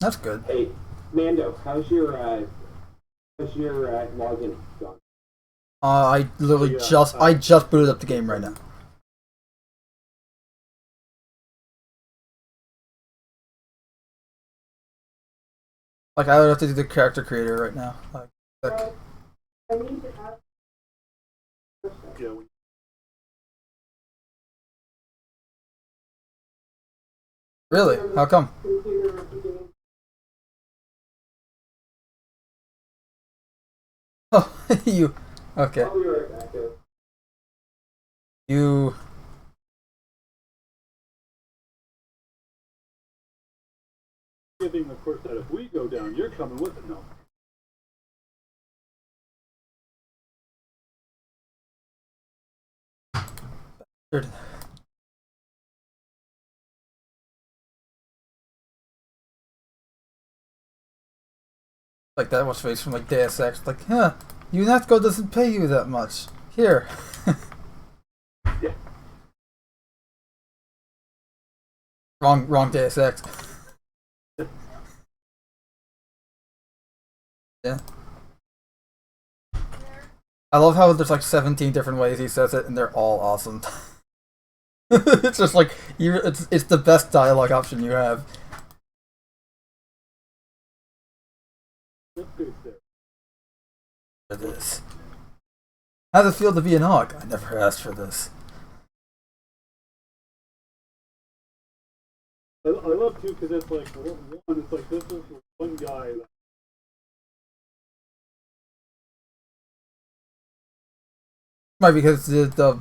That's good. Hey, Mando, how's your login gone? I literally I just booted up the game right now. Like I would have to do the character creator right now. Like I need to ask. Yeah. really? How come? Oh, you. Okay. I'll be right back. You. Giving, of course, that if we go down, you're coming with it. No. Like that was face from like Deus Ex. Like, huh? UNESCO doesn't pay you that much. Here. Yeah. Wrong Deus Ex. Yeah. I love how there's like 17 different ways he says it, and they're all awesome. It's just like it's the best dialogue option you have. What's good there? For this. How does it feel to be an Hawk? I never asked for this. I love too because it's like one. It's like this is one guy. Right, because the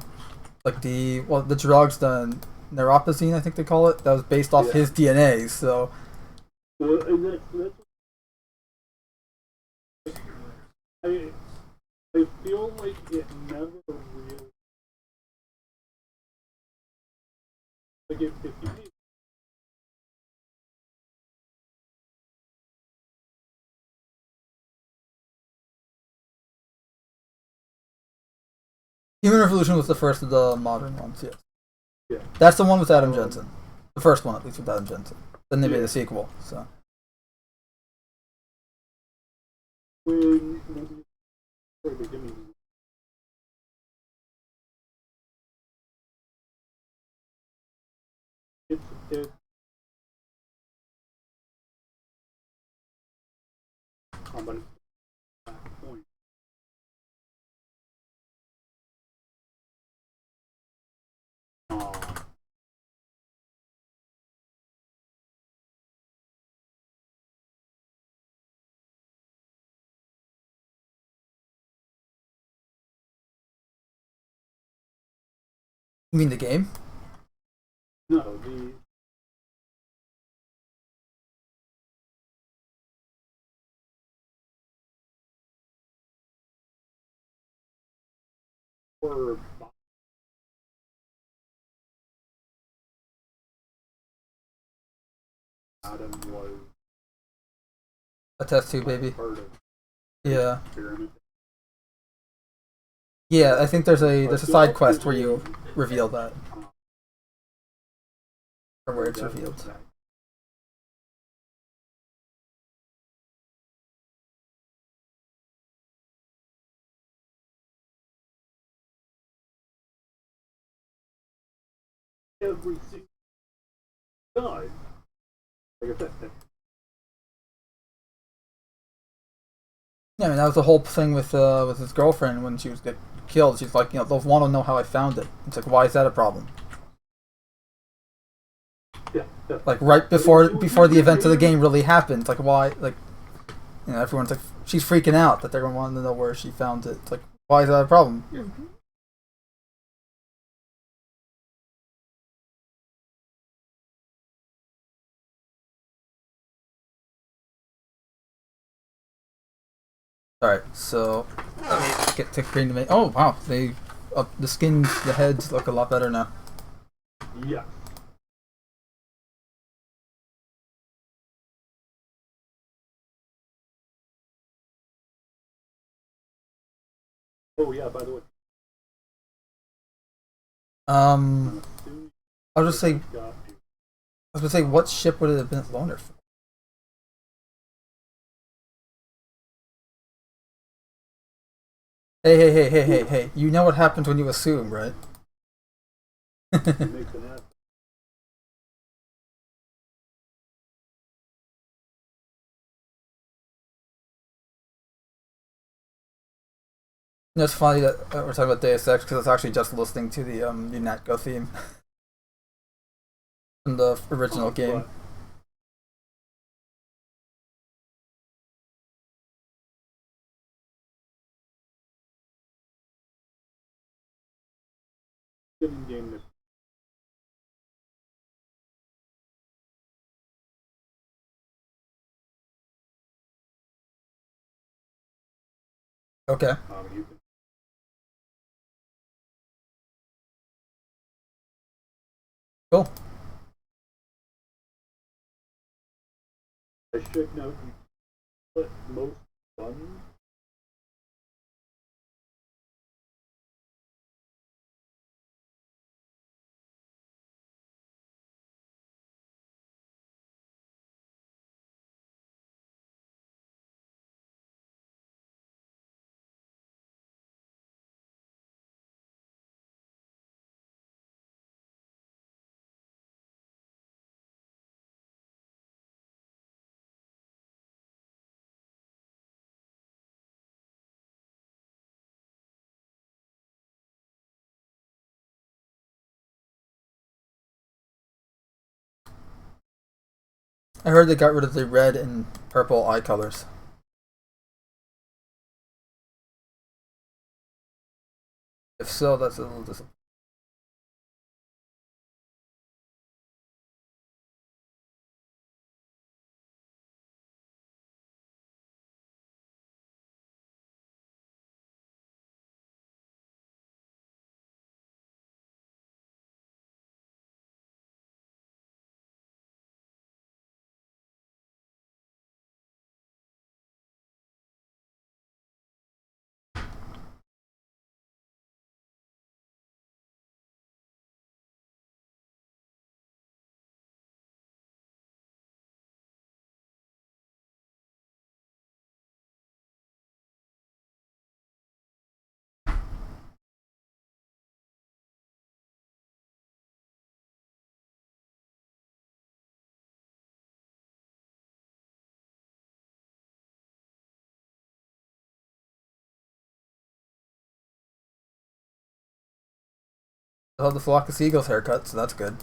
drugs, the neuropazine, I think they call it, that was based off his DNA. So. Well, and I feel like it never really like if you need. Human Revolution was the first of the modern ones, yes. Yeah. That's the one with Adam Jensen. The first one, at least, with Adam Jensen. Then they made a sequel, so. When the beginning. It's but point. You mean the game? No, the or Adam was A test tube, baby. part of Yeah. experiment. Yeah, I think there's a side quest where you reveal that. Or where it's revealed. Every single time. Like I said, Yeah, I mean that was the whole thing with his girlfriend when she was get killed. She's like, they'll want to know how I found it. It's like, why is that a problem? yeah. Like right before the events of the game really happened. Like why? Like, everyone's like, she's freaking out that they're gonna want to know where she found it. It's like, why is that a problem? Alright, so let me get to green to me. Oh wow, the skins, the heads look a lot better now. Yeah. Oh yeah, by the way. I'll just say, what ship would it have been loaner for? Hey. You know what happens when you assume, right? It makes an ass. It's funny that we're talking about Deus Ex because it's actually just listening to the UNATCO theme from the original game. But in game that Okay. you can Cool. I should note you put most guns I heard they got rid of the red and purple eye colors. If so, that's a little disappointing. They'll have the flock of seagulls haircut, so that's good.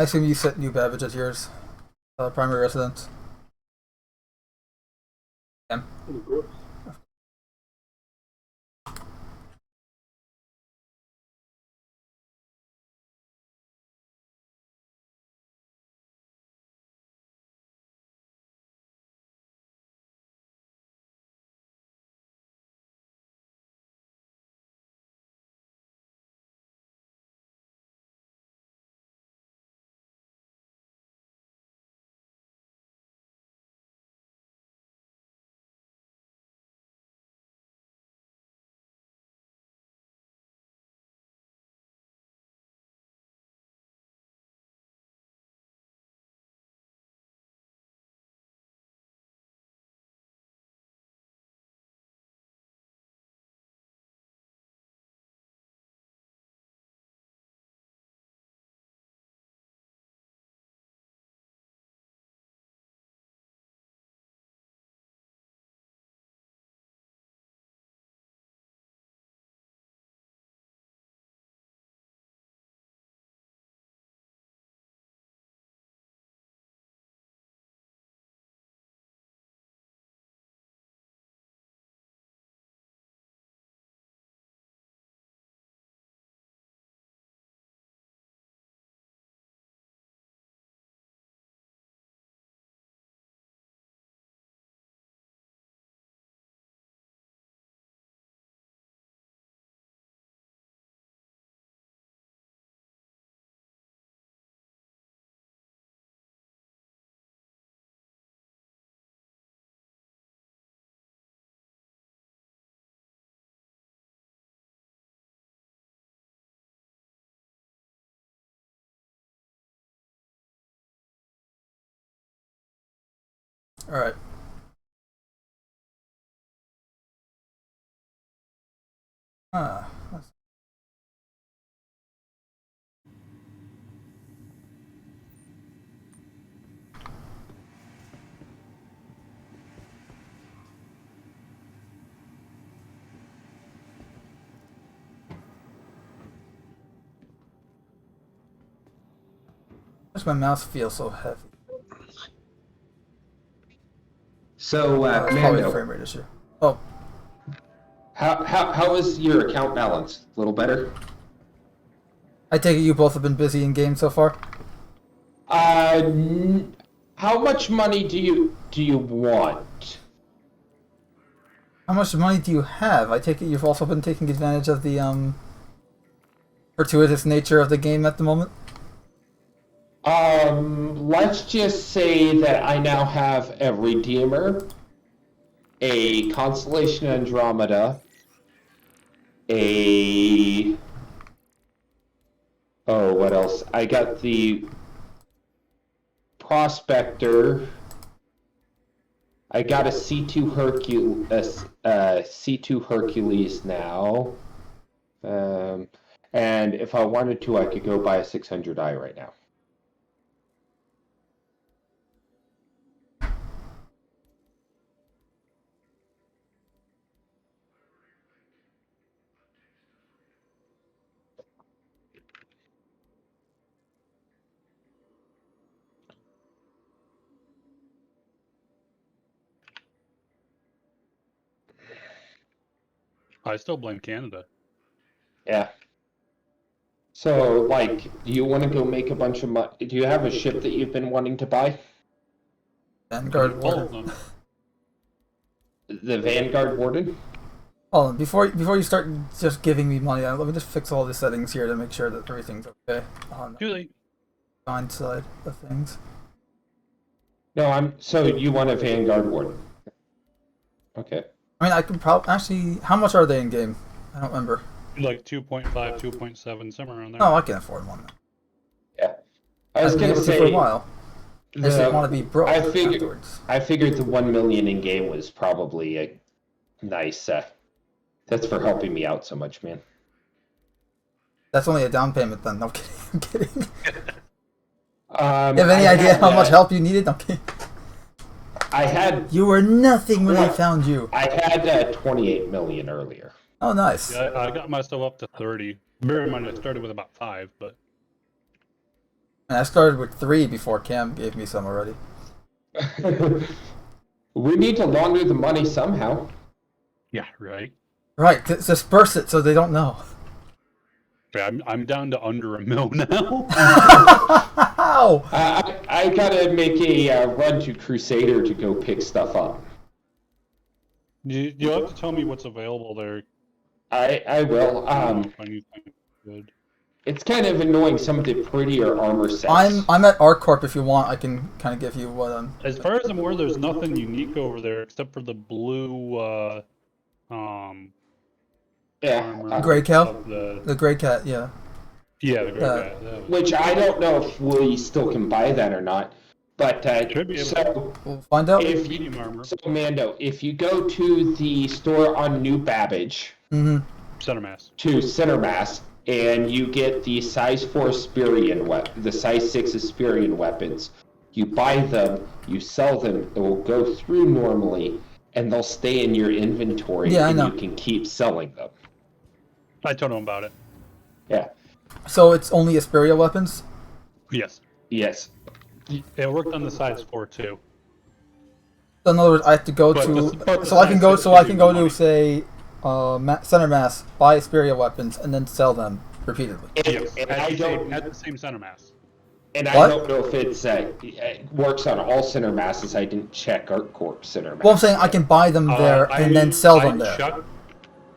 I assume you set New Babbage as yours primary residence. Yeah. of course. Alright. Ah. Why does my mouse feel so heavy? So, It's probably a Mando, frame rate issue. Oh, how is your account balance? A little better? I take it you both have been busy in game so far? How much money do you want? How much money do you have? I take it you've also been taking advantage of the fortuitous nature of the game at the moment? Let's just say that I now have a Redeemer, a Constellation Andromeda, what else? I got the Prospector. I got a C2 Hercules now. And if I wanted to, I could go buy a 600i right now. I still blame Canada. Yeah. So, like, do you want to go make a bunch of money? Do you have a ship that you've been wanting to buy? Vanguard All Warden. of them. The Vanguard Warden? Hold on, before you start just giving me money, let me just fix all the settings here to make sure that everything's okay on the Too late. fine side of things. No, so you want a Vanguard Warden. Okay. I mean, I could probably actually. How much are they in game? I don't remember. Like 2.5, 2.7, somewhere around there. Oh, I can afford one. Yeah. I was I've been gonna able to say for a while. I just didn't want to be broke I figured afterwards. I figured the 1 million in game was probably a nice that's for helping me out so much, man. That's only a down payment then. No, I'm kidding. I'm kidding. You You have any idea how much help you needed? Okay. I had You were nothing when I found you. I had 28 million earlier. Oh, nice. Yeah, I got myself up to 30. Bear in mind, I started with about 5, but... And I started with 3 before Cam gave me some already. We need to launder the money somehow. Yeah, right. Right, disperse it so they don't know. Okay, I'm down to under $1 million now. Ow! I gotta make a run to Crusader to go pick stuff up. You'll have to tell me what's available there. I will. Anything good. It's kind of annoying, some of the prettier armor sets. I'm at ArcCorp if you want. I can kind of give you what I'm... As far as I'm aware, there's nothing unique over there except for the blue, armor Gray Cow? of The Gray Cat, yeah. Yeah, the gray cat. That was- Which I don't know if we still can buy that or not. But Should be able so We'll find out. if medium armor. so Mando, if you go to the store on New Babbage Center mass. to Center Mass and you get the size 4 Asperian the size 6 Asperian weapons, you buy them, you sell them, it will go through normally, and they'll stay in your inventory, Yeah, I and know. you can keep selling them. I told him about it. Yeah. So it's only Asperia weapons? Yes. Yes. It worked on the sides 4 too. So in other words, I have to go But to... the So I can go, size so I can gives go you to, money. say, Center Mass, buy Asperia weapons, and then sell them repeatedly. Yes. And At I the don't same- at the same center mass. And I What? don't know if it works on all center masses. I didn't check ArcCorp center mass. Well, I'm saying I can buy them there and then sell them there.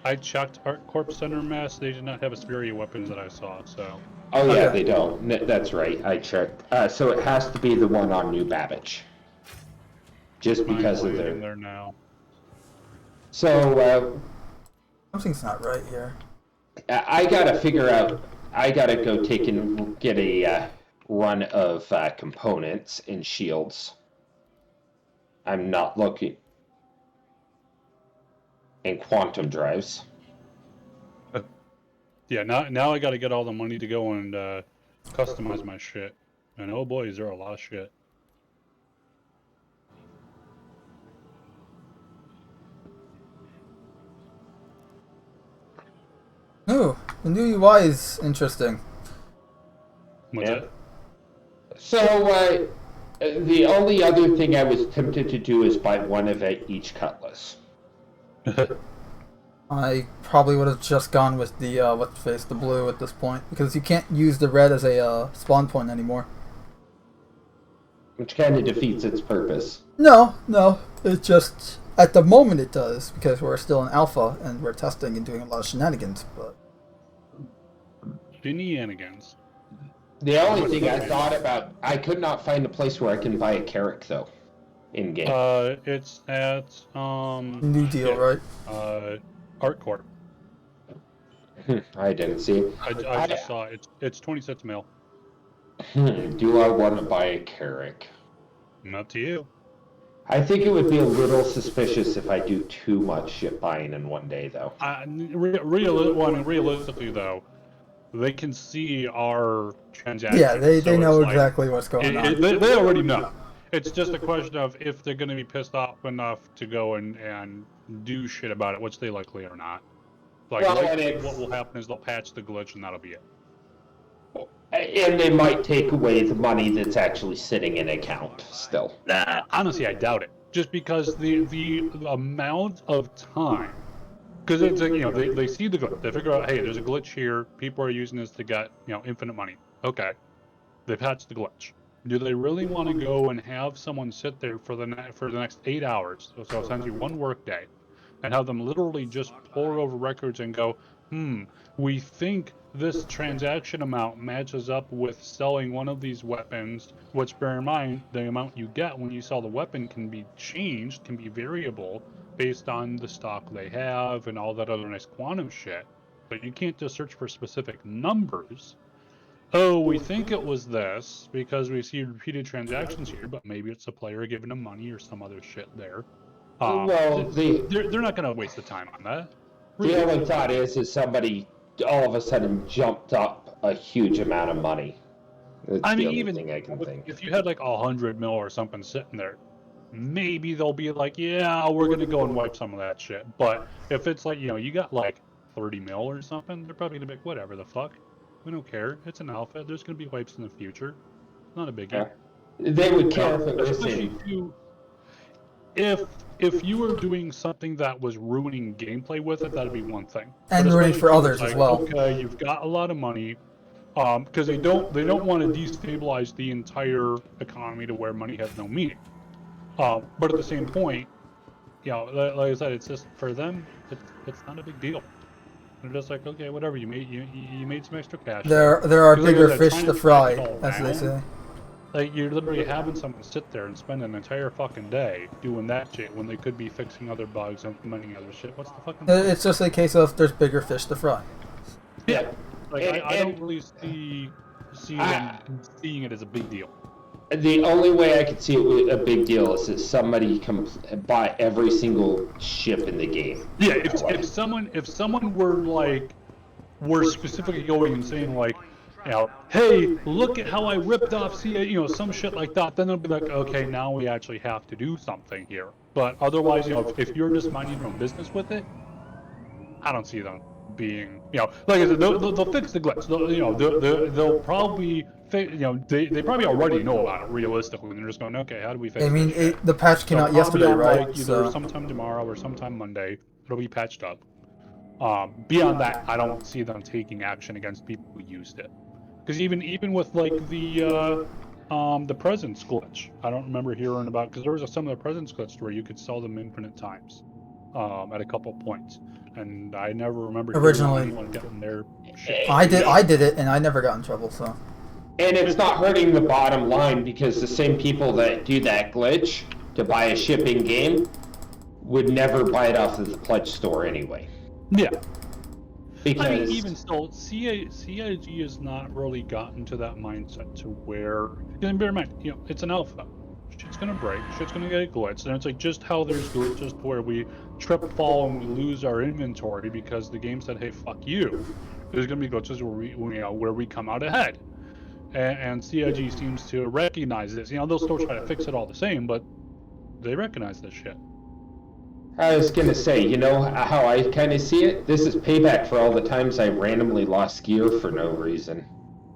I checked ArcCorp center mass. They did not have Asperia weapons that I saw. So Oh yeah, Okay. they don't. That's right. I checked. So it has to be the one on New Babbage. Just I'm because of waiting their. there now. So Something's not right here. I gotta figure out. I gotta go take and get a run of components and shields. I'm not looking. And quantum drives. Yeah, now I got to get all the money to go and customize my shit. And oh boy, is there a lot of shit. Ooh, the new UI is interesting. What's Yeah. that? So, the only other thing I was tempted to do is buy one of each cutlass. I probably would have just gone with the what's the face, the blue at this point, because you can't use the red as a spawn point anymore. Which kind of defeats its purpose. No, it just at the moment it does because we're still in alpha and we're testing and doing a lot of shenanigans. But Shenanigans. The only thing I thought about, I could not find a place where I can buy a carrot though, in game. It's at new deal, yeah, right? Art Corp. I didn't see it. I just saw it. It's 26 mil. Do I want to buy a carrot? Up to you. I think it would be a little suspicious if I do too much shit buying in one day, though. Realistically, though, they can see our transactions. Yeah, they so know it's exactly what's going on. They already know. It's just a question of if they're going to be pissed off enough to go and do shit about it, which they likely are not. Like, Well, likely what will happen is they'll patch the glitch and that'll be it. And they might take away the money that's actually sitting in account still. Honestly, I doubt it. Just because the amount of time, because it's like, they see the glitch, they figure out, hey, there's a glitch here. People are using this to get infinite money. Okay, they patch the glitch. Do they really want to go and have someone sit there for the next 8 hours, so essentially one work day, and have them literally just pour over records and go, we think this transaction amount matches up with selling one of these weapons, which, bear in mind, the amount you get when you sell the weapon can be changed, can be variable based on the stock they have and all that other nice quantum shit. But you can't just search for specific numbers. Oh, we think it was this because we see repeated transactions here, but maybe it's a player giving them money or some other shit there. Well, they're not going to waste the time on that. The only thought is somebody all of a sudden jumped up a huge amount of money. That's I mean, the only even thing I can think. if you had like 100 mil or something sitting there, maybe they'll be like, yeah, we're going to go and wipe some of that shit. But if it's like, you got like 30 mil or something, they're probably going to be like, whatever the fuck. We don't care. It's an alpha. There's going to be wipes in the future. Not a biggie. Yeah. They would care if it was Especially in. if you were doing something that was ruining gameplay with it, that'd be one thing. And But ruining especially for if others it's as well. Okay, you've got a lot of money, because they don't want to destabilize the entire economy to where money has no meaning. But at the same point, like I said, it's just for them, it's not a big deal. They're just like, okay, whatever. You made some extra cash. There are Because, like I bigger said, fish trying to to fry, track it all as they say. Like, you're literally having someone sit there and spend an entire fucking day doing that shit when they could be fixing other bugs and implementing other shit. What's the fucking point? It's just a case of there's bigger fish to fry. Yeah. Like, I don't and really see them seeing it as a big deal. The only way I could see it a big deal is that somebody buy every single ship in the game. Yeah, if someone were specifically going and saying like, hey, look at how I ripped off CA, some shit like that, then they'll be like, okay, now we actually have to do something here. But otherwise, if you're just minding your own business with it, I don't see them being, like I said, they'll fix the glitch. They'll probably, they probably already know about it realistically, and they're just going, okay, how do we fix I mean, this shit? the patch came So out yesterday, probably on, right? like, either So sometime tomorrow or sometime Monday, it'll be patched up. Beyond that, I don't see them taking action against people who used it. Because even with like the presence glitch, I don't remember hearing about, because there was some of the presence glitch where you could sell them infinite times, at a couple points, and I never remember Originally. anyone getting their shit. I did it, and I never got in trouble. So And it's not hurting the bottom line because the same people that do that glitch to buy a ship in game would never buy it off of the pledge store anyway. Yeah. Because I mean, even still, CIG has not really gotten to that mindset to where, and bear in mind, it's an alpha. shit's gonna break, shit's gonna get glitched, and it's like just how there's glitches to where we trip, fall, and we lose our inventory because the game said, "Hey, fuck you." There's gonna be glitches where we come out ahead, and CIG seems to recognize this. They'll still try to fix it all the same, but they recognize this shit. I was gonna say, you know how I kind of see it? This is payback for all the times I randomly lost gear for no reason.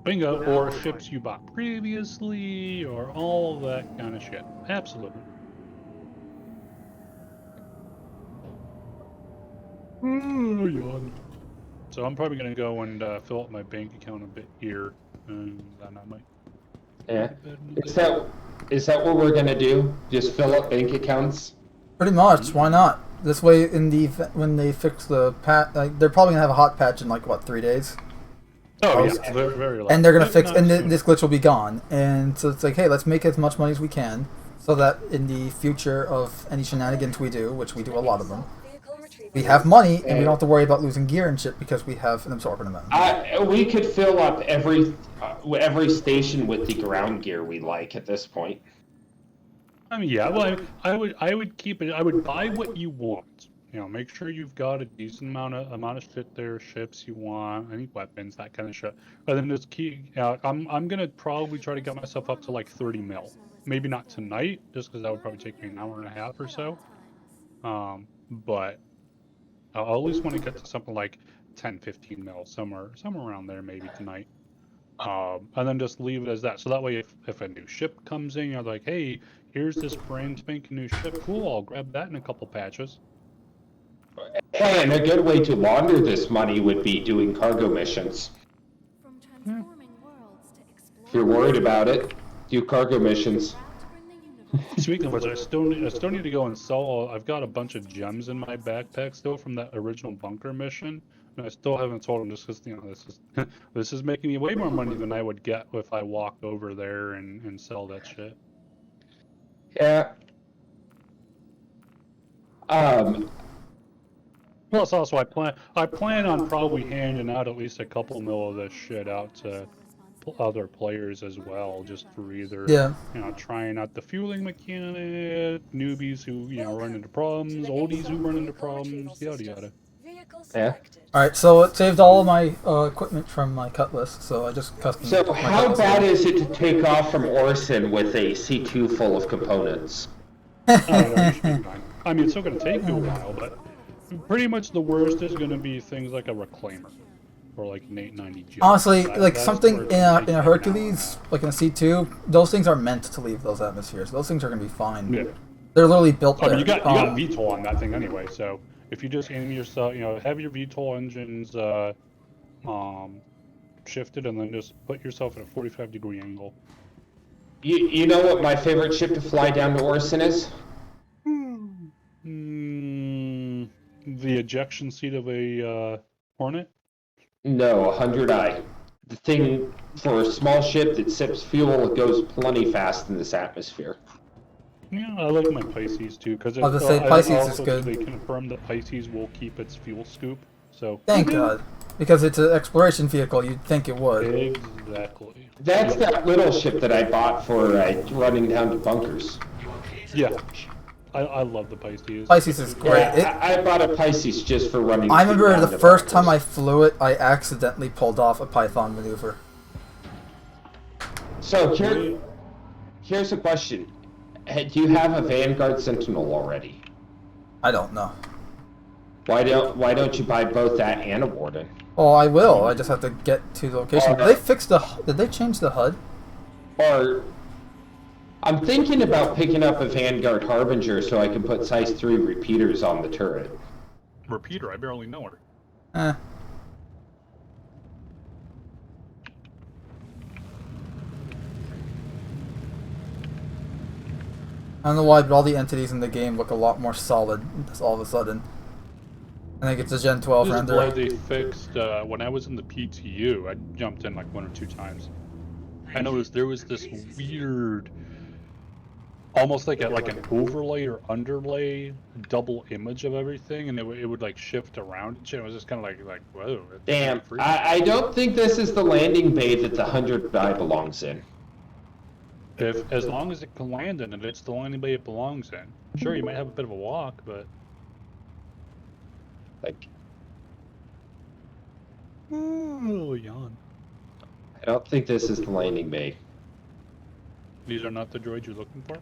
Bingo, or ships you bought previously, or all that kind of shit. Absolutely. Oh, yawn. So I'm probably gonna go and fill up my bank account a bit here, and then I might. Yeah. Is that what we're gonna do? Just fill up bank accounts? Pretty much. Why not? This way, when they fix the patch, they're probably gonna have a hot patch in like what 3 days. Oh yeah, very likely. And they're gonna fix, and this glitch will be gone. And so it's like, hey, let's make as much money as we can, so that in the future of any shenanigans we do, which we do a lot of them, we have money and we don't have to worry about losing gear and shit because we have an absorbent amount. We could fill up every station with the ground gear we like at this point. I mean, yeah. Well, I would keep it. I would buy what you want. Make sure you've got a decent amount of shit there, ships you want, any weapons, that kind of shit. But then just keep. I'm gonna probably try to get myself up to like 30 mil. Maybe not tonight, just because that would probably take me an hour and a half or so. But I'll at least want to get to something like 10, 15 mil, somewhere around there, maybe tonight. And then just leave it as that. So that way, if a new ship comes in, you're like, hey, here's this brand spanking new ship. Cool, I'll grab that in a couple patches. And a good way to launder this money would be doing cargo missions. If you're worried about it, do cargo missions. Speaking of which, I still need to go and sell. I've got a bunch of gems in my backpack still from that original bunker mission, and I still haven't sold them just because this is making me way more money than I would get if I walked over there and sell that shit. Yeah. Plus, also, I plan on probably handing out at least a couple mil of this shit out to other players as well, just for either trying out the fueling mechanic, newbies who run into problems, oldies who run into problems, yada yada. Yeah. All right, so it saved all of my equipment from my cutlass, so I just custom. So how bad is it to take off from Orson with a C2 full of components? Oh, no, you should be fine. I mean, it's still going to take you a while, but pretty much the worst is going to be things like a reclaimer or like an 890 G. Honestly, that's something in a Hercules, like in a C2, those things are meant to leave those atmospheres. Those things are going to be fine. Yeah. They're literally built there. I mean, you got VTOL on that thing anyway, so if you just aim yourself, have your VTOL engines shifted and then just put yourself at a 45-degree angle. You know what my favorite ship to fly down to Orson is? The ejection seat of a Hornet? No, 100i. The thing for a small ship that sips fuel, it goes plenty fast in this atmosphere. Yeah, I like my Pisces too, because Pisces is good. They confirmed that Pisces will keep its fuel scoop. So thank God, because it's an exploration vehicle. You'd think it would. Exactly. That's that little ship that I bought for running down to bunkers. Yeah. I love the Pisces. Pisces is great. Yeah, I bought a Pisces just for running. I remember the first time I flew it, I accidentally pulled off a Python maneuver. So here's a question: do you have a Vanguard Sentinel already? I don't know. Why don't you buy both that and a Warden? Oh, I will. I just have to get to the location. Did they change the HUD? Or I'm thinking about picking up a Vanguard Harbinger so I can put size 3 repeaters on the turret. Repeater? I barely know her. I don't know why, but all the entities in the game look a lot more solid all of a sudden. I think it's a Gen 12 render. This is why they fixed, when I was in the PTU, I jumped in like 1 or 2 times. I noticed there was this weird, almost like an overlay or underlay double image of everything, and it would like shift around and shit. It was just kind of like whoa. Damn, I don't think this is the landing bay that the 100i belongs in. As long as it can land in it, it's the only way it belongs in. Sure, you might have a bit of a walk, but Like, oh, yawn. I don't think this is the landing bay. These are not the droids you're looking for.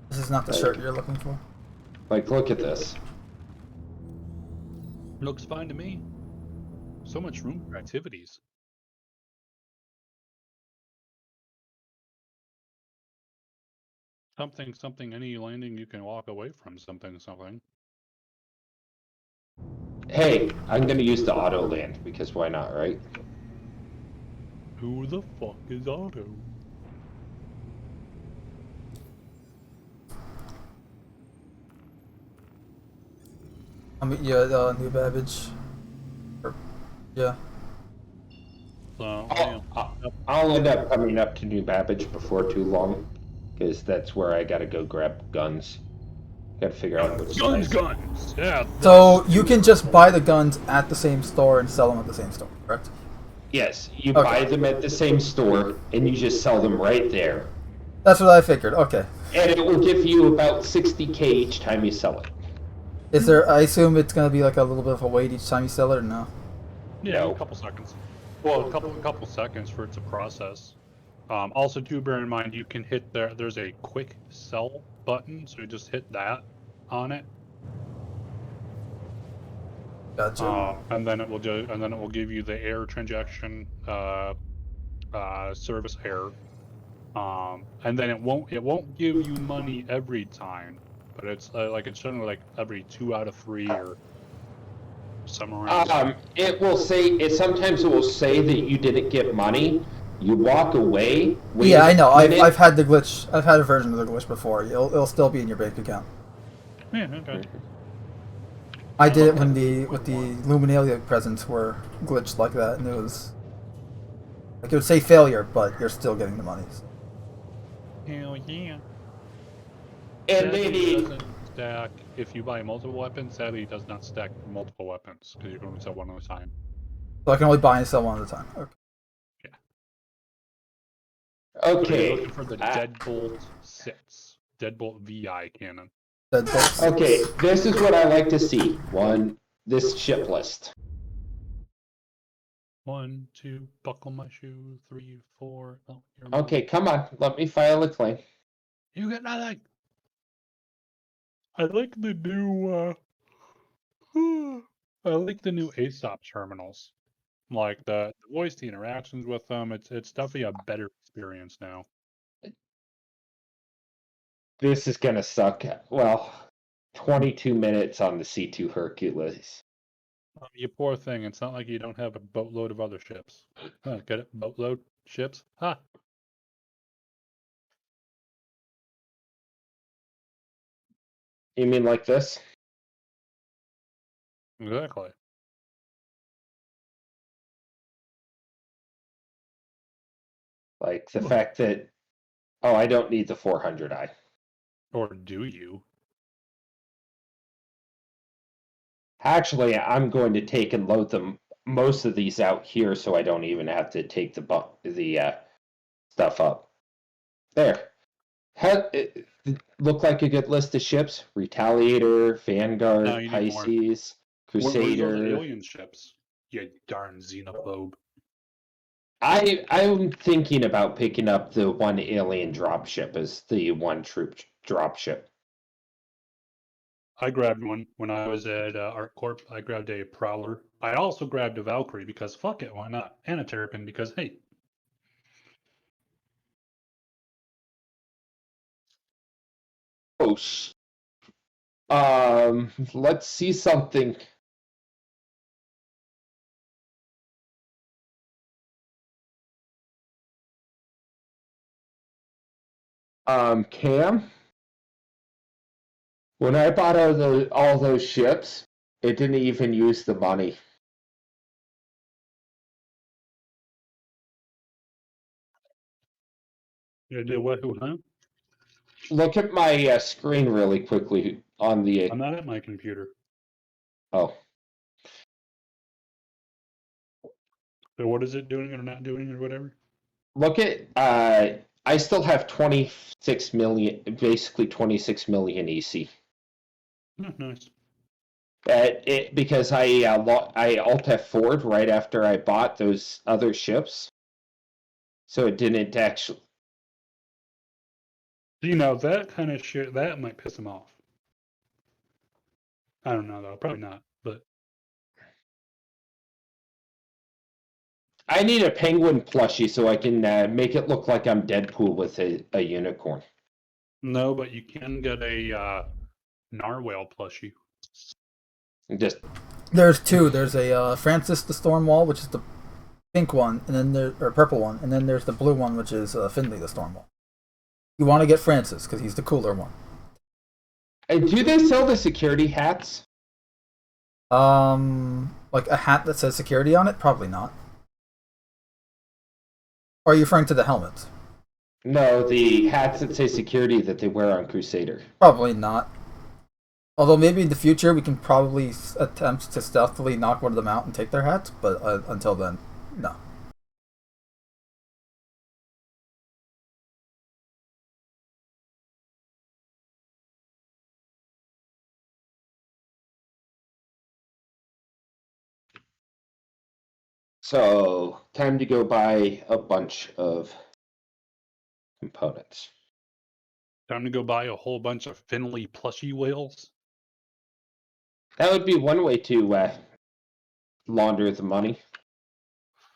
This is not the shirt you're looking for. Like, look at this. Looks fine to me. So much room for activities. Something, any landing you can walk away from, something. Hey, I'm gonna use the auto land because why not, right? Who the fuck is Otto? I'll meet you at New Babbage. Yeah. So, I'll end up coming up to New Babbage before too long, because that's where I gotta go grab guns. Gotta figure out which guns! Yeah. So you can just buy the guns at the same store and sell them at the same store, correct? Yes, you Okay. buy them at the same store, and you just sell them right there. That's what I figured. Okay. And it will give you about 60k each time you sell it. Is there? I assume it's gonna be like a little bit of a wait each time you sell it, or no? Yeah, No. a couple seconds. Well, a couple seconds for it to process. Also, do bear in mind you can hit there's a quick sell button, so you just hit that on it, Gotcha. and then it will give you the air transaction service error. And then it won't give you money every time, but it's it's generally like every 2 out of 3 or somewhere around. It will say, sometimes it will say that you didn't get money. You walk away. wait Yeah, I know. a minute. I've had the glitch. I've had a version of the glitch before. It'll still be in your bank account. Yeah, okay. I did it when with the Luminalia presents were glitched like that, and it was like it would say failure, but you're still getting the money. So. Hell yeah. And Sadly, it maybe doesn't stack if you buy multiple weapons. Sadly, it does not stack multiple weapons because you can only sell one at a time. So I can only buy and sell one at a time. Okay. So okay. you're looking for the Deadbolt 6, Deadbolt VI cannon. Okay, this is what I like to see. This ship list. 1, 2, buckle my shoe. 3, 4. Oh, Okay, come on. Let me file a claim. You get nothing. I like the new. I like the new ASOP terminals. Like the voice, the interactions with them. It's definitely a better experience now. This is gonna suck. Well, 22 minutes on the C2 Hercules. You poor thing. It's not like you don't have a boatload of other ships. Huh, get it? Boatload ships? Ha! You mean like this? Exactly. Like the fact that, oh, I don't need the 400i. Or do you? Actually, I'm going to take and load them most of these out here, so I don't even have to take the stuff up. There. Look like a good list of ships: Retaliator, Vanguard, No, you need more. Pisces, Where's those Crusader. alien ships? You darn xenophobe. I'm thinking about picking up the one alien dropship as the one troop dropship. I grabbed one when I was at ArtCorp. I grabbed a Prowler. I also grabbed a Valkyrie because fuck it, why not? And a Terrapin because hey. Oh, let's see something. Cam, when I bought all those ships, it didn't even use the money. You did what? Huh? Look at my screen really quickly on the. I'm not at my computer. Oh, So what is it doing or not doing or whatever? look at I still have 26 million, basically 26 million EC. Oh, nice. Because I Alt F4'd right after I bought those other ships, so it didn't actually. You know, that kind of shit, that might piss him off. I don't know, though. Probably not, but... I need a penguin plushie so I can make it look like I'm Deadpool with a unicorn. No, but you can get a narwhal plushie. Just There's two. There's a Francis the Stormwall, which is the pink one, and then or purple one, and then there's the blue one, which is Finley the Stormwall. You want to get Francis because he's the cooler one. do they sell the security hats? Like a hat that says security on it? Probably not. Or are you referring to the helmets? No, the hats that say security that they wear on Crusader. Probably not. Although maybe in the future we can probably attempt to stealthily knock one of them out and take their hats, but until then, no. So, time to go buy a bunch of components. Time to go buy a whole bunch of Finley plushie whales. That would be one way to launder the money.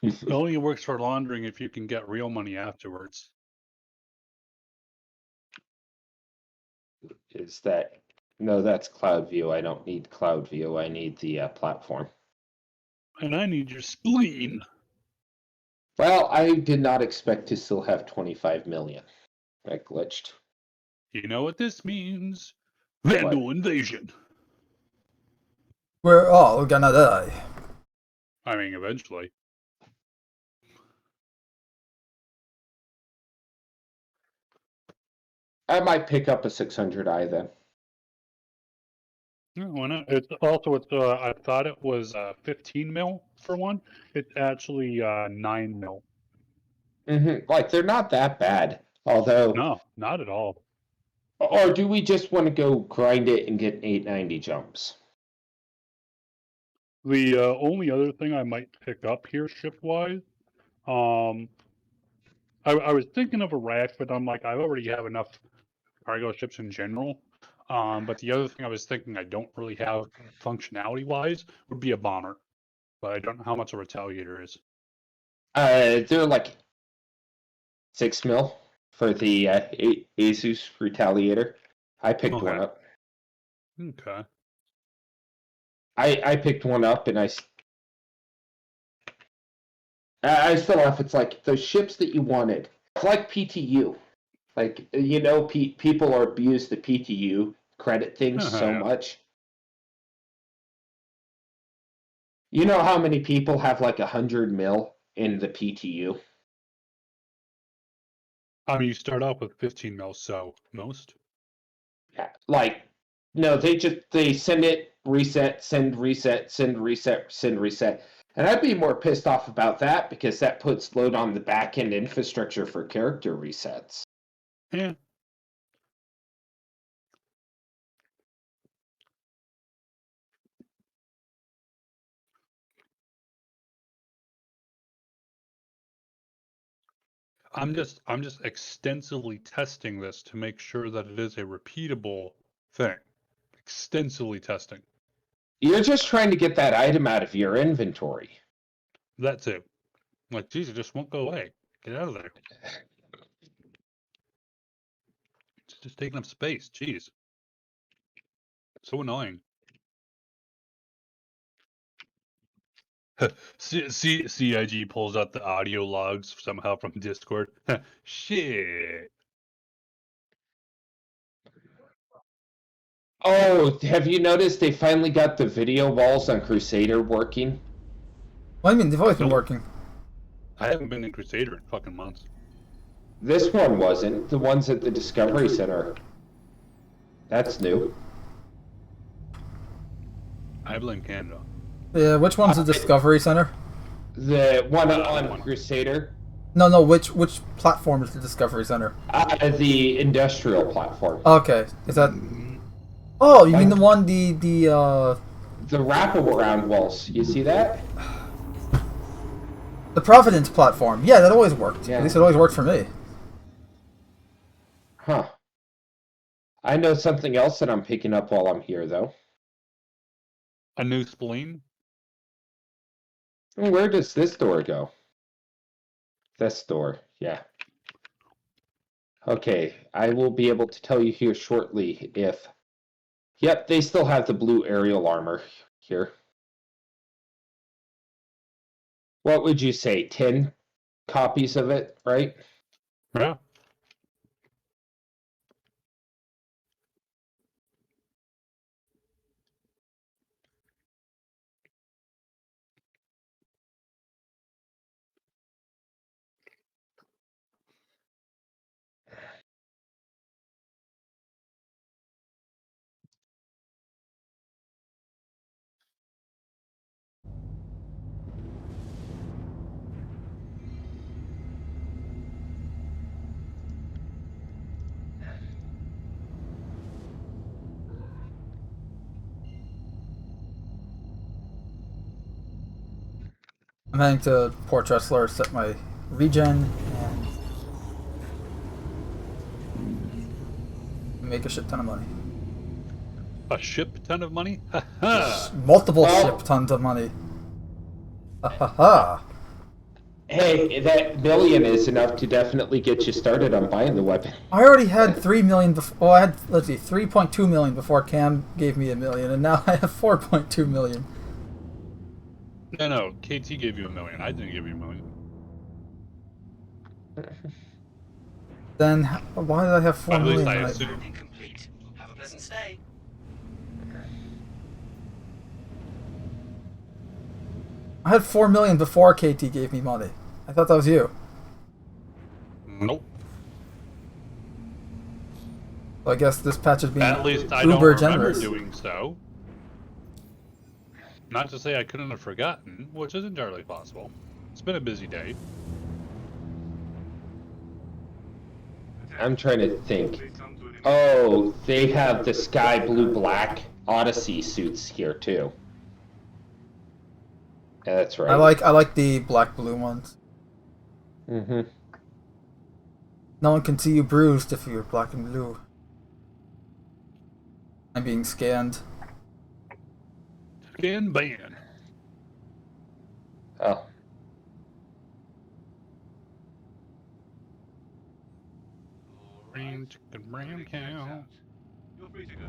It only works for laundering if you can get real money afterwards. Is that... No, that's Cloud View. I don't need Cloud View. I need the platform. And I need your spleen. Well, I did not expect to still have 25 million. I glitched. You know what this means? Vandal invasion. We're all gonna die. I mean, eventually. I might pick up a 600i then. Yeah, why not? It's also, I thought it was 15 mil for one. It's actually 9 mil. Like, they're not that bad. Although... No, not at all. Or do we just want to go grind it and get 890 jumps? The only other thing I might pick up here ship-wise, I was thinking of a rack, but I'm like, I already have enough cargo ships in general. But the other thing I was thinking I don't really have functionality-wise would be a bomber. But I don't know how much a retaliator is. They're like 6 mil for the Asus Retaliator. I picked one up. Okay. I picked one up and I still off. It's like those ships that you wanted. It's like PTU. Like, you know, people abuse the PTU credit things so much. You know how many people have like 100 mil in the PTU? I mean, you start off with 15 mil, so most. Yeah, like, no, they send it, reset, send reset, send reset, send reset. And I'd be more pissed off about that because that puts load on the back end infrastructure for character resets. Yeah. I'm just extensively testing this to make sure that it is a repeatable thing. Extensively testing. You're just trying to get that item out of your inventory. That's it. Like, geez, it just won't go away. Get out of there. It's just taking up space. Jeez. So annoying. CIG pulls out the audio logs somehow from Discord. Shit. Oh, have you noticed they finally got the video walls on Crusader working? What do you mean? They've always been working. I haven't been in Crusader in fucking months. This one wasn't. The ones at the Discovery Center. That's new. I blame Canada. Yeah, which one's the Discovery Center? The one on Crusader. No. Which platform is the Discovery Center? The industrial platform. Okay, is that? Oh, you mean the one the The wraparound walls. You see that? the Providence platform? Yeah, that always worked. Yeah. At least it always worked for me. Huh. I know something else that I'm picking up while I'm here, though. A new spleen? Where does this door go? This door, yeah. Okay, I will be able to tell you here shortly if... Yep, they still have the blue aerial armor here. What would you say, 10 copies of it, right? Yeah. I'm heading to Port Tressler, set my regen, and make a shit ton of money. A ship ton of money? Ha ha! Multiple ship tons of money. Ha ha ha. Hey, that million is enough to definitely get you started on buying the weapon. I already had 3 million before. Oh, I had, let's see, 3.2 million before Cam gave me a million, and now I have 4.2 million. No, KT gave you $1 million. I didn't give you $1 million. Then why did I have 4 At million? least I when assume. Incomplete. Have a pleasant stay. I had 4 million before KT gave me money. I thought that was you. Nope. So I guess this patch is being At least I don't uber remember generous. doing so. Not to say I couldn't have forgotten, which is entirely possible. It's been a busy day. I'm trying to think. Oh, they have the sky blue black Odyssey suits here too. Yeah, that's right. I like the black blue ones. Mm-hmm. No one can see you bruised if you're black and blue. I'm being scanned. Scan ban. Oh. Brown chicken, brown cow. You're free to go.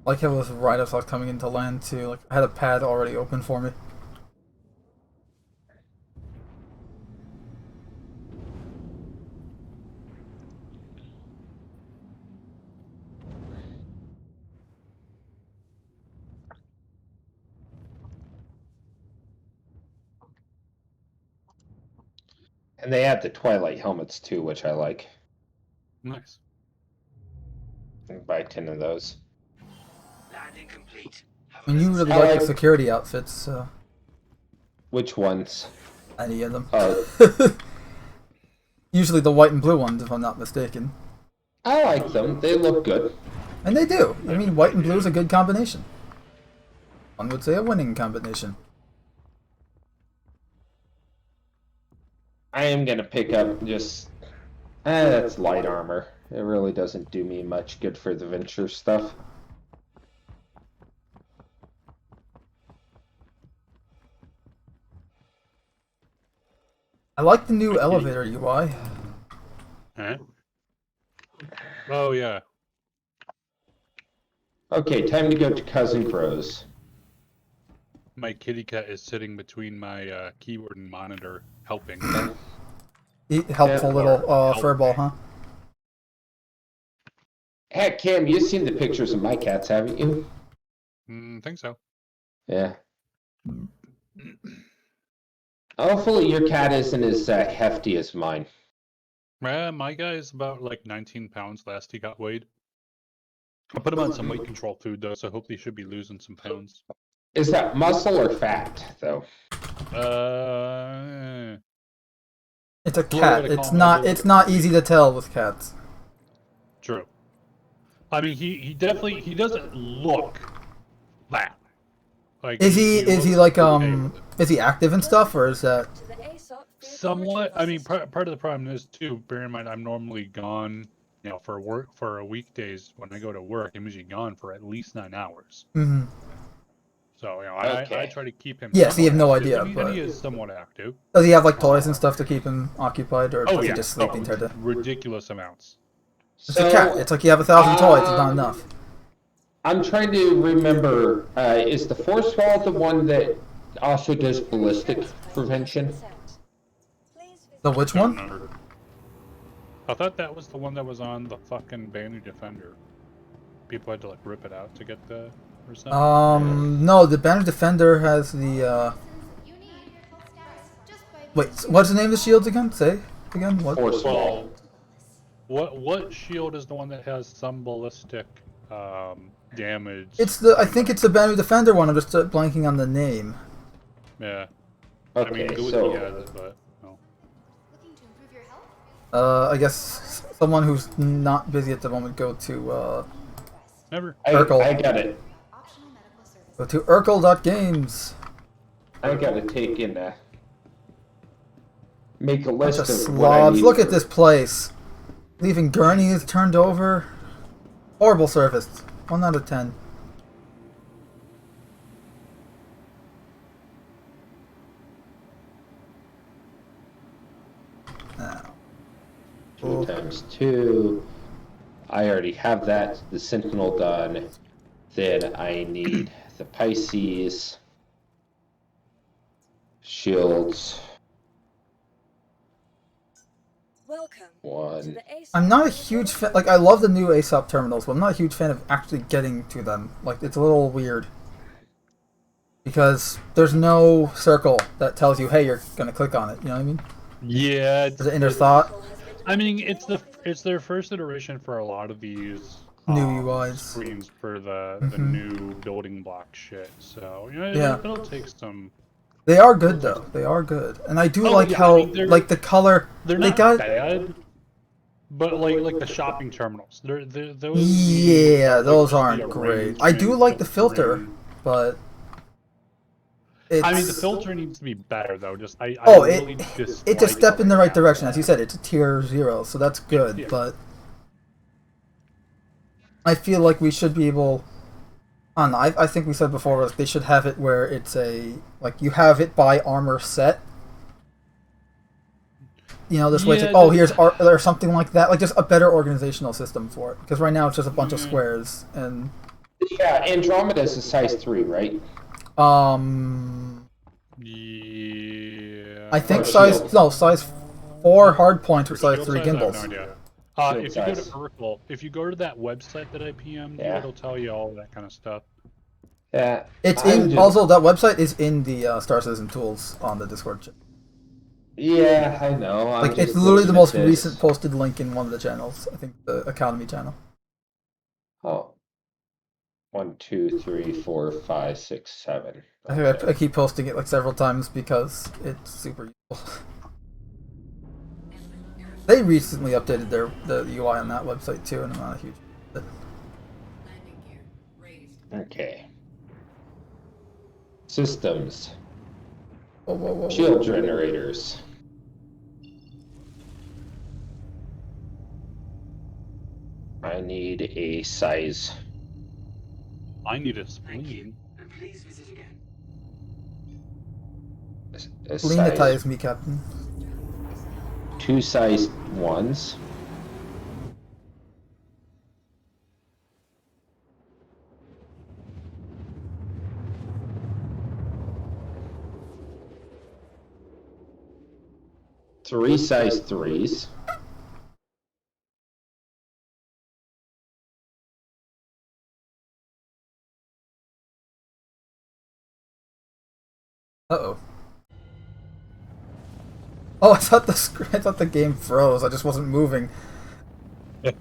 I like how it was right as I was coming into land too. Like I had a pad already open for me. And they have the Twilight helmets too, which I like. Nice. I can buy 10 of those. Landing complete. Have I mean, you really I like like- the security outfits, so Which ones? any of them. Oh, Usually the white and blue ones, if I'm not mistaken. I like them. They look good. And they do. I mean, white and blue is a good combination. One would say a winning combination. I am gonna pick up just... that's light armor. It really doesn't do me much good for the venture stuff. I like the new elevator UI. Huh? Oh, yeah. Okay, time to go to Cousin Crow's. My kitty cat is sitting between my keyboard and monitor, helping. Helpful Yeah. little Help. furball, huh? Heck, Cam, you've seen the pictures of my cats, haven't you? Think so. Yeah. Hopefully your cat isn't as hefty as mine. My guy is about like 19 pounds last he got weighed. I put him on some weight control food though, so hopefully he should be losing some pounds. Is that muscle or fat, though? It's a What are cat. we gonna It's call him? not. It's not easy to tell with cats. True. I mean, he definitely he doesn't look that. Like, Is he looks like okay with it. is he active and stuff, or is that? Somewhat. I mean, part of the problem is too. Bear in mind, I'm normally gone. You know, for work for a weekdays. When I go to work, I'm usually gone for at least 9 hours. Mm-hmm. So, you know, Okay. I try to keep him. Yes, you have somewhat no active, idea, and he but- is somewhat active. Does he have like toys and stuff to keep him occupied, or Oh does yeah, he just sleep the entire day? ridiculous amounts. It's a cat. It's like you have 1,000 toys. It's not enough. I'm trying to remember, is the force wall the one that also does ballistic prevention? The which Don't one? remember. I thought that was the one that was on the fucking Banner Defender. People had to like rip it out to get the or something. No, the Banner Defender has the. Wait, what's the name of the shields again? Say again. What? Force wall. Well, what shield is the one that has some ballistic damage? It's the. I think it's the Banner Defender one. I'm just blanking on the name. Yeah. I mean, Okay, Gucci so has it, but no. I guess someone who's not busy at the moment go to Never. Hercule. I got it. go to Urkel.games. I gotta take in make a Bunch list of of what I slobs. need Look at for- this place. Leaving gurneys turned over. Horrible service. 1 out of 10. Now. 2 times 2. I already have that. The Sentinel done. Then I need the Pisces. Shields. Welcome One. to the ASOP I'm not a huge fan. Like, I love the new ASOP terminals, but I'm not a huge fan of actually getting to them. Like, it's a little weird. Because there's no circle that tells you, hey, you're gonna click on it. You know what I mean? Yeah. There's an inner thought. I mean, it's their first iteration for a lot of these New UIs. screens for the Mhm. new building block shit. So you know, Yeah. it'll take some. They are good, though. They are good. And I do Oh, like yeah, how, I mean, they're- like, the color. They're They not got. bad, but like the shopping terminals, they're those. Yeah, like, those the aren't great. I do arrangement, like the filter, filtering. but. It's, I mean, the filter needs to be better though. Just I Oh, really it's dislike a step how in the they right have direction. that. As you said, it's a tier 0, so that's good. Yeah. But I feel like we should be able. I don't know. I think we said before, like, they should have it where it's a like you have it by armor set. You know, this way it's Yeah, like, oh, the- here's or something like that. Like just a better organizational system for it. Because right now it's just a bunch of Yeah. squares and Yeah, Andromeda's a size 3, right? Yeah. I think Or size shield. size 4 hard points or For size shield 3 size, I have gimbals. no idea. Shield If you go to size. Urkel, if you go to that website that I PM'd, Yeah. it'll tell you all that kind of stuff. Yeah. It's I'm in just- also that website is in the Star Citizen tools on the Discord chat. Yeah, I know. I'm Like it's just literally the looking most at this. recent posted link in one of the channels. I think the Academy channel. Oh. 1, 2, 3, 4, 5, 6, 7. I think I keep posting it like several times because it's super useful. They recently updated the UI on that website too, and I'm not a huge. Okay. Systems. Whoa, whoa, whoa, whoa. Shield generators. I need a size. I need a Thank you, spleen. and please visit again. A Lenitize size. me, Captain. 2 size 1s. Three size 3s. Uh-oh. Oh, I thought I thought the game froze. I just wasn't moving. They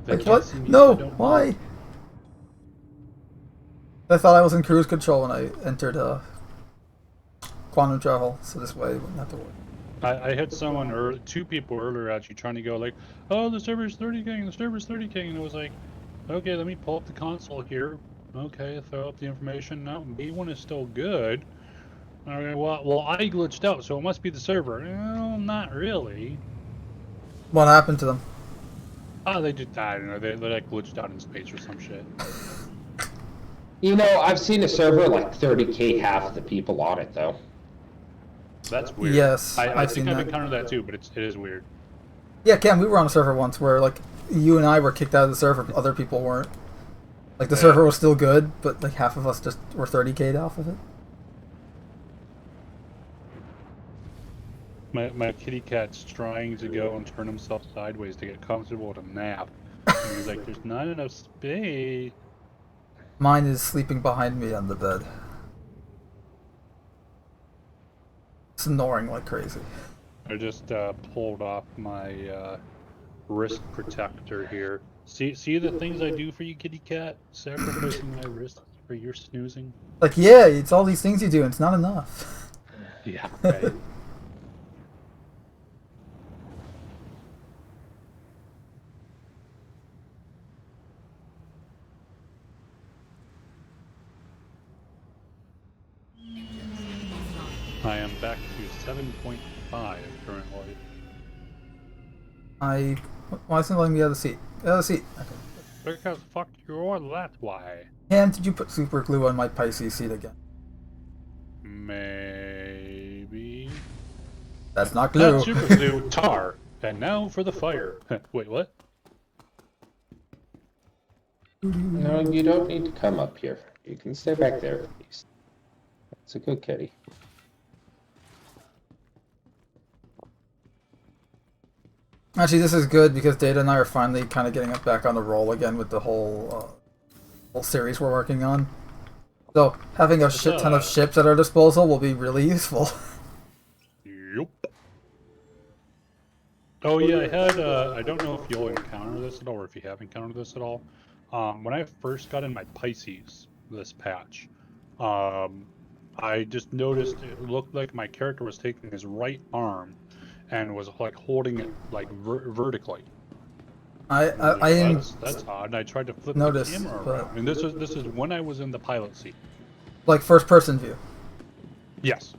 Like can't what? see me, No, I don't know. why? I thought I was in cruise control when I entered quantum travel, so this way I wouldn't have to worry. I had someone or two people earlier actually trying to go like, oh, the server's 30K, the server's 30K, and it was like, okay, let me pull up the console here. Okay, throw up the information. No, B1 is still good. Okay, well, I glitched out, so it must be the server. No, not really. What happened to them? Oh, they just, I don't know, they like glitched out in space or some shit. You know, I've seen a server like 30K, half the people on it though. That's weird. Yes, I I've think seen I've that. encountered that too, but it is weird. Yeah, Cam, we were on a server once where like you and I were kicked out of the server, but other people weren't. Like the server was still good, but like half of us just were 30K'd off of it. My kitty cat's trying to go and turn himself sideways to get comfortable to nap. And he's like, there's not enough space. Mine is sleeping behind me on the bed. Snoring like crazy. I just pulled off my wrist protector here. See the things I do for you, kitty cat? Sacrificing my wrist for your snoozing? Like, yeah, it's all these things you do, and it's not enough. Yeah, right. I am back to 7.5 currently. Why isn't it letting me out of the seat? Out of the seat. Okay. Because fuck you, that's why. Cam, did you put super glue on my Pisces seat again? Maybe. That's not glue. Not super glue, tar. And now for the fire. Wait, what? No, you don't need to come up here. You can stay back there, please. That's a good kitty. Actually, this is good because Data and I are finally kind of getting us back on the roll again with the whole series we're working on. So having a shit ton of ships at our disposal will be really useful. Yup. Oh yeah, I had, I don't know if you'll encounter this at all, or if you have encountered this at all. When I first got in my Pisces, this patch, I just noticed it looked like my character was taking his right arm and was like holding it like vertically. That's odd. And I tried to flip the camera around, and this is when I was in the pilot seat. Like first person view. Yes.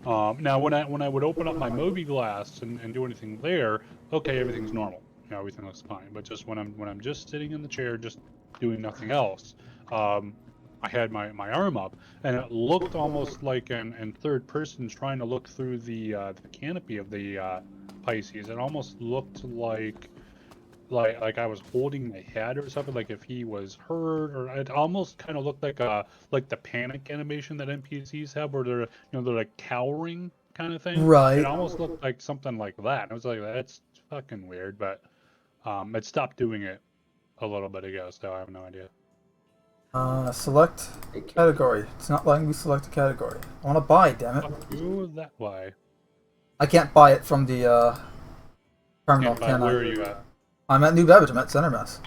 Now when I would open up my Moby glass and do anything there, okay, everything's normal. You know, everything looks fine. But just when I'm just sitting in the chair, just doing nothing else, I had my arm up, and it looked almost like in third person, trying to look through the canopy of the Pisces. It almost looked like I was holding my head or something, like if he was hurt, or it almost kind of looked like the panic animation that NPCs have, where they're they're like cowering kind of thing. Right. It almost looked like something like that. I was like, that's fucking weird, but it stopped doing it a little bit ago, so I have no idea. Select category. It's not letting me select a category. I want to buy, damn it. Fuck you, that way. I can't buy it from the terminal, can I? Where are you at? I'm at New Beverage. I'm at Center Mess.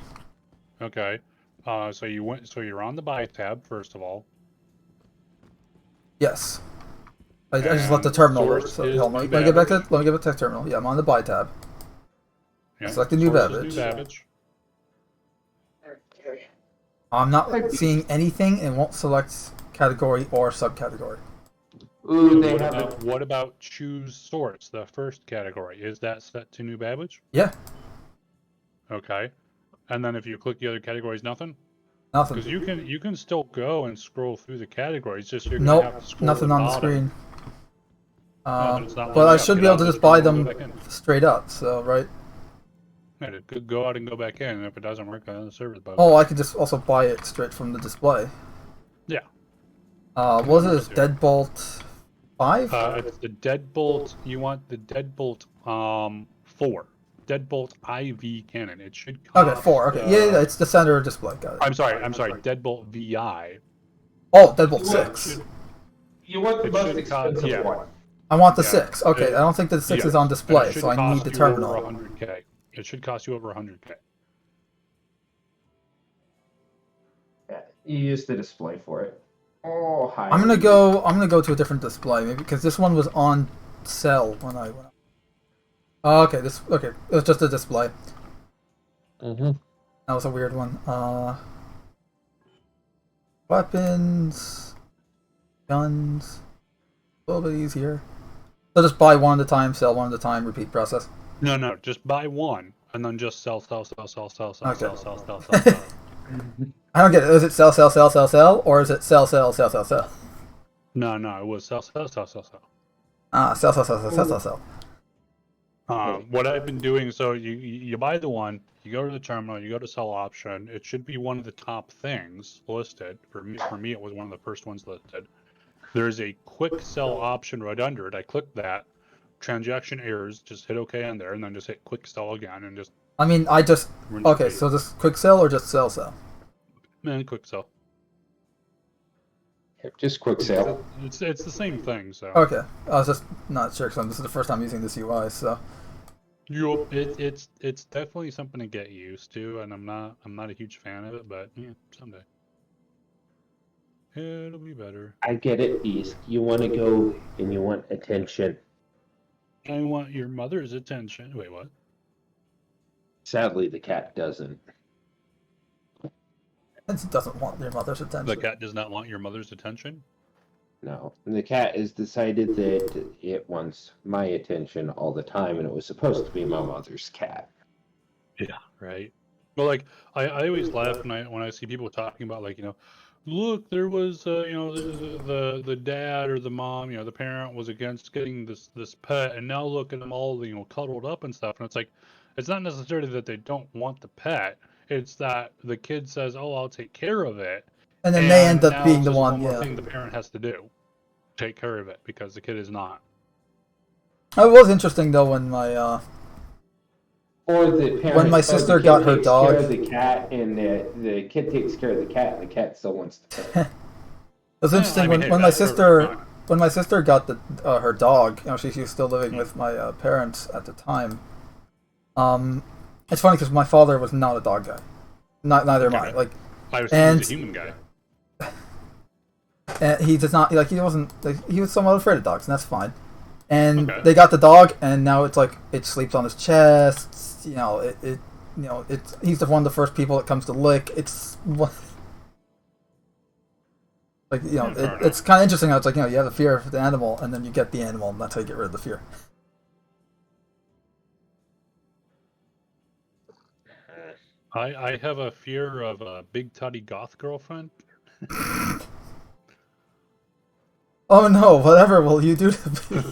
Okay. So you're on the buy tab, first of all. Yes. I just left the terminal. Source So is hold on, New let me get back to Babbage. let me get back to the terminal. Yeah, I'm on the buy tab. Yeah. Select the New Source is Babbage. New Babbage. I'm not seeing anything and won't select category or subcategory. Ooh, they have a... What about choose source, the first category? Is that set to New Babbage? Yeah, Okay. And then if you click the other categories, nothing? nothing. Because you can still go and scroll through the categories, just you're gonna have Nope, to scroll nothing to on the bottom. screen. then it's not But I letting you should up. be Get able to out, just buy go them back in. straight up. So right. Yeah, go out and go back in, and if it doesn't work, then the server's bug. Oh, I could just also buy it straight from the display. Yeah. What was it? Deadbolt 5? It's the Deadbolt. You want the Deadbolt 4. Deadbolt IV cannon. It should cost, Okay, 4. Okay, yeah, it's the center display. Got it. I'm sorry. Deadbolt VI. Oh, Deadbolt 6. You want the It most should expensive cost- yeah. one. I want the Yeah. 6. Okay, I don't think the 6 Yeah. is on And display, it should so I need cost the you terminal. Over 100K. It should cost you over 100K. Yeah, you use the display for it. Oh, hi. I'm gonna go to a different display, maybe because this one was on sell when I went. Oh, okay, okay. It was just a display. Mm-hmm. That was a weird one. Weapons, guns, a little bit easier. So just buy one at a time, sell one at a time, repeat process. No, just buy one and then just sell, Okay. sell. I don't get it. Is it sell, or is it sell? No, it was sell. Ah, sell. What I've been doing, so you buy the one, you go to the terminal, you go to sell option. It should be one of the top things listed. For me, it was one of the first ones listed. There's a quick sell option right under it. I click that. Transaction errors. Just hit OK on there, and then just hit quick sell again, and just. I mean, okay. So just quick sell or just sell? Man, quick sell. Just quick sale. It's the same thing. So. Okay, I was just not sure because this is the first time using this UI. So. It's definitely something to get used to, and I'm not a huge fan of it, but yeah, someday. It'll be better. I get it, Beast. You want to go and you want attention. I want your mother's attention. Wait, what? Sadly, the cat doesn't. It doesn't want your mother's attention. The cat does not want your mother's attention? No. And the cat has decided that it wants my attention all the time, and it was supposed to be my mother's cat. Yeah, right. Well, like I always laugh when I see people talking about, like, look, there was the dad or the mom, the parent was against getting this pet, and now look at them all cuddled up and stuff. And it's like, it's not necessarily that they don't want the pet. It's that the kid says, "Oh, I'll take care of it," and then they end up being the one. More thing the parent has to do, take care of it, because the kid is not. It was interesting though when my or the parent, when my sister got her dog. Care of the cat, and the kid takes care of the cat, and the cat still wants the pet. It was interesting when my sister got her dog. She was still living with my parents at the time. It's funny because my father was not a dog guy, neither am I. Like, I was a human guy. And he does not he wasn't he was somewhat afraid of dogs, and that's fine. And they got the dog, and now it's like it sleeps on his chest. He's the one of the first people that comes to lick. It's like it's kind of interesting how it's like you have a fear of the animal, and then you get the animal, and that's how you get rid of the fear. I have a fear of a big tutty goth girlfriend. Oh no! Whatever will you do to me?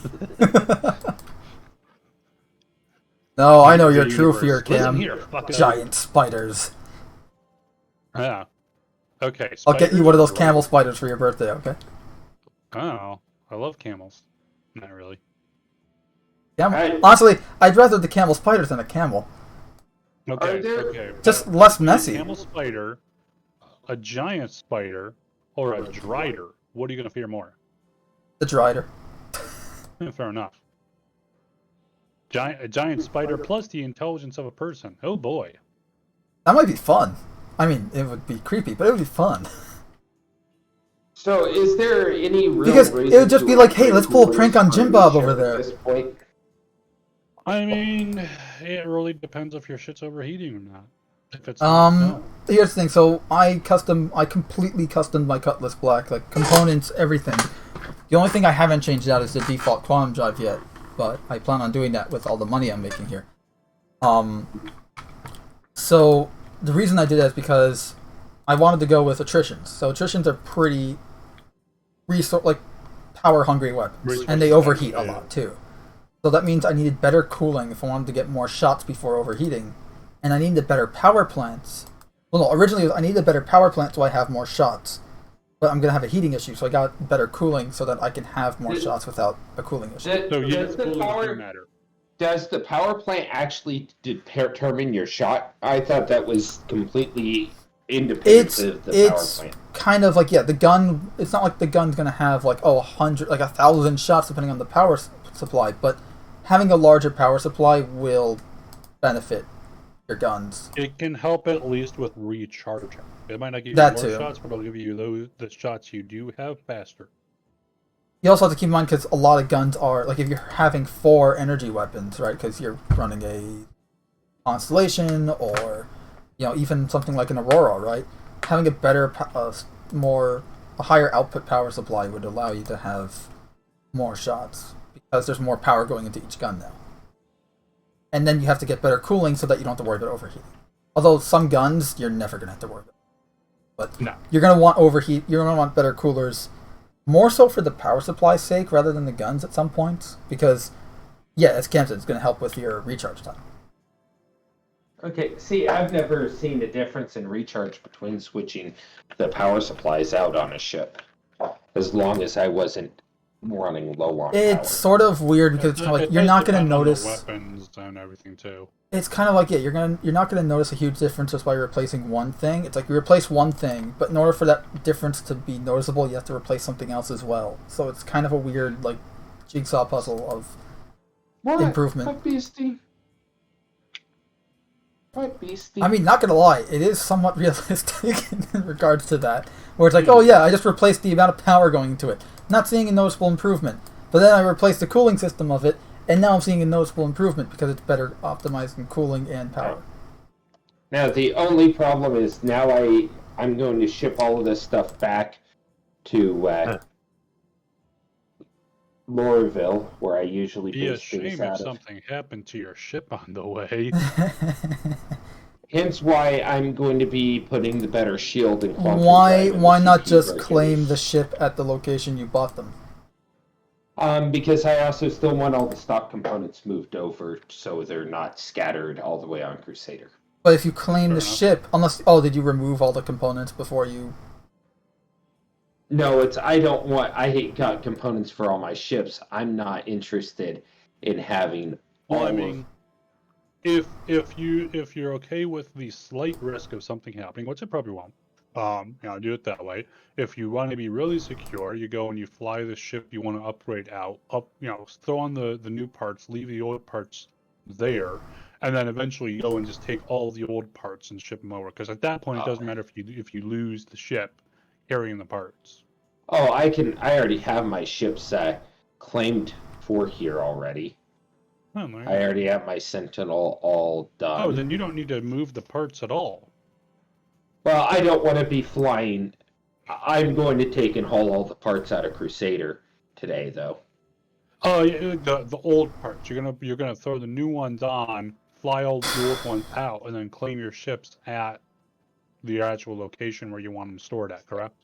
No, I know your true fear, Cam. Giant spiders. Yeah. Okay. I'll get you one of those camel spiders for your birthday. Okay. Oh, I love camels. Not really. Honestly, I'd rather the camel spiders than a camel. Okay. Just less messy. A camel spider, a giant spider, or a drider. What are you going to fear more? The drider. Yeah, fair enough. A giant spider plus the intelligence of a person. Oh boy. That might be fun. I mean, it would be creepy, but it would be fun. So, is there any real because it would just be like, hey, let's pull a prank on Jim Bob over there. At this point? I mean, it really depends if your shit's overheating or not. If it's here's the thing. So I completely customed my Cutlass Black, like components, everything. The only thing I haven't changed out is the default quantum drive yet, but I plan on doing that with all the money I'm making here. So the reason I did that is because I wanted to go with attritions. So attritions are pretty power hungry weapons, and they overheat a lot too. So that means I needed better cooling if I wanted to get more shots before overheating. And I needed better power plants. Well, no, originally I needed a better power plant so I have more shots. But I'm going to have a heating issue, so I got better cooling so that I can have more shots without a cooling issue. Does the power plant actually determine your shot? I thought that was completely independent of the power plant. Kind of like, the gun, it's not like the gun's going to have 1,000 shots depending on the power supply, but having a larger power supply will benefit your guns. It can help at least with recharging. It might not give you more shots, but it'll give you the shots you do have faster. You also have to keep in mind because a lot of guns are like if you're having 4 energy weapons, right? Because you're running a Constellation or even something like an Aurora, right? Having a better, a higher output power supply would allow you to have more shots because there's more power going into each gun now. And then you have to get better cooling so that you don't have to worry about overheating. Although some guns you're never gonna have to worry about, but No. you're gonna want overheat. You're gonna want better coolers, more so for the power supply's sake rather than the guns at some points because, yeah, as Cam said, it's gonna help with your recharge time. Okay, see, I've never seen a difference in recharge between switching the power supplies out on a ship, as long as I wasn't running low on It's power. sort of weird because it's kind of like you're does not going to depend on the notice. weapons and everything too. It's kind of like you're not going to notice a huge difference just by replacing one thing. It's like you replace one thing, but in order for that difference to be noticeable, you have to replace something else as well. So it's kind of a weird like jigsaw puzzle of improvement. What beastie? What beastie? I mean, not gonna lie, it is somewhat realistic in regards to that. Where it's like, oh yeah, I just replaced the amount of power going into it. Not seeing a noticeable improvement. But then I replaced the cooling system of it, and now I'm seeing a noticeable improvement because it's better optimized in cooling and power. Now, the only problem is now I'm going to ship all of this stuff back to Lorville, where I usually Be a base things shame if out of. something happened to your ship on the way. Hence why I'm going to be putting the better shield and quantum Why drive in why the not CP just Hercules. claim the ship at the location you bought them? Because I also still want all the stock components moved over so they're not scattered all the way on Crusader. But if you claim the Fair enough. ship, did you remove all the components before you? No, I hate got components for all my ships. I'm not interested in having Well, all I of... mean, if you're okay with the slight risk of something happening, which it probably won't, do it that way. If you want to be really secure, you go and you fly the ship you want to upgrade out, throw on the new parts, leave the old parts there, and then eventually go and just take all the old parts and ship them over. Because at that point, it doesn't matter if you lose the ship carrying the parts. Oh, I already have my ships claimed for here already. Oh, my I already have my Sentinel all done. Oh, then you don't need to move the parts at all. Well, I don't want to be flying. I'm going to take and haul all the parts out of Crusader today, though. Oh, yeah, the old parts. You're gonna throw the new ones on, fly all the old ones out, and then claim your ships at the actual location where you want them stored at. Correct?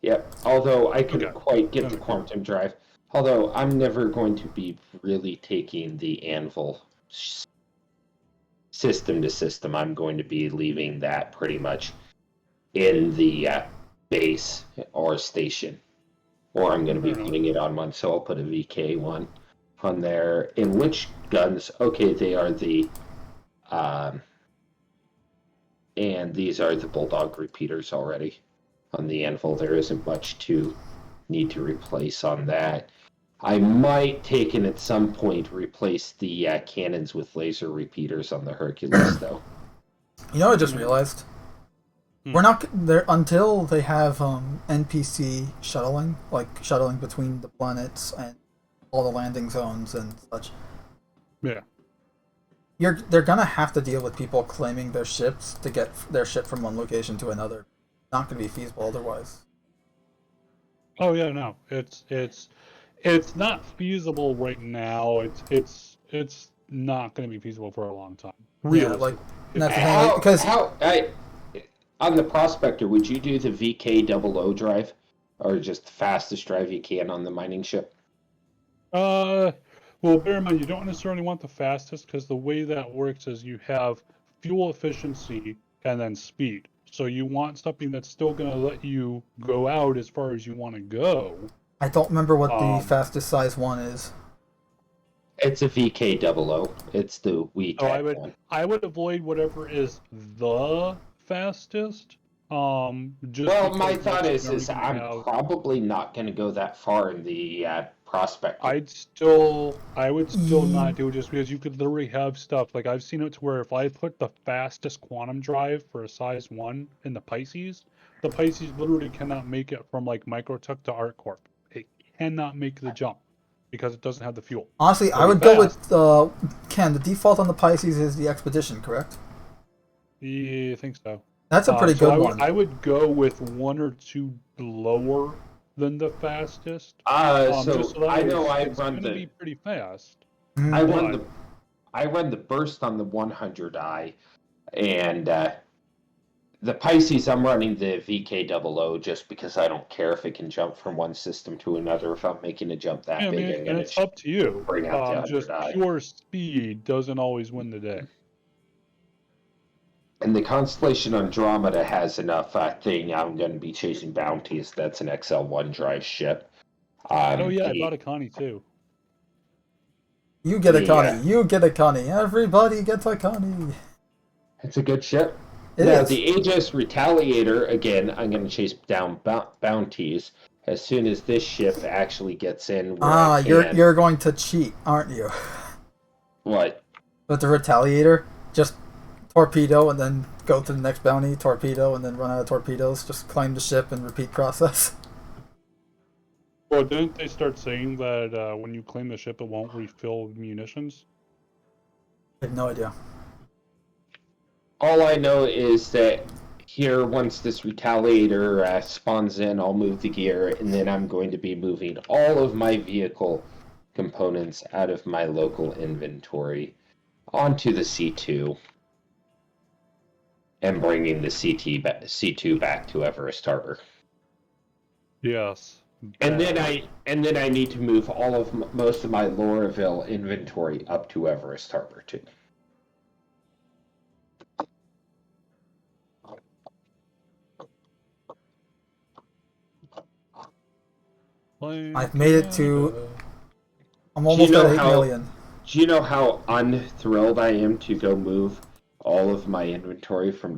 Yep. Although I couldn't Okay. quite get the Okay. quantum drive. Although I'm never going to be really taking the anvil system to system. I'm going to be leaving that pretty much in the base or station. Or I'm going to be Fair enough. putting it on one, so I'll put a VK one on there. In which guns? Okay, they are the... and these are the Bulldog repeaters already. On the anvil, there isn't much to need to replace on that. I might take and at some point replace the cannons with laser repeaters on the Hercules, though. You know, what I just realized we're not there until they have NPC shuttling, like shuttling between the planets and all the landing zones and such. Yeah. They're gonna have to deal with people claiming their ships to get their ship from one location to another. Not gonna be feasible otherwise. Oh yeah, no. It's not feasible right now. It's not going to be feasible for a long time. Yeah, like Realistically. that's the thing, like, because On the Prospector, would you do the VK00 drive? Or just the fastest drive you can on the mining ship? Well, bear in mind, you don't necessarily want the fastest because the way that works is you have fuel efficiency and then speed. So you want something that's still going to let you go out as far as you want to go. I don't remember what the fastest size one is. It's a VK00. It's the WeTech one. I would avoid whatever is the fastest. Just Well, my because thought that's is gonna I'm have- probably not going to go that far in the Prospector. I would still not do it just because you could literally have stuff like I've seen it to where if I put the fastest quantum drive for a size 1 in the Pisces literally cannot make it from like Microtech to ArcCorp. It cannot make the jump because it doesn't have the fuel. Honestly, I would go with Ken. The default on the Pisces is the Expedition, correct? Yeah, I think so. That's a pretty So good one. I would go with 1 or 2 lower than the fastest. So that I know it's going to be pretty fast. I run But- I run the burst on the 100i, and the Pisces I'm running the VK00 just because I don't care if it can jump from one system to another. If I'm making a jump that Yeah, I big, mean, I'm and gonna it's up to you. bring out the Just 100i. pure speed doesn't always win the day. And the Constellation Andromeda has enough thing. I'm going to be chasing bounties. That's an XL1 drive ship. Oh yeah, I bought a Connie too. You get a Yeah. Connie. You get a Connie. Everybody gets a Connie. It's a good ship. It Now, is. the Aegis Retaliator, again, I'm going to chase down bounties as soon as this ship actually gets in where I can. You're going to cheat, aren't you? What? With the Retaliator, just torpedo and then go to the next bounty, torpedo, and then run out of torpedoes. Just climb the ship and repeat process. Well, didn't they start saying that when you claim the ship, it won't refill munitions? I have no idea. All I know is that here, once this Retaliator spawns in, I'll move the gear, and then I'm going to be moving all of my vehicle components out of my local inventory onto the C2 and bringing the C2 back to Everest Harbor. Yes. And then I need to move all of most of my Lorville inventory up to Everest Harbor too. I've made it to. I'm almost at 8 million. Do you know how unthrilled I am to go move all of my inventory from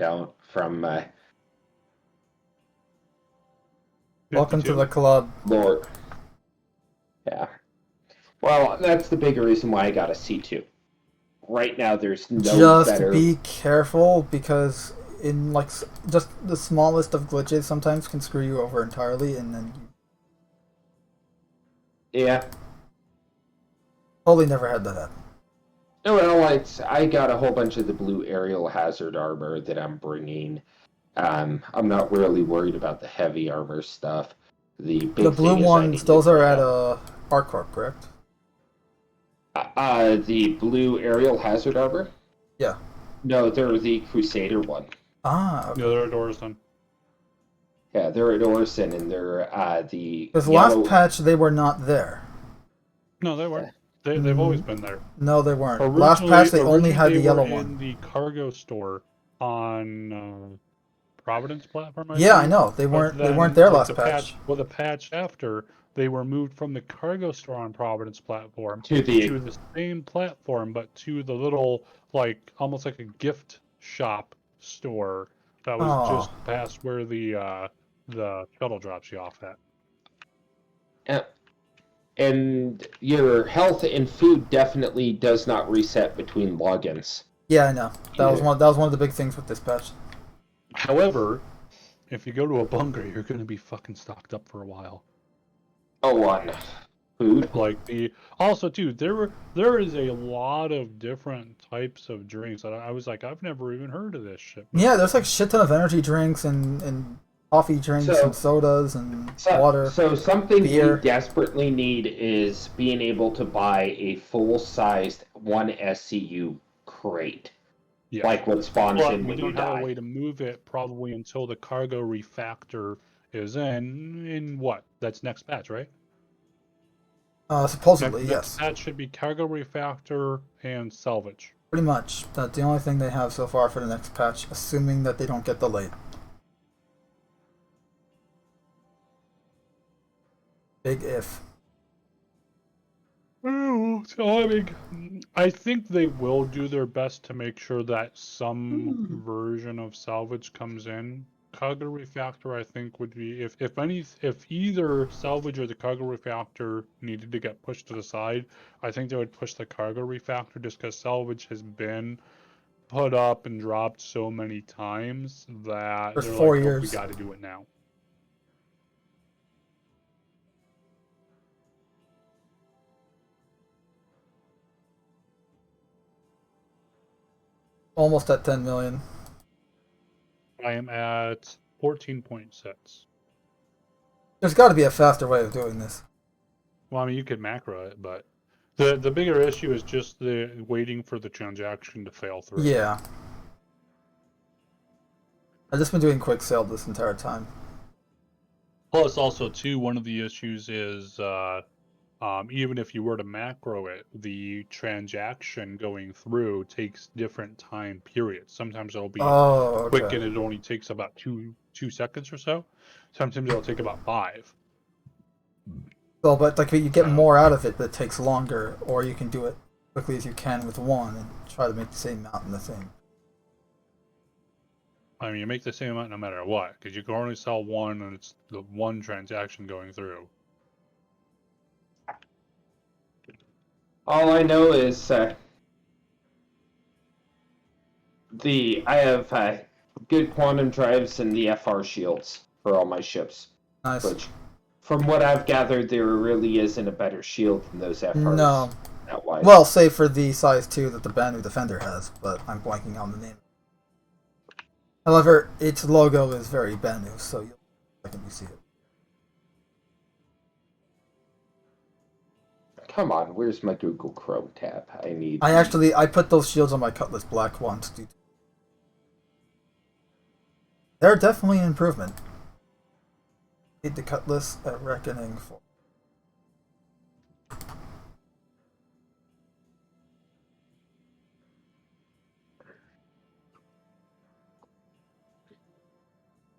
Welcome to the club. Lord. Yeah. Well, that's the big reason why I got a C2. Right now, there's no Just better. be careful because in like just the smallest of glitches sometimes can screw you over entirely, and then you Yeah. totally never had that happen. Well, I got a whole bunch of the blue aerial hazard armor that I'm bringing. I'm not really worried about the heavy armor stuff. The big The blue thing is I need ones, to those are bring at up- ArcCorp, correct? The blue aerial hazard armor? Yeah. No, they're the Crusader one. Ah, okay. Yeah, they're at Orson. Yeah, they're at Orson, and they're the Because yellow... last patch they were not there. No, they weren't. They've always been there. No, they weren't. Last patch they only had the originally yellow were one. in the cargo store on Providence platform. Yeah, I think. know. They But weren't. They then, weren't there like, last patch. The patch after, they were moved from the cargo store on Providence platform To the... to the same platform, but to the little, like, almost like a gift shop store that was Aw. just past where the shuttle drops you off at. And your health and food definitely does not reset between logins. Yeah, I know. That was one of the big things with this patch. However, if you go to a bunker, you're going to be fucking stocked up for a while. Oh, on food? Like also too, there is a lot of different types of drinks that I was like, I've never even heard of this shit. Yeah, there's like a shit ton of energy drinks and coffee drinks and sodas and water. So something beer. we desperately need is being able to buy a full-sized 1 SCU crate. Yeah. Like what spawns But in we when you don't have die. a way to move it probably until the cargo refactor is in what? That's next patch, right? Supposedly, Next yes. patch should be cargo refactor and salvage. Pretty much. That's the only thing they have so far for the next patch, assuming that they don't get delayed. Big if. Oh, so I mean, I think they will do their best to make sure that some version of salvage comes in. Cargo refactor, I think, would be if either salvage or the cargo refactor needed to get pushed to the side, I think they would push the cargo refactor just because salvage has been put up and dropped so many times that For they're 4 like, years. we got to do it now. Almost at 10 million. I am at 14.6. There's got to be a faster way of doing this. Well, I mean, you could macro it, but the bigger issue is just the waiting for the transaction to fail through. Yeah. I've just been doing quick sale this entire time. Plus, also, too, one of the issues is even if you were to macro it, the transaction going through takes different time periods. Sometimes it'll be quick and it only takes about two seconds or so. Sometimes it'll take about 5. Well, but like you get more out of it, but it takes longer, or you can do it quickly as you can with one and try to make the same amount in the thing. I mean, you make the same amount no matter what, because you can only sell one, and it's the one transaction going through. All I know is I have good quantum drives and the FR shields for all my ships. Nice. Which, from what I've gathered, there really isn't a better shield than those FRs. No. That wide. Well, save for the size 2 that the Banu Defender has, but I'm blanking on the name. However, its logo is very Banu, so you'll second you see it. Come on, where's my Google Chrome tab? I put those shields on my Cutlass Black once. They're definitely an improvement. Need the Cutlass at Reckoning 4.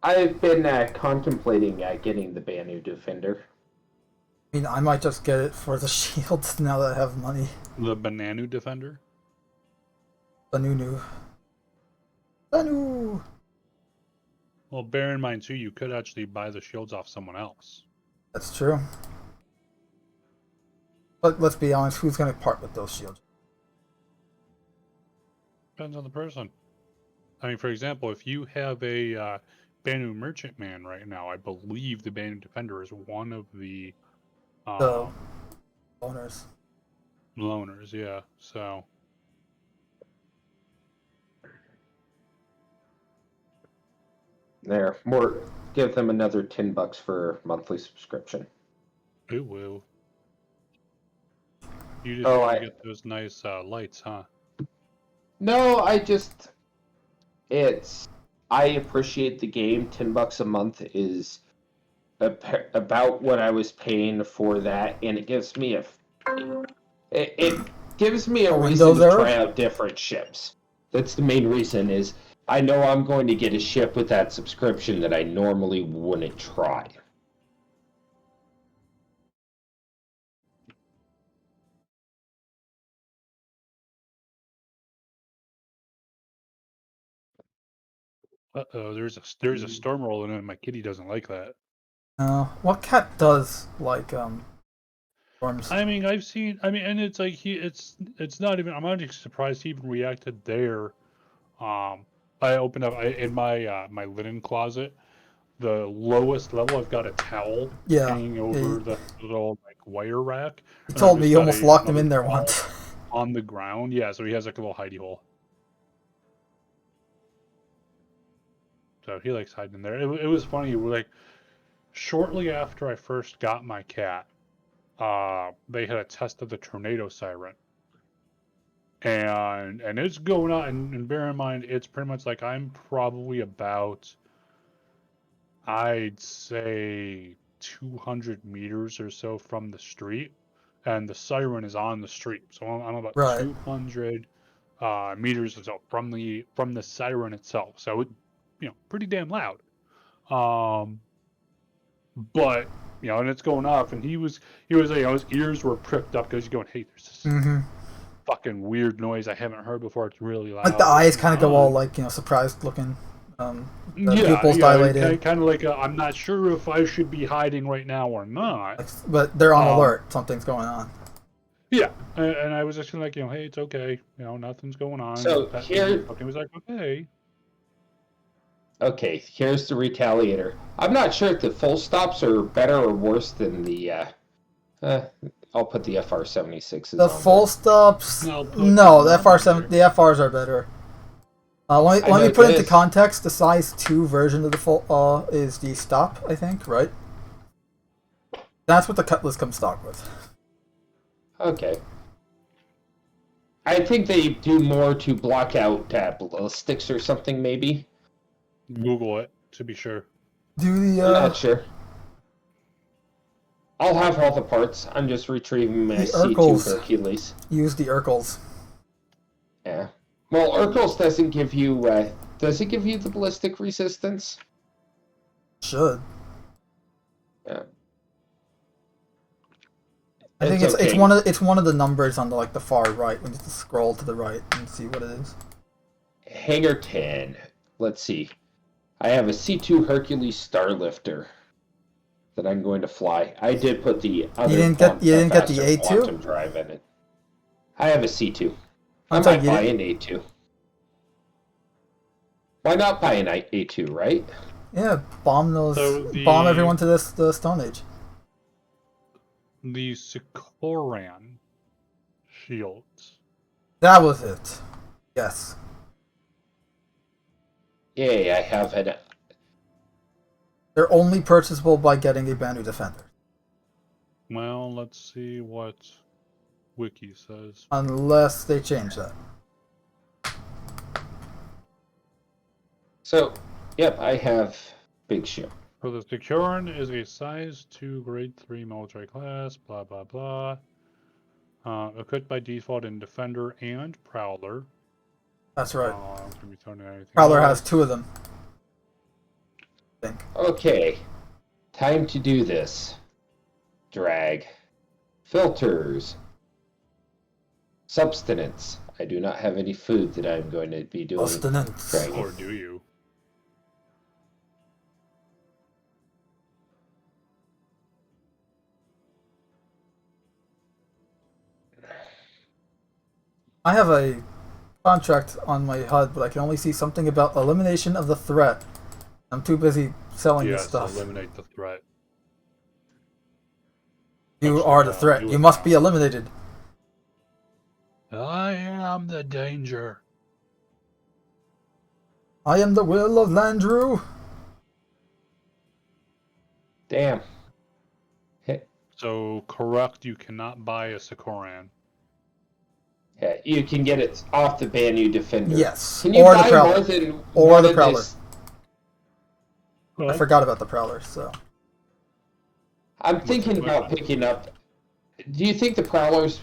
I've been contemplating getting the Banu Defender. I mean, I might just get it for the shields now that I have money. The Banu Defender? Banu. Well, bear in mind, too, you could actually buy the shields off someone else. That's true. But let's be honest, who's going to part with those shields? Depends on the person. I mean, for example, if you have a Banu Merchantman right now, I believe the Banu Defender is one of the owners. Loaners, yeah. So There, give them another $10 for monthly subscription. ooh woo. You just want to get those nice lights, huh? No, I appreciate the game. $10 a month is about what I was paying for that, and it gives me a reason to try out different ships. That's the main reason. Is I know I'm going to get a ship with that subscription that I normally wouldn't try. Uh-oh, there's a storm rolling in. My kitty doesn't like that. What cat does like storms? I mean, and it's like it's not even. I'm not even surprised he even reacted there. I opened up in my my linen closet. The lowest level, I've got a towel hanging over the little like wire rack. He told me you almost locked him in there once. On the ground, yeah. So he has like a little hidey hole. So he likes hiding in there. It was funny. Like shortly after I first got my cat, they had a test of the tornado siren, and it's going on. And bear in mind, it's pretty much like I'm probably about, I'd say, 200 meters or so from the street, and the siren is on the street. So I'm about 200 meters or so from the siren itself. So it, pretty damn loud. But and it's going off, and he was his ears were pricked up because he's going, hey, there's this fucking weird noise I haven't heard before. It's really loud. Like the eyes kind of go all like surprised looking. The pupils dilated. Kind of like I'm not sure if I should be hiding right now or not. But they're on alert. Something's going on. Yeah, and I was just like, hey, it's okay. Nothing's going on. So here, he was like, okay. Okay, here's the retaliator. I'm not sure if the full stops are better or worse than the. I'll put the FR76s. The full stops. No, the FRs are better. Let me know put into this. context. The size 2 version of the full is the stop, I think, right? That's what the Cutlass comes stock with. Okay. I think they do more to block out ballistics or something, maybe. Google it to be sure. Do the I'm not sure. I'll have all the parts. I'm just retrieving my The C2 Hercules. Hercules. use the Urkels? Yeah. Well, Hercules doesn't give you. Does it give you the ballistic resistance? Should. Yeah. I think It's it's okay. one of the numbers on the far right. We need to scroll to the right and see what it is. Hangar 10. Let's see. I have a C2 Hercules Starlifter that I'm going to fly. I did put the other You didn't get the faster A2? quantum drive in it. I have a C2. I I'm sorry, might you buy didn't- an A2. Why not buy an A2, right? Yeah, bomb those. So Bomb everyone to the Stone Age. The Sikoran shields. That was it. Yes. Yay, I have an. They're only purchasable by getting a Banu Defender. Well, let's see what Wiki says. Unless they change that. So, yep, I have big ship. So the Sikoran is a size 2 grade 3 military class, blah blah blah. Equipped by default in Defender and Prowler. That's right. Can be thrown at anything Prowler else. has 2 of them. I think. Okay, time to do this. Drag. Filters. Substance. I do not have any food that I'm going to be doing. Sustenance. dragging. Or do you? I have a contract on my HUD, but I can only see something about elimination of the threat. I'm too busy selling this Yes, stuff. eliminate the threat. You are the threat. do You it must now. be eliminated. I am the danger. I am the will of Landrew. Damn. So, correct, you cannot buy a Sikoran. Yeah, you can get it off the Banu Defender. Yes, Can you or the buy Prowler. more than Or one the of Prowler. this? I forgot about the Prowler, so. I'm thinking the about question? picking up. Do you think the Prowlers?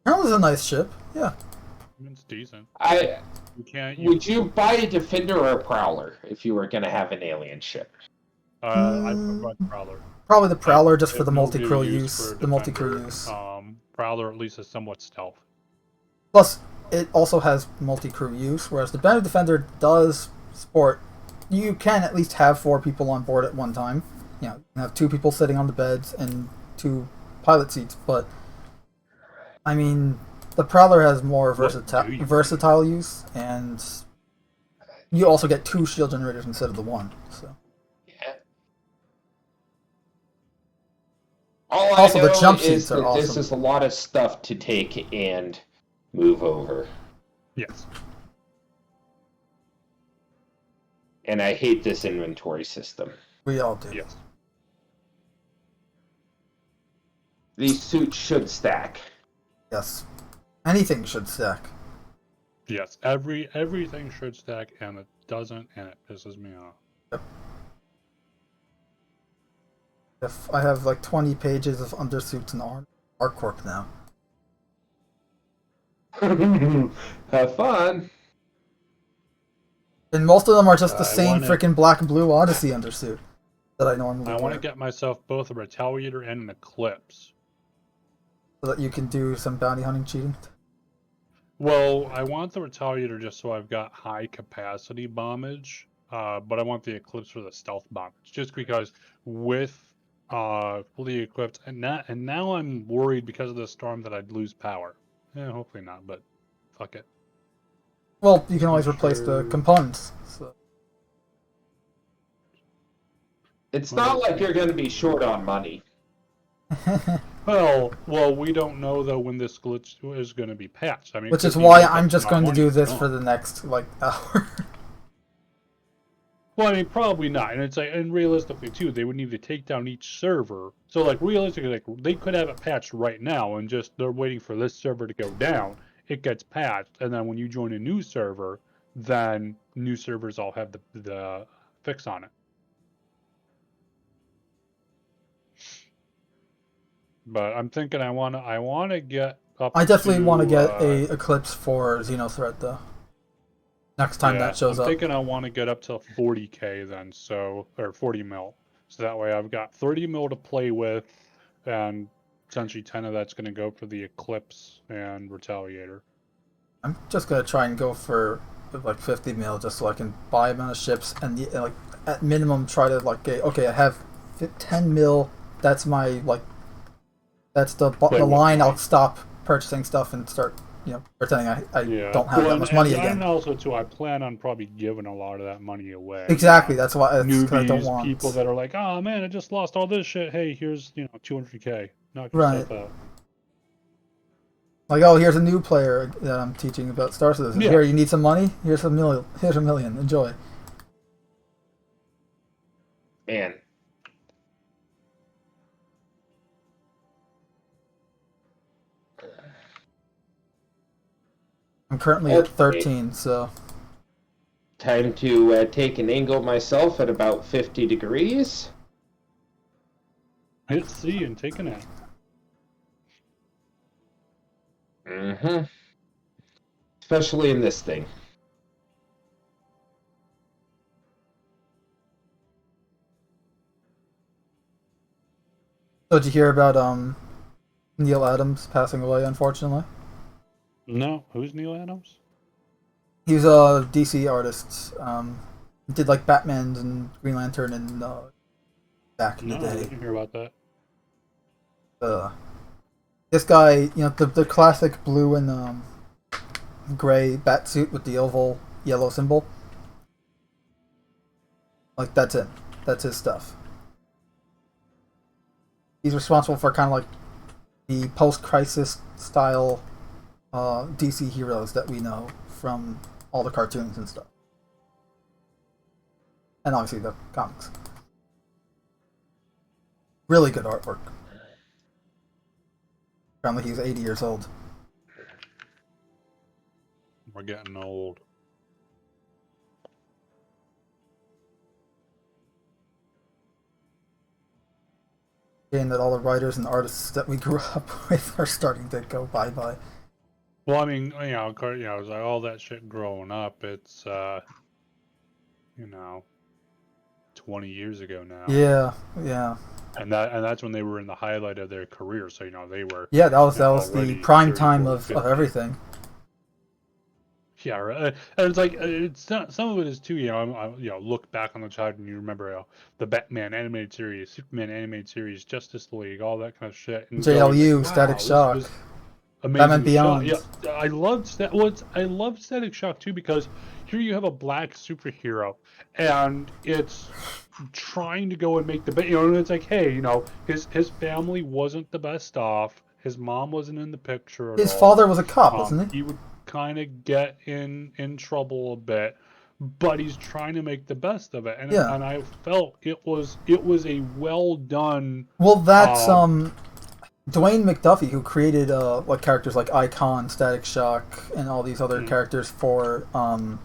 Prowler's a nice ship. Yeah. It's decent. I You can't. would you buy a Defender or a Prowler if you were going to have an alien ship? I prefer Prowler. Probably the Prowler just for If the no multi-crew new use. for The multi-crew Defender, use. Prowler at least is somewhat stealth. Plus, it also has multi-crew use, whereas the Banu Defender does sport. You can at least have 4 people on board at one time. You know, you can have 2 people sitting on the beds and 2 pilot seats, but I mean, the Prowler has more do you versatile use, and you also get 2 shield generators instead of the 1. So. Yeah. All Also, I the know jump is seats are that this awesome. is a lot of stuff to take and move over, Yes. and I hate this inventory system. We all do. Yes. These suits should stack. Yes. Anything should stack. Yes. Everything should stack, and it doesn't, and it pisses me off. If I have like 20 pages of undersuits and Arcorp now. Have fun. And most of them are just the I same wanna- frickin' black and blue Odyssey undersuit that I normally I want wear. to get myself both a Retaliator and an Eclipse. So that you can do some bounty hunting cheating. Well, I want the Retaliator just so I've got high capacity bombage, but I want the Eclipse for the stealth bombage, just because with fully equipped, and now I'm worried because of the storm that I'd lose power. Yeah, hopefully not, but fuck it. Well, you can always replace the components. So. It's not like you're going to be short on money. Well, we don't know though when this glitch is going to be patched. I mean, it Which could is be why just I'm up just to going to 9/1, do this no. for the next, like, hour. Well, I mean, probably not. And it's like, and realistically too, they would need to take down each server. So like realistically, like they could have it patched right now, and just they're waiting for this server to go down. It gets patched, and then when you join a new server, then new servers all have the fix on it. But I'm thinking I wanna get up. I definitely want to get to, a Eclipse for Xenothreat, though. Next time that shows I'm up. thinking I want to get up to 40k then, so or 40 mil. So that way I've got 30 mil to play with, and essentially 10 of that's going to go for the Eclipse and Retaliator. I'm just going to try and go for, like, 50 mil, just so I can buy a amount of ships, and, like, at minimum try to, like, okay, I have 10 mil, that's my, like, that's the line I'll stop purchasing stuff and start, pretending I don't have that much money again. And also, too, I plan on probably giving a lot of that money away. Exactly, that's why Newbies, I don't want people that are like, oh man, I just lost all this shit. Hey, here's 200k. Knock right. yourself out. Like, oh, here's a new player that I'm teaching about Star Citizen. Yeah. Here, you need some money? Here's a million. Here's a million. Enjoy. Man. I'm currently at 13, so... Time to take an angle myself at about 50 degrees. Hit C and take a nap. Mm-hmm. Especially in this thing. So did you hear about Neil Adams passing away, unfortunately? No, who's Neil Adams? He was a DC artist. He did like Batman and Green Lantern and back in the No, I day. didn't hear about that. This guy, the classic blue and gray bat suit with the oval yellow symbol. Like, that's it. That's his stuff. He's responsible for kind of like the post-crisis style DC heroes that we know from all the cartoons and stuff. And obviously the comics. Really good artwork. Apparently he's 80 years old. We're getting old. And that all the writers and artists that we grew up with are starting to go bye-bye. Well, I mean, it was like all that shit growing up. It's 20 years ago now. Yeah. And that's when they were in the highlight of their career. So they were. Yeah, that was the prime 30, time 40, of 50. everything. Yeah, right. And it's like it's not, some of it is too. I look back on the childhood and you remember the Batman animated series, Superman animated series, Justice League, all that kind of shit. And JLU, wow, Static this Shock, was amazing. Batman Beyond. Yeah, I loved Static Shock too, because here you have a black superhero and it's trying to go and make and it's like, hey, his family wasn't the best off. His mom wasn't in the picture at His all. father was a cop, wasn't he? He would kind of get in trouble a bit, but he's trying to make the best of it, and I felt it was a well done. Well, that's Dwayne McDuffie, who created like characters like Icon, Static Shock, and all these other characters for I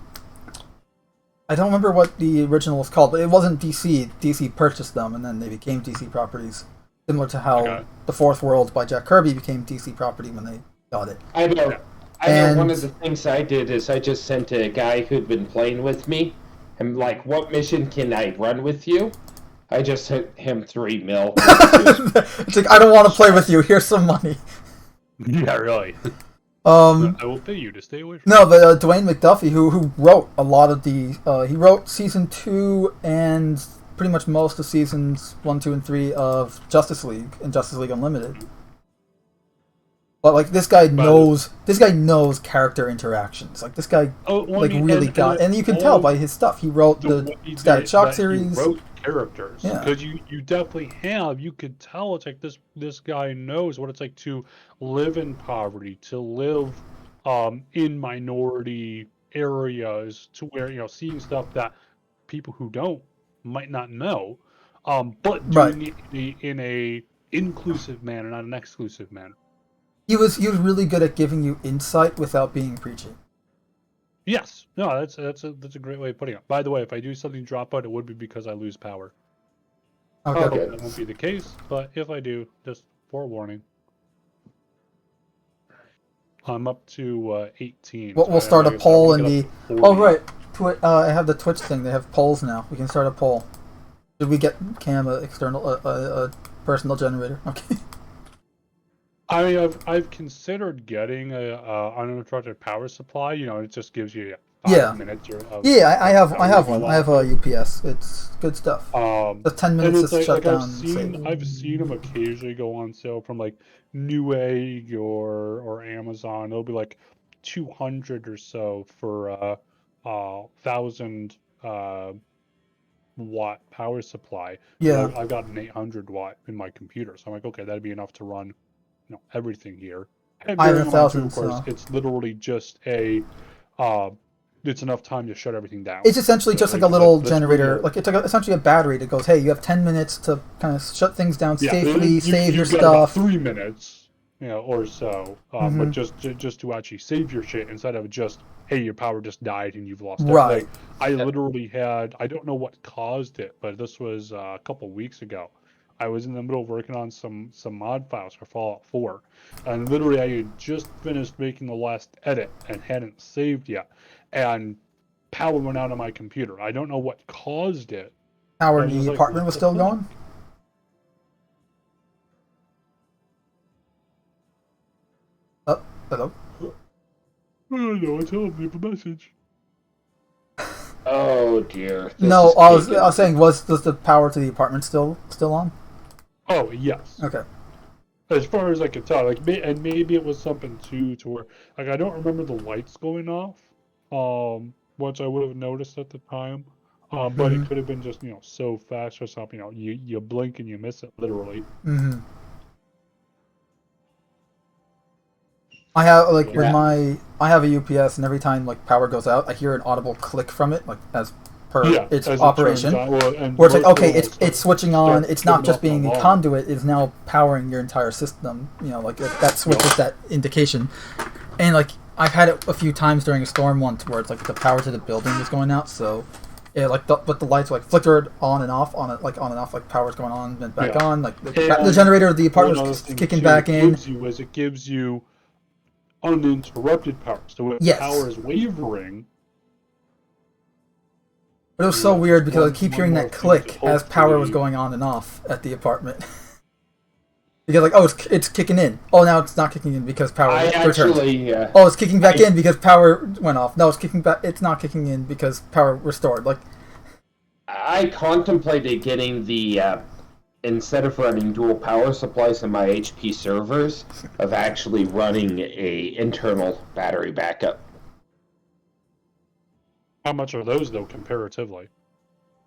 don't remember what the original was called, but it wasn't DC. DC purchased them, and then they became DC properties, similar to how The Fourth World by Jack Kirby became DC property when they got it. I know one of the things I did is I just sent a guy who'd been playing with me. I'm like, what mission can I run with you? I just hit him 3 mil. It's like, I don't want to play with you. Here's some money. Yeah, really. I will pay you to stay away from. No, but Dwayne McDuffie, who wrote a lot of the, he wrote season 2 and pretty much most of seasons 1, 2, and 3 of Justice League and Justice League Unlimited. But like this guy knows character interactions. Like this guy, and you can tell by his stuff. He wrote the Static Shock series. He wrote characters. Yeah. Because you definitely have, you could tell it's like this guy knows what it's like to live in poverty, to live in minority areas, to where, seeing stuff that people who don't might not know, but Right. doing it in a inclusive manner, not an exclusive manner. He was really good at giving you insight without being preachy. Yes, no, that's a great way of putting it. By the way, if I do something drop out, it would be because I lose power. Okay. Okay. That won't be the case, but if I do, just forewarning. I'm up to 18. We'll So start a like I said, I poll wanna in get the. up to 40. Oh right, I have the Twitch thing. They have polls now. We can start a poll. Did we get Cam a external a personal generator? Okay. I mean, I've considered getting a uninterrupted power supply. It just gives you 5 Yeah. minutes of Yeah, I have power one. while I have a UPS. It's good stuff. The 10 and minutes it's is shut like down. I've seen them occasionally go on sale from like Newegg or Amazon. It'll be like 200 or so for 1,000 watt power supply. Yeah. But I've got an 800 watt in my computer, so I'm like, okay, that'd be enough to run everything here. And I have bearing a in mind too, 1,000. of course, So it's literally just it's enough time to shut everything down. it's essentially just like a Like, little that's generator. really- Like it's like essentially a battery that goes, hey, you have 10 minutes to kind of shut things down Yeah, safely, save your you've got about stuff. 3 minutes, or so, Mhm. but just to actually save your shit instead of just, hey, your power just died and you've lost Right. everything. I literally had, I don't know what caused it, but this was a couple weeks ago. I was in the middle of working on some mod files for Fallout 4, and literally I had just finished making the last edit and hadn't saved yet, and power went out on my computer. I don't know what caused it. Power I in was just the like, apartment what was the still fuck? going. Oh, hello. I don't know, tell him, leave a message. Oh dear. This No, is I was taking- saying, was the power to the apartment still on? Oh, yes. Okay. As far as I could tell, and maybe it was something too, to where, like, I don't remember the lights going off, which I would have noticed at the time, but it Mhm. could have been just, so fast or something, you blink and you miss it, literally. Mm-hmm. I have like with Yeah. I have a UPS, and every time like power goes out, I hear an audible click from it, like as per Yeah, its as it operation. turns on, well, and Where it's like, Merc okay, will it's switching on. start It's not giving just off being a alarm. conduit. It's now powering your entire system. Like that switches that indication. And like I've had it a few times during a storm once, where it's like the power to the building was going out. So, yeah, like but the lights were, like flickered on and off, on and off. Like power's going on and back Yeah. on. Like the And generator of the apartment one was other thing, kicking too, back it in. gives you uninterrupted power. So if Yes. power is wavering, But it was so that's weird because I one- keep one hearing more that thing to click as power was hopefully- going on and off at the apartment. Because like, oh, it's kicking in. Oh, now it's not kicking in because power I returned. actually, Oh, it's kicking back in because power went off. No, it's kicking back. It's not kicking in because power restored. Like, I contemplated getting the instead of running dual power supplies in my HP servers, of actually running a internal battery backup. How much are those though, comparatively?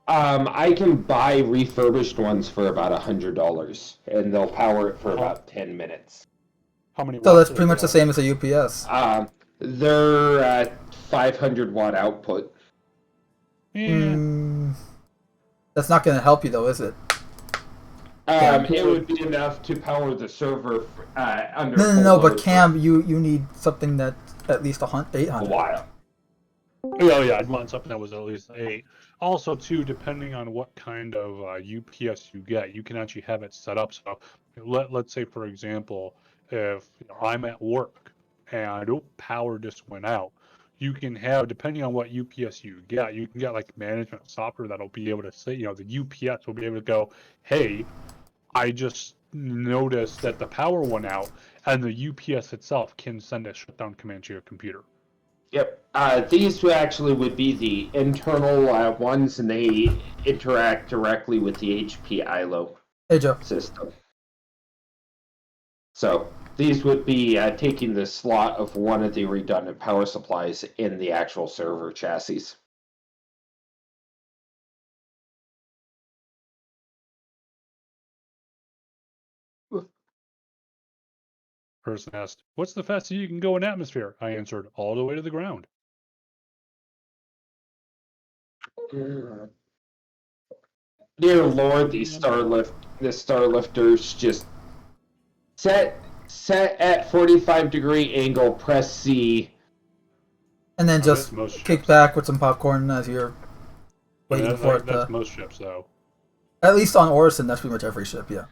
I can buy refurbished ones for about $100, and they'll power it for about 10 minutes. How many? so watts that's do pretty they much the have? same as a UPS. They're at 500 watt output. Yeah. That's not going to help you though, is it? It would be enough to power the server under No, full no. load But for Cam, you need something that at least a 800. while. Oh yeah, I'd want something that was at least 8. Also, too, depending on what kind of UPS you get, you can actually have it set up. So, let's say, for example, if I'm at work and power just went out, you can have, depending on what UPS you can get like management software that'll be able to say, the UPS will be able to go, hey, I just noticed that the power went out, and the UPS itself can send a shutdown command to your computer. Yep. These actually would be the internal ones, and they interact directly with the HP ILO Hey Joe. system. So these would be taking the slot of one of the redundant power supplies in the actual server chassis. Hurston asked, "What's the fastest you can go in atmosphere?" I answered, "All the way to the ground." Dear Lord, the Starlifters just set at 45-degree angle, press C. And then That's just most kick ships. back with some popcorn as you're I mean, waiting for it that's to... most ships, though. At least on Orison, that's pretty much every ship, yeah.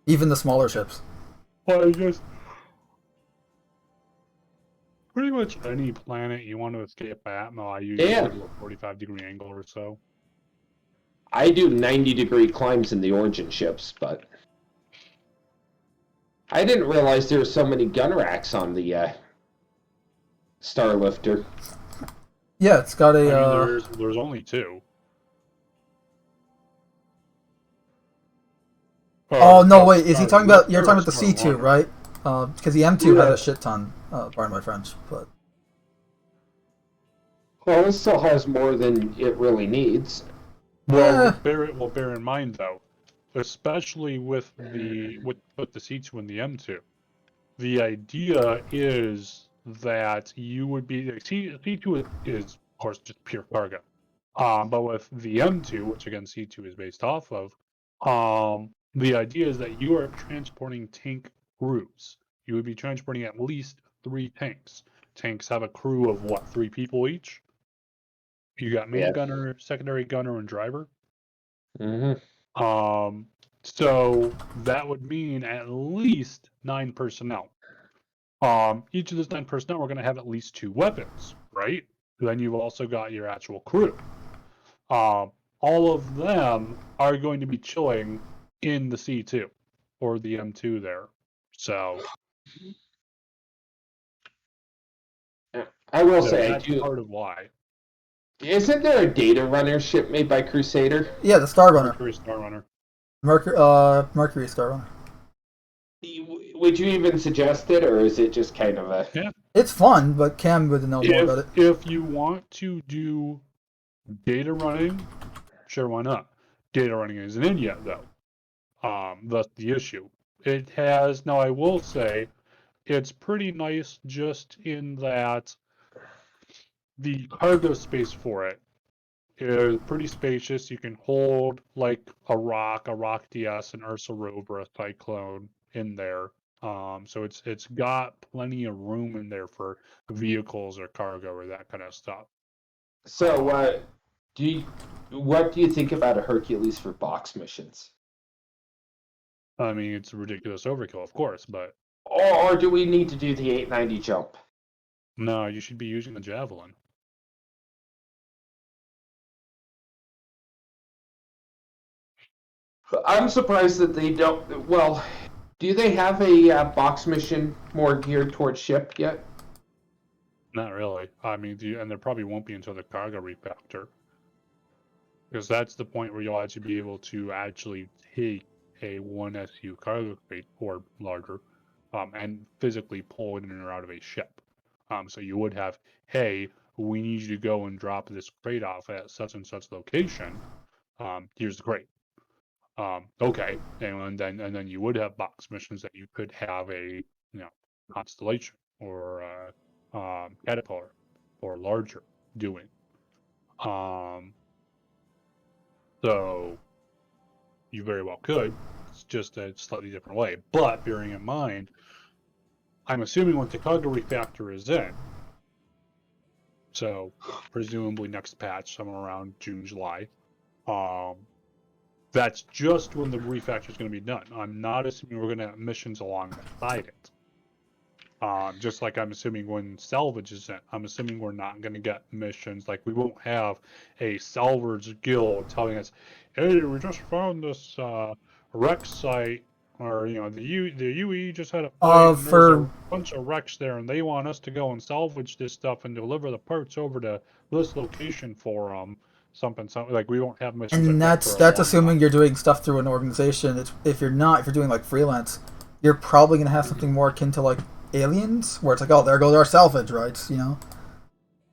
Even the smaller ships. Well, I guess pretty much any planet you want to escape atmo, I usually Yeah. do a 45-degree angle or so. I do 90-degree climbs in the Origin ships, but I didn't realize there were so many gun racks on the Starlifter. Yeah, it's got a... I mean, there's only 2. Oh, no, wait, is he talking about... You're talking about the Smart C2, Runner. right? Because the M2 has Yeah. a shit ton, pardon my French, but... Well, it still has more than it really needs. Well, Yeah. bear in mind though, especially with the C2 and the M2, the idea is that you would be C2 is of course just pure cargo, but with the M2, which again C2 is based off of, the idea is that you are transporting tank crews. You would be transporting at least 3 tanks. Tanks have a crew of what, 3 people each? You got main Yeah. gunner, secondary gunner, and driver. Mm-hmm. So that would mean at least 9 personnel. Each of those 9 personnel are going to have at least 2 weapons, right? Then you've also got your actual crew. All of them are going to be chilling in the C2 or the M2 there. So I will say, that's part of why. Isn't there a data runner ship made by Crusader? Yeah, the Star Runner. Mercury Star Runner. Mercury Star Runner. Would you even suggest it, or is it just kind of a... Yeah. It's fun, but Cam would know more about it. If you want to do data running, sure, why not? Data running isn't in yet, though. That's the issue. It has, now I will say, it's pretty nice just in that the cargo space for it is pretty spacious. You can hold like a rock DS, an Ursa rover, a cyclone in there. So it's got plenty of room in there for vehicles or cargo or that kind of stuff. So, what do you think about a Hercules for box missions? I mean, it's a ridiculous overkill, of course, but Or do we need to do the 890 jump? no, you should be using the Javelin. I'm surprised that they don't... Well, do they have a box mission more geared towards ship yet? Not really. I mean, and there probably won't be until the cargo refactor. Because that's the point where you'll actually be able to actually take a 1SU cargo crate or larger and physically pull it in or out of a ship. So you would have, hey, we need you to go and drop this crate off at such and such location. Here's the crate. Okay, and then you would have box missions that you could have a constellation or caterpillar or larger doing. So you very well could. It's just a slightly different way. But bearing in mind, I'm assuming once the cargo refactor is in, so presumably next patch, somewhere around June, July, that's just when the refactor is going to be done. I'm not assuming we're going to have missions alongside it. Just like I'm assuming when salvage is in, I'm assuming we're not going to get missions. Like we won't have a salvage guild telling us, "Hey, we just found this wreck site," or the UE just had a fight. And there's a bunch of wrecks there, and they want us to go and salvage this stuff and deliver the parts over to this location for them. Something like we won't have missions. And like that's assuming you're doing stuff through an organization. If you're doing like freelance, you're probably gonna have something more akin to like Aliens, where it's like, oh, there goes our salvage rights,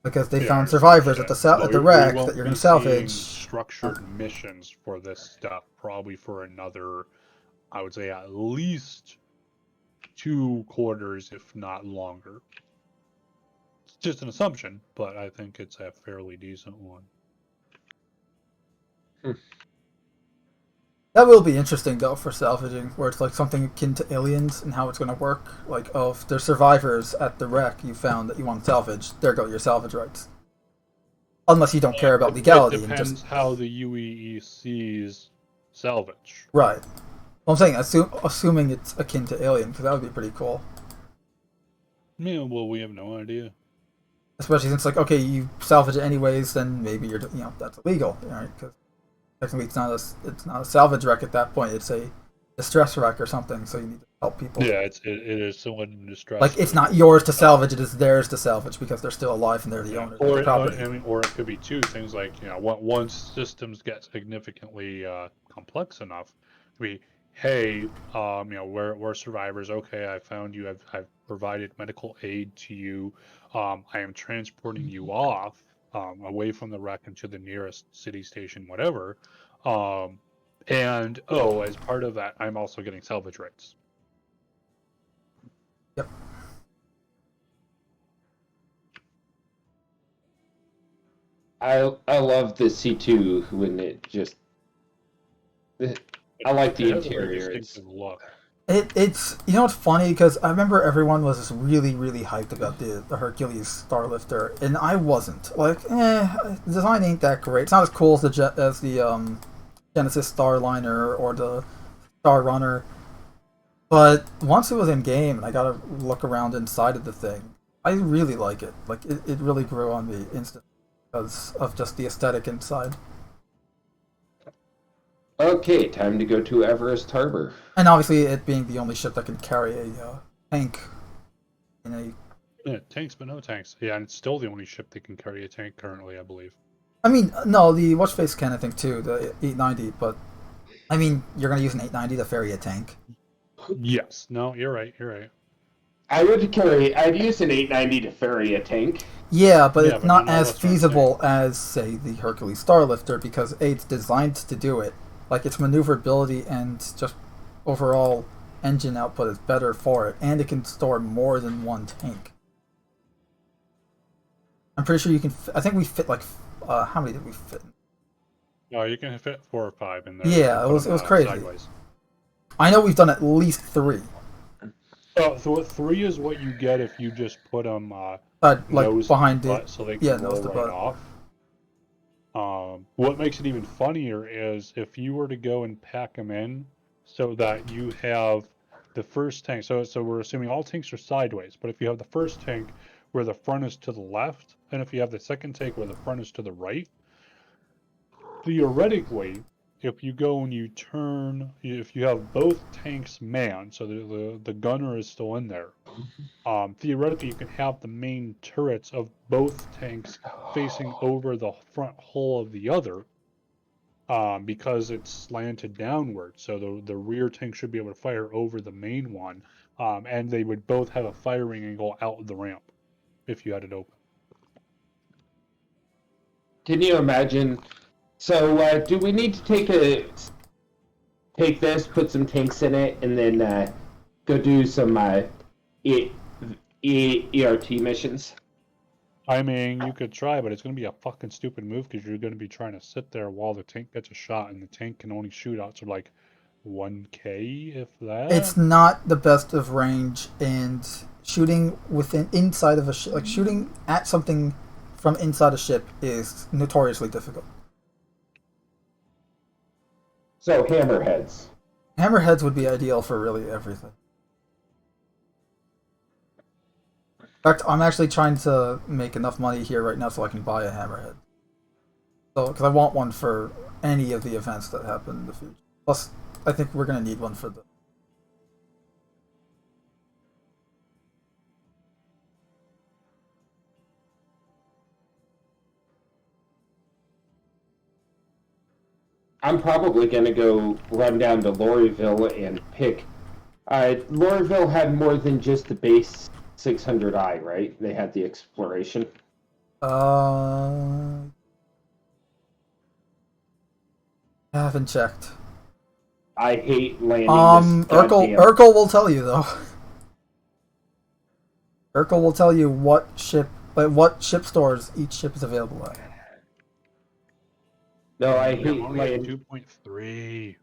because they found survivors at the wreck that you're gonna salvage. Structured missions for this stuff, probably for another, I would say at least 2 quarters, if not longer. It's just an assumption, but I think it's a fairly decent one. That will be interesting though for salvaging, where it's like something akin to Aliens and how it's going to work. Like, oh, if there's survivors at the wreck you found that you want to salvage, there go your salvage rights. Unless you don't care about legality It and depends just how the UEE sees salvage. right. Well, I'm saying assuming it's akin to Alien, because that would be pretty cool. Yeah, well, we have no idea. Especially since, like, okay, you salvage it anyways, then maybe you're, that's illegal, right? Because technically it's not a salvage wreck at that point. It's a distress wreck or something. So you need to help people. Yeah, it is someone in distress. Like, it's not yours to salvage; it is theirs to salvage because they're still alive and they're the owners of the property. Or it could be two things like, once systems get significantly complex enough, hey, we're survivors. Okay, I found you. I've provided medical aid to you. I am transporting you off away from the wreck into the nearest city station, whatever. And as part of that, I'm also getting salvage rights. Yep. I love the C2 when it just. I like the interior. It's it's funny because I remember everyone was just really hyped about the Hercules Starlifter, and I wasn't. Like, the design ain't that great. It's not as cool as the Genesis Starliner or the Star Runner. But once it was in game and I got to look around inside of the thing, I really like it. Like, it really grew on me instantly because of just the aesthetic inside. Okay, time to go to Everest Harbor. And obviously, it being the only ship that can carry a tank in a... Yeah, tanks, but no tanks. Yeah, and it's still the only ship that can carry a tank currently, I believe. I mean, no, the Watchface can, I think, too, the 890, but... I mean, you're going to use an 890 to ferry a tank? Yes. No, you're right. I'd use an 890 to ferry a tank. Yeah, but it's not as feasible as, say, the Hercules Starlifter, because A, it's designed to do it. Like, its maneuverability and just overall engine output is better for it, and it can store more than one tank. I'm pretty sure you can... I think we fit, like... how many did we fit? No, you can fit 4 or 5 in there. Yeah, it was crazy. Sideways. I know we've done at least 3. So 3 is what you get if you just put them like nose behind the butt, it. so they can nose roll the right butt. off. What makes it even funnier is if you were to go and pack them in so that you have the first tank. So we're assuming all tanks are sideways, but if you have the first tank where the front is to the left, and if you have the second tank where the front is to the right, theoretically, if you go and you turn, if you have both tanks manned, so the gunner is still in there, theoretically you can have the main turrets of both tanks facing over the front hull of the other, because it's slanted downward. So the rear tank should be able to fire over the main one, and they would both have a firing angle out the ramp if you had it open. Can you imagine? So, do we need to take this, put some tanks in it, and then go do some ERT missions? I mean, you could try, but it's going to be a fucking stupid move because you're going to be trying to sit there while the tank gets a shot, and the tank can only shoot out to like 1K, if that. It's not the best of range, and shooting inside of a ship, like shooting at something from inside a ship, is notoriously difficult. So hammerheads. Hammerheads would be ideal for really everything. In fact, I'm actually trying to make enough money here right now so I can buy a hammerhead. So, because I want one for any of the events that happen in the future. Plus, I think we're going to need one for the... I'm probably going to go run down to Lorryville and pick... Lorryville had more than just the base 600i, right? They had the exploration. I haven't checked. I hate landing this Urkel will tell you, though. Hercule will tell you what ship stores each ship is available at. No, I I'm hate only at land. 2.3.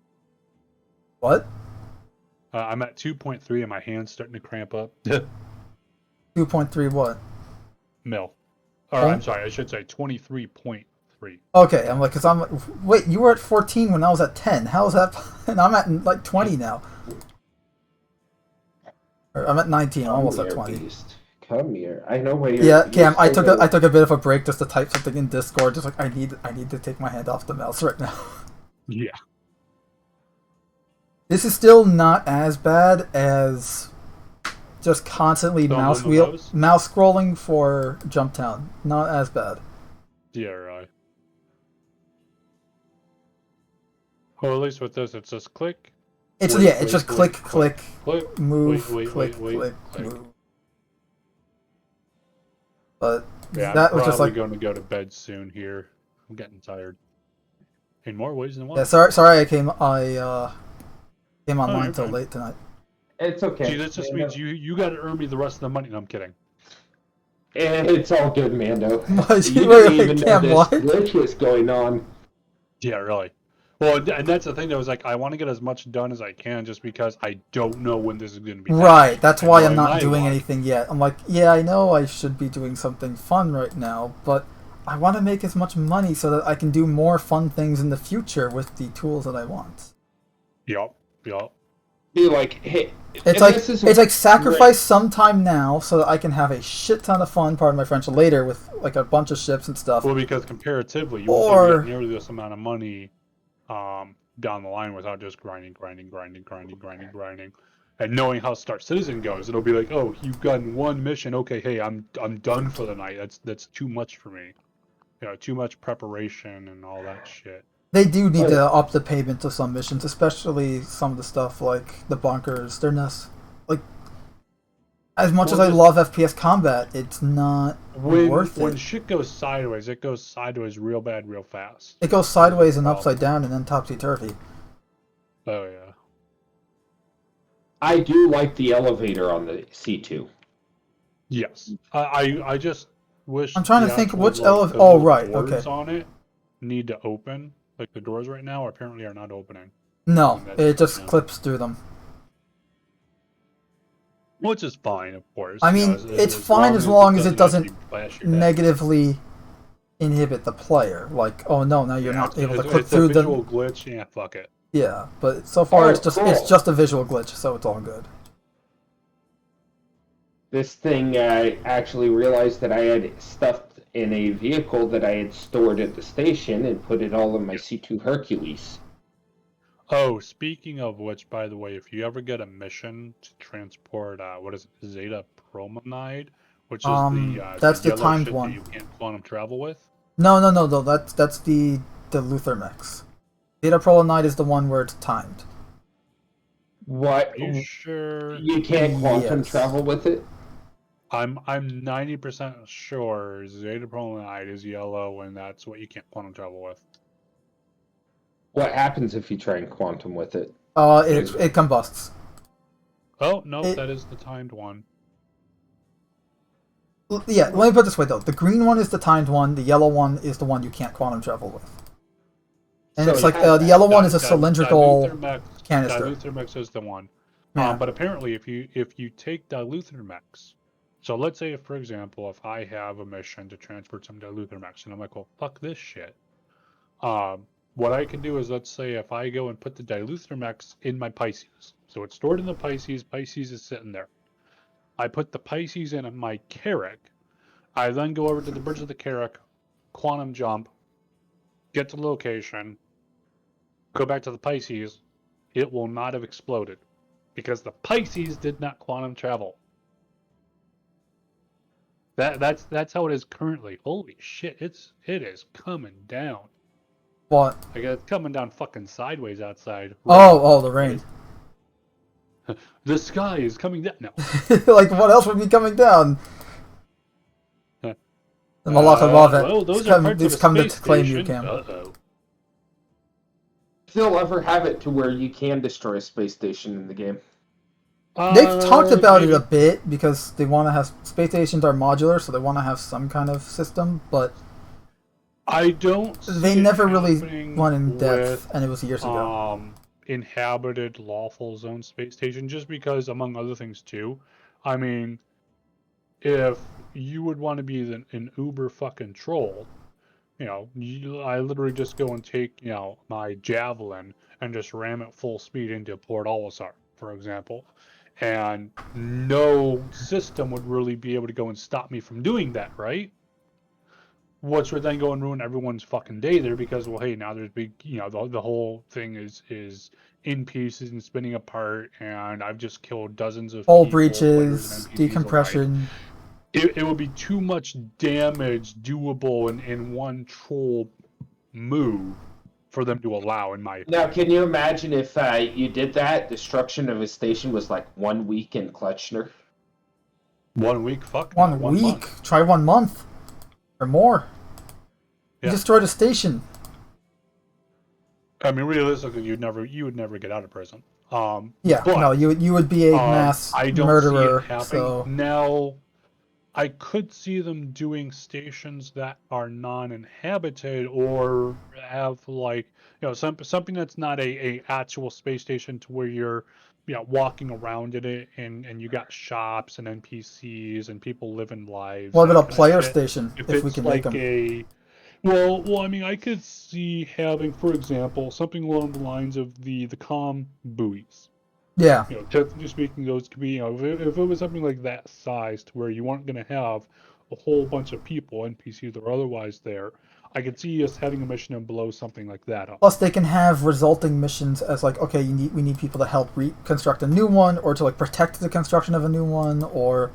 What? I'm at 2.3 and my hand's starting to cramp up. 2.3 what? Mil. Or Oh. I'm sorry, I should say 23.3. Okay, I'm like, wait, you were at 14 when I was at 10. How is that? And I'm at like 20 now. Or, I'm at 19, Come almost here, at 20. Beast. Come here. I know where you're. Yeah, you're Cam, I still took a gonna- bit of a break just to type something in Discord. Just like I need to take my hand off the mouse right now. Yeah. This is still not as bad as just constantly mouse scrolling for Jump Town. Not as bad. Yeah, right. Well, at least with this, it's just click. It's Wait, it's just click, move, wait, click, click. move. But Yeah, that I'm was just probably like, going to go to bed soon here. I'm getting tired. In more ways than one. yeah. Sorry, I came online you're until fine. late tonight. It's okay. See, this just means you got to earn me the rest of the money. No, I'm kidding. And it's all good, Mando. What? You Wait, didn't even know Cam, this what? glitch was going on. Yeah, really. Well, and that's the thing that was like, I want to get as much done as I can just because I don't know when this is going to be Right, finished. that's And why I'm knowing not my doing luck- anything yet. I'm like, yeah, I know I should be doing something fun right now, but I want to make as much money so that I can do more fun things in the future with the tools that I want. Yup. Be like, hey, It's like sacrifice some time now so that I can have a shit ton of fun, pardon my French, later with like a bunch of ships and stuff. Well, because comparatively, you Or- won't get nearly this amount of money down the line without just grinding. And knowing how Star Citizen goes, it'll be like, oh, you've gotten one mission. Okay, hey, I'm done for the night. That's too much for me. You know, too much preparation and all that shit. They do need to up the payment to some missions, especially some of the stuff like the bunkers. They're not like as much as I love FPS combat, it's not worth When it. shit goes sideways, it goes sideways real bad, real fast. It goes sideways and upside down and then topsy turvy. Oh yeah. I do like the elevator on the C2. Yes. I just wish. I'm trying to the think actual, which like, elevator. the Oh, little right. doors Okay. on it need to open. Like the doors right now apparently are not opening. No, And that's- it just yeah. clips through them. Which is fine, of course. I mean, it's fine as long as it doesn't actually bash your head. negatively inhibit the player. Like, oh no, now you're not able to clip It's through a visual the. glitch. Yeah, fuck it. Yeah, but so far Oh, it's cool. just a visual glitch, so it's all good. This thing, I actually realized that I had stuffed in a vehicle that I had stored at the station and put it all in my C2 Hercules. Oh, speaking of which, by the way, if you ever get a mission to transport, what is it, Zeta Promenade, which is that's the yellow timed shit one. that you can't quantum travel with. No. That's the Luther mix. Data Prolonite is the one where it's timed. What? Are you sure? You can't quantum Yes. travel with it? I'm 90% sure Zeta Promenade is yellow, and that's what you can't quantum travel with. What happens if you try and quantum with it? It combusts. Oh no, It- that is the timed one. Yeah, let me put it this way though: the green one is the timed one, the yellow one is the one you can't quantum travel with. And So it's you like have the yellow one is a Di- cylindrical Diluthermex- canister. Diluthermex is the one. Yeah. But apparently, if you take Diluthermex, so let's say, for example, if I have a mission to transport some Diluthermex, and I'm like, well, fuck this shit. What I can do is, let's say, if I go and put the Diluthermex in my Pisces, so it's stored in the Pisces. Pisces is sitting there. I put the Pisces in my Carrack. I then go over to the bridge of the Carrack, quantum jump, get to the location, go back to the Pisces. It will not have exploded because the Pisces did not quantum travel. That's how it is currently. Holy shit, it is coming down. What? Like it's coming down fucking sideways outside. Oh, the rain. The sky is coming down. No. Like what else would be coming down? The Malach above it. Well, those It's are come, parts of it's a come to space claim you, station. Cam. Uh-oh. If they'll ever have it to where you can destroy a space station in the game. They've talked about it Maybe. a bit because they want to have space stations are modular, so they want to have some kind of system, but I don't they see it never really happening went in with depth, and it was years ago. inhabited lawful zone space station, just because, among other things too. I mean, if you would want to be an uber fucking troll, I literally just go and take, my javelin and just ram it full speed into Port Olisar, for example. And no system would really be able to go and stop me from doing that, right? Which would then go and ruin everyone's fucking day there because, well, hey, now there's big, the whole thing is in pieces and spinning apart, and I've just killed dozens of All people, players and breaches, NPCs alike. decompression. It would be too much damage doable in one troll move for them to allow, in my Now, opinion. can you imagine if you did that? Destruction of a station was like 1 week in Kletchner. 1 week? Fuck no. 1 1 week. month. Try 1 month or more. You Yeah. destroyed a station. I mean, realistically, you would never get out of prison. Yeah, But no, you would be a mass I don't see it murderer. happening. So Now, I could see them doing stations that are non-inhabited or have, like, something that's not a actual space station to where you're walking around in it, and you got shops and NPCs and people living lives, what that about a kind of player shit. station If if we it's can make like them? I mean, I could see having, for example, something along the lines of the comm buoys. Yeah. Technically speaking, those could be, if it was something like that size to where you weren't going to have a whole bunch of people, NPCs or otherwise there, I could see us having a mission and blow something like that up. Plus, they can have resulting missions as like, okay, we need people to help reconstruct a new one, or to like protect the construction of a new one, or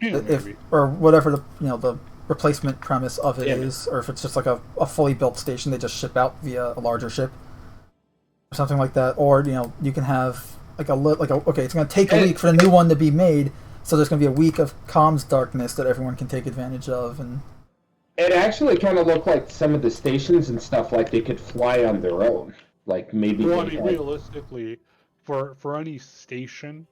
Yeah, if maybe. or whatever the replacement premise of it Yeah. is, or if it's just like a fully built station they just ship out via a larger ship or something like that, or you can have okay, it's going to take a week for the new one to be made, so there's going to be a week of comms darkness that everyone can take advantage of, and It actually kind of looked like some of the stations and stuff like they could fly on their own. Like maybe Well, I they mean, had. realistically, for any station,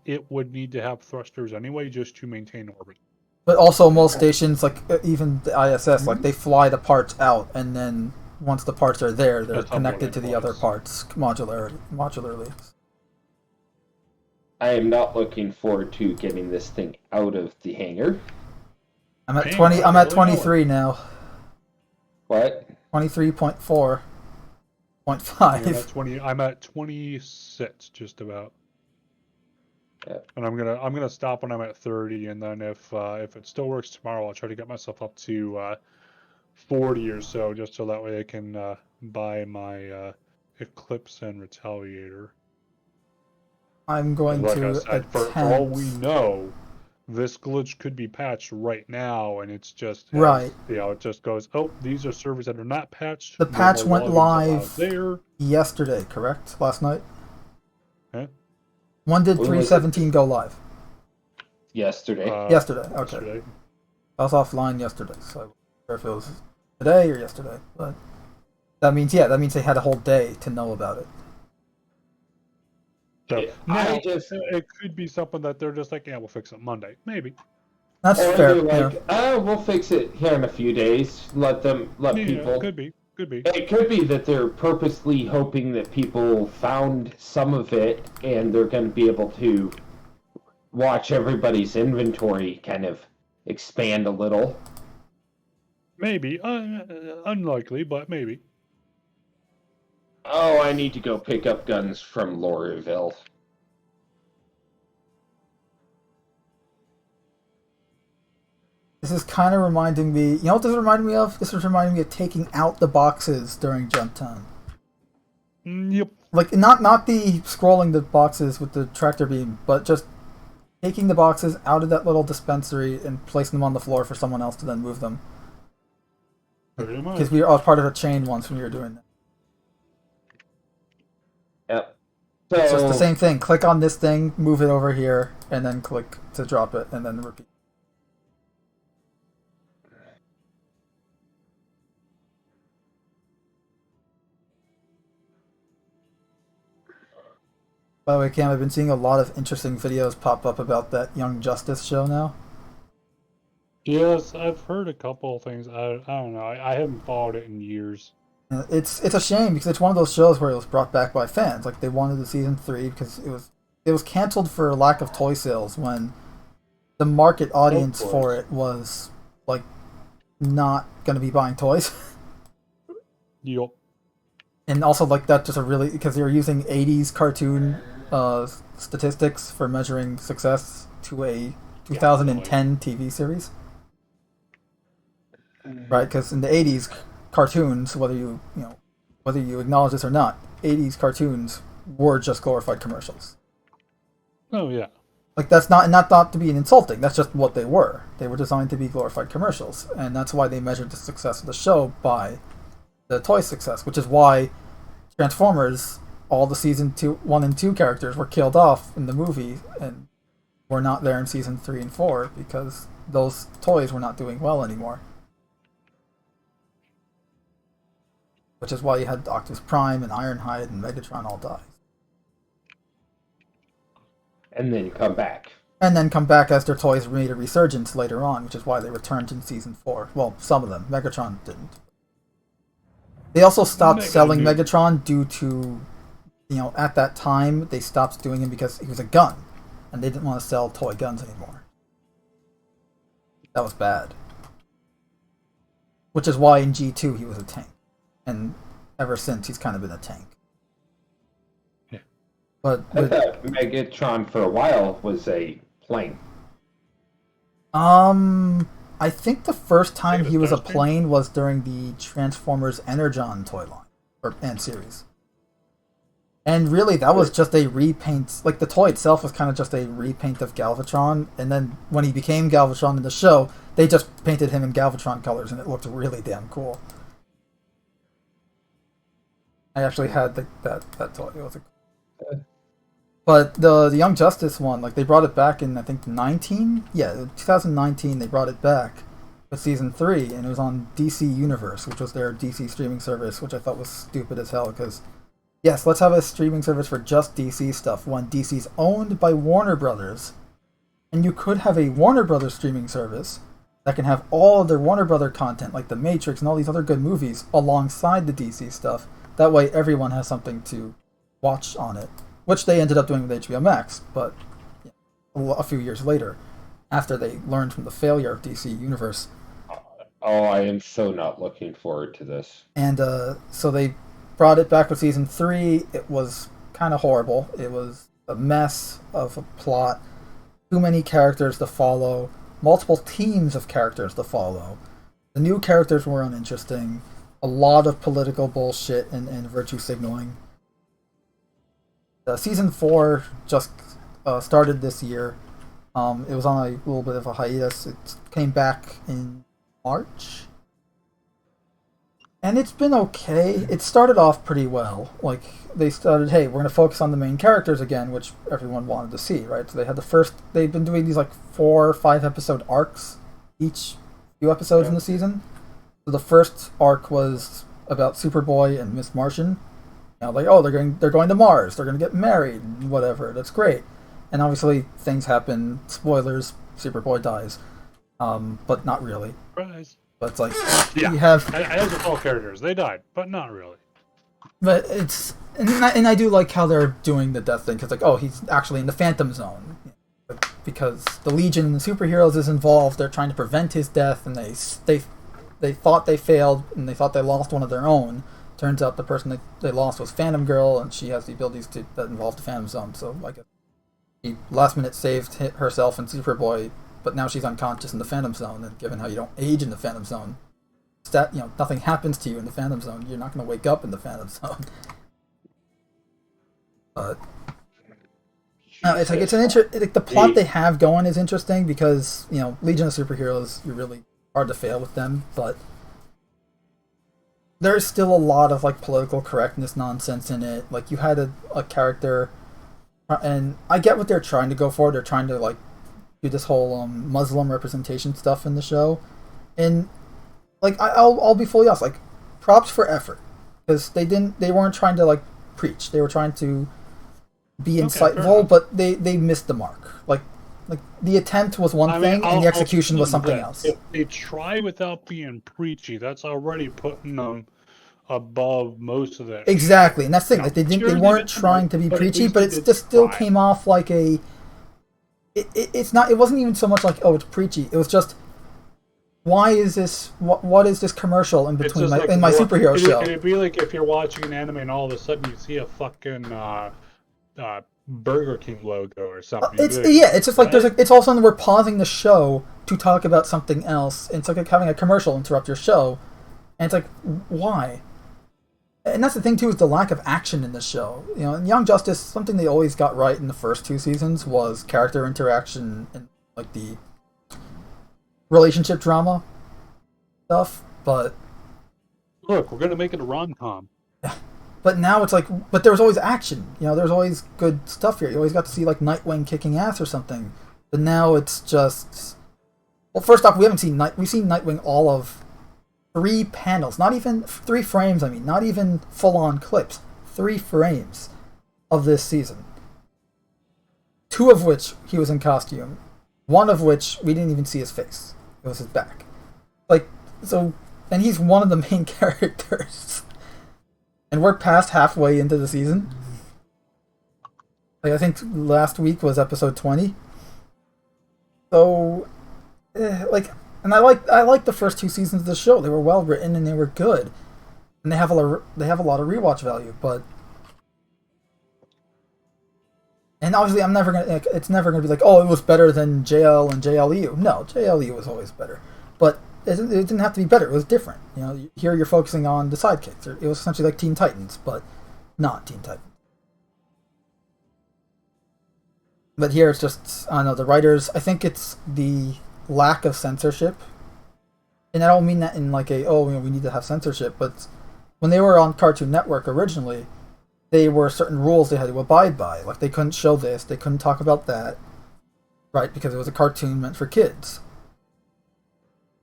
it would need to have thrusters anyway just to maintain orbit. but also most stations like even the ISS, like they fly the parts out, and then once the parts are there, they're Assemble it connected in to the other place. parts modularly. I am not looking forward to getting this thing out of the hangar. I'm at Damn, 20. wow, I'm at really 23 now. What? 23.4.5. I'm at 26, just about. Yeah. And I'm gonna stop when I'm at 30, and then if it still works tomorrow, I'll try to get myself up to 40 or so, just so that way I can buy my Eclipse and Retaliator. I'm 'Cause going like I to said, for all we attempt. know, this glitch could be patched right now, and it's just Right. it just goes, oh, these are servers that are not patched. The No patch more went logins allowed live there. yesterday, correct? Last night. Huh? When did When was it? 317 go live? Yesterday. Yesterday. Okay. Yesterday. I was offline yesterday, so I'm not sure if it was today or yesterday. But that means they had a whole day to know about it. So Yeah, now I just. it could be something that they're just like, yeah, we'll fix it Monday, maybe. That's Or fair. they're Yeah. like, oh, we'll fix it here in a few days. Let Yeah, people. could be. It could be that they're purposely hoping that people found some of it and they're going to be able to watch everybody's inventory kind of expand a little. Maybe. Unlikely, but maybe. Oh, I need to go pick up guns from Lorville. This is kind of reminding me. You know what this is reminding me of? This is reminding me of taking out the boxes during jump time. Yep. Like not the scrolling the boxes with the tractor beam, but just taking the boxes out of that little dispensary and placing them on the floor for someone else to then move them. Pretty much. Because we were all part of a chain once when we were doing that. Yep. It's just the So, same thing. Click on this thing, move it over here, and then click to drop it, and then repeat. By the way, Cam, I've been seeing a lot of interesting videos pop up about that Young Justice show now. Yes, I've heard a couple of things. I don't know. I haven't followed it in years. It's a shame because it's one of those shows where it was brought back by fans. Like they wanted the season 3 because it was canceled for lack of toy sales when the market audience for it was like not going to be buying toys. Yup. And also like that just a really because they were using 80s cartoon statistics for measuring success to a 2010 TV series. Right, because in the 80s cartoons, whether you acknowledge this or not, 80s cartoons were just glorified commercials. Oh yeah. Like that's not thought to be insulting. That's just what they were. They were designed to be glorified commercials, and that's why they measured the success of the show by the toy success, which is why Transformers, all the season 1 and 2 characters were killed off in the movie and were not there in season 3 and 4 because those toys were not doing well anymore. Which is why you had Optimus Prime and Ironhide and Megatron all die. And then come back. And then come back as their toys made a resurgence later on, which is why they returned in season 4. Well, some of them. Megatron didn't. They also stopped selling Megatron due to, at that time, they stopped doing him because he was a gun. And they didn't want to sell toy guns anymore. That was bad. Which is why in G2 he was a tank. And ever since, he's kind of been a tank. Yeah. But I thought Megatron for a while was a plane. I think the first time he was a plane was during the Transformers Energon toy line and series. And really, that was just a repaint. Like the toy itself was kind of just a repaint of Galvatron. And then when he became Galvatron in the show, they just painted him in Galvatron colors, and it looked really damn cool. I actually had that toy. It was but the Young Justice one, like they brought it back in I think 2019. They brought it back with season 3, and it was on DC Universe, which was their DC streaming service, which I thought was stupid as hell. Because yes, let's have a streaming service for just DC stuff when DC's owned by Warner Brothers, and you could have a Warner Brothers streaming service that can have all of their Warner Brother content, like The Matrix and all these other good movies, alongside the DC stuff. That way everyone has something to watch on it, which they ended up doing with HBO Max, but a few years later, after they learned from the failure of DC Universe. Oh, I am so not looking forward to this. And so they brought it back with season 3. It was kind of horrible. It was a mess of a plot, too many characters to follow, multiple teams of characters to follow. The new characters were uninteresting. A lot of political bullshit and virtue signaling. Season 4 just started this year. It was on a little bit of a hiatus. It came back in March. And it's been okay. It started off pretty well. Like, they started, hey, we're going to focus on the main characters again, which everyone wanted to see, right? So they had they've been doing these like 4 or 5 episode arcs, each few episodes in the season. So the first arc was about Superboy and Miss Martian. Like, oh, they're going to Mars. They're going to get married and whatever. That's great. And obviously things happen. Spoilers. Superboy dies. But not really. Surprise. But it's like Yeah. you have. As with all characters, they died, but not really. But it's and I do like how they're doing the death thing because like, oh, he's actually in the Phantom Zone because the Legion and the superheroes is involved. They're trying to prevent his death, and they thought they failed, and they thought they lost one of their own. Turns out the person they lost was Phantom Girl, and she has the abilities that involve the Phantom Zone. So, like, he last minute saved herself and Superboy, but now she's unconscious in the Phantom Zone. And given how you don't age in the Phantom Zone, nothing happens to you in the Phantom Zone. You're not going to wake up in the Phantom Zone. But it's like the plot they have going is interesting because Legion of Superheroes, you're really hard to fail with them, but there's still a lot of like political correctness nonsense in it. Like you had a character, and I get what they're trying to go for. They're trying to like do this whole Muslim representation stuff in the show, and like I'll be fully honest, like props for effort because they weren't trying to like preach. They were trying to be Okay, fair insightful, enough. but they missed the mark. Like the attempt was one thing, and the execution was something else. If they try without being preachy, that's already putting them above most of that. Exactly, and that's the thing. No, Like they sure, they weren't did some trying work, to be but at preachy, least but they it did just still try. came off like a. It's not. It wasn't even so much like, oh, it's preachy. It was just, why is this? What is this commercial in It's between just my like superhero show? It'd be like if you're watching an anime and all of a sudden you see a fucking Burger King logo or something. It's You'd be like, It's just like it's all of a sudden we're pausing the show to talk about something else. It's like having a commercial interrupt your show, and it's like, why? And that's the thing too, is the lack of action in the show. You know, in Young Justice, something they always got right in the first 2 seasons was character interaction and like the relationship drama stuff. But look, we're gonna make it a rom-com. now it's like, but there was always action. You know, there's always good stuff here. You always got to see like Nightwing kicking ass or something. But now it's just, well, first off, we've seen Nightwing all of 3 panels, not even 3 frames. I mean, not even full-on clips. 3 frames of this season. 2 of which he was in costume. 1 of which we didn't even see his face. It was his back. Like, so, and he's one of the main characters. And we're past halfway into the season. Like, I think last week was episode 20. So, like, and I like the first 2 seasons of the show. They were well written and they were good, and they have a lot of rewatch value. But, and obviously, it's never gonna be like, oh, it was better than JL and JLEU. No, JLEU was always better, but it didn't have to be better. It was different. You know, here you're focusing on the sidekicks. It was essentially like Teen Titans, but not Teen Titans. But here it's just, I don't know, the writers. I think it's the lack of censorship, and I don't mean that in like we need to have censorship, but when they were on Cartoon Network originally, there were certain rules they had to abide by. Like they couldn't show this, they couldn't talk about that, right? Because it was a cartoon meant for kids.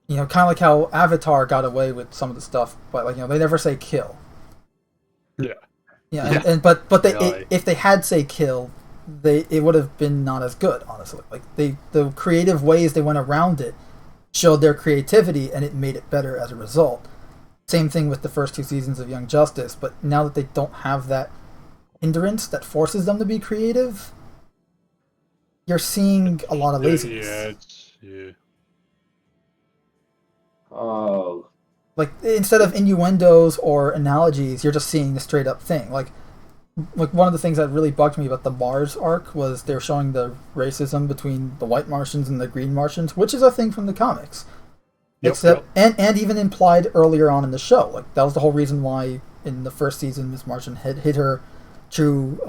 You know, kind of like how Avatar got away with some of the stuff, but like, you know, they never say kill. Yeah. Yeah, but if they had say kill, it would have been not as good, honestly. Like the creative ways they went around it showed their creativity, and it made it better as a result. Same thing with the first 2 seasons of Young Justice, but now that they don't have that hindrance that forces them to be creative, you're seeing a lot of laziness. Yeah. Oh. Like, instead of innuendos or analogies, you're just seeing the straight up thing. Like one of the things that really bugged me about the Mars arc was they were showing the racism between the white Martians and the green Martians, which is a thing from the comics. Yep. And even implied earlier on in the show. Like, that was the whole reason why in the first season Miss Martian had hid her true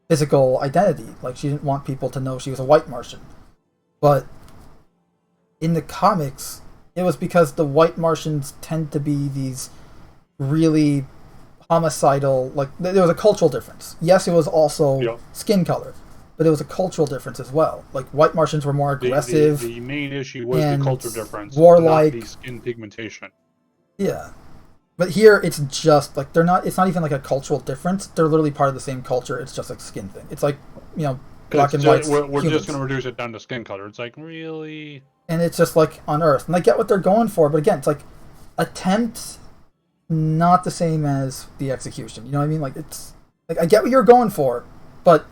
physical identity. Like, she didn't want people to know she was a white Martian. But in the comics, it was because the white Martians tend to be these really homicidal, like, there was a cultural difference. Yes, it was also skin color, but it was a cultural difference as well. Like, white Martians were more aggressive. The main issue was the culture difference, warlike, not the skin pigmentation. Yeah. But here, it's just, like, it's not even like a cultural difference. They're literally part of the same culture. It's just like a skin thing. It's like, you know, black and white. We're just going to reduce it down to skin color. It's like, really? And it's just like on Earth. And I get what they're going for, but again, it's like attempt, not the same as the execution. You know what I mean? Like, it's like, I get what you're going for, but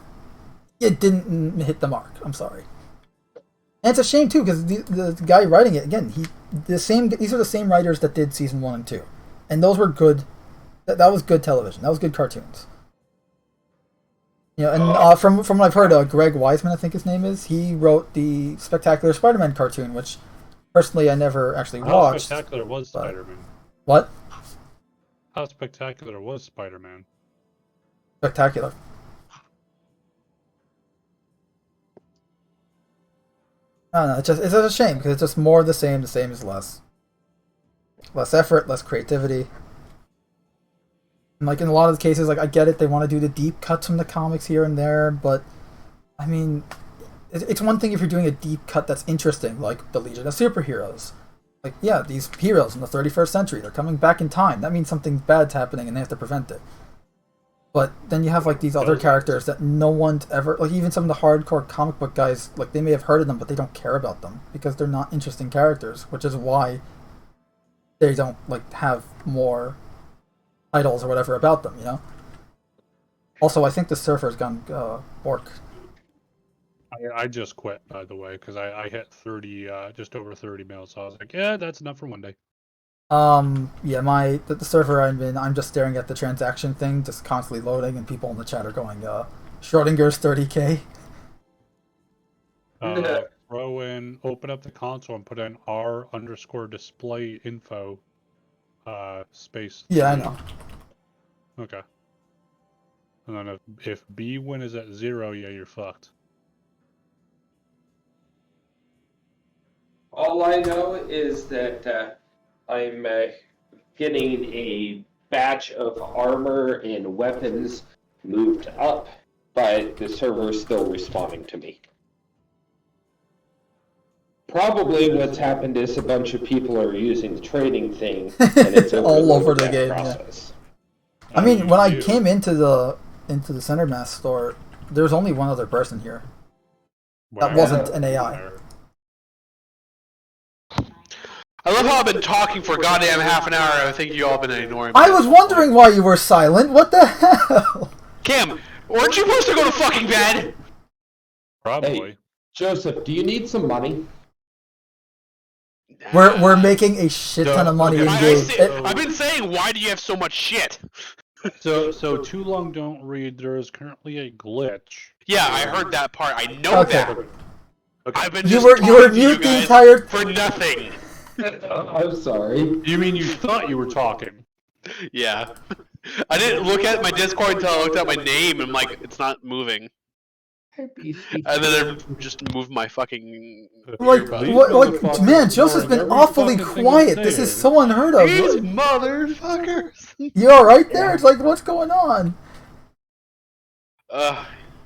it didn't hit the mark. I'm sorry. And it's a shame too, because the guy writing it, again, these are the same writers that did season 1 and 2, and those were good. That was good television. That was good cartoons. You know, and from what I've heard, Greg Weisman, I think his name is, he wrote the Spectacular Spider-Man cartoon, which personally I never actually watched. How spectacular was Spider-Man? What? How spectacular was Spider-Man? Spectacular. I don't know, it's just a shame, because it's just more of the same is less. Less effort, less creativity. And like, in a lot of the cases, like, I get it, they want to do the deep cuts from the comics here and there, but I mean, it's one thing if you're doing a deep cut that's interesting, like the Legion of Superheroes. Like, yeah, these heroes in the 31st century, they're coming back in time. That means something bad's happening and they have to prevent it. But then you have like these other characters that no one's ever like. Even some of the hardcore comic book guys, like they may have heard of them, but they don't care about them because they're not interesting characters, which is why they don't like have more titles or whatever about them. You know. Also, I think the surfer's gone bork. I just quit, by the way, because I hit 30, just over 30 mils. So I was like, yeah, that's enough for one day. Yeah, the server I'm in, I'm just staring at the transaction thing, just constantly loading, and people in the chat are going, Schrodinger's 30k. Throw in, open up the console and put in r_display info, space. Yeah, I know. Okay. And then if B win is at 0, yeah, you're fucked. All I know is that I'm getting a batch of armor and weapons moved up, but the server is still responding to me. Probably what's happened is a bunch of people are using the trading thing, and it's all over the that game. process. Yeah. I mean, when I came into the Center Mass store, there was only one other person here. That wasn't an AI. I love how I've been talking for goddamn half an hour. I think you all been ignoring me. I was wondering why you were silent. What the hell? Cam, weren't you supposed to go to fucking bed? Probably. Hey, Joseph, do you need some money? We're making a shit ton of money in game. I've been saying, why do you have so much shit? So too long don't read. There is currently a glitch. Yeah, I heard that part. I know that. Okay. I've been You just were talking to mute you the guys entire for nothing. I'm sorry. You mean you thought you were talking? Yeah. I didn't look at my Discord until I looked at my name and I'm like, it's not moving. And then I just moved my fucking like earbud. what man, Joseph's been awfully quiet. This is so unheard of. These motherfuckers. You alright there? It's like what's going on?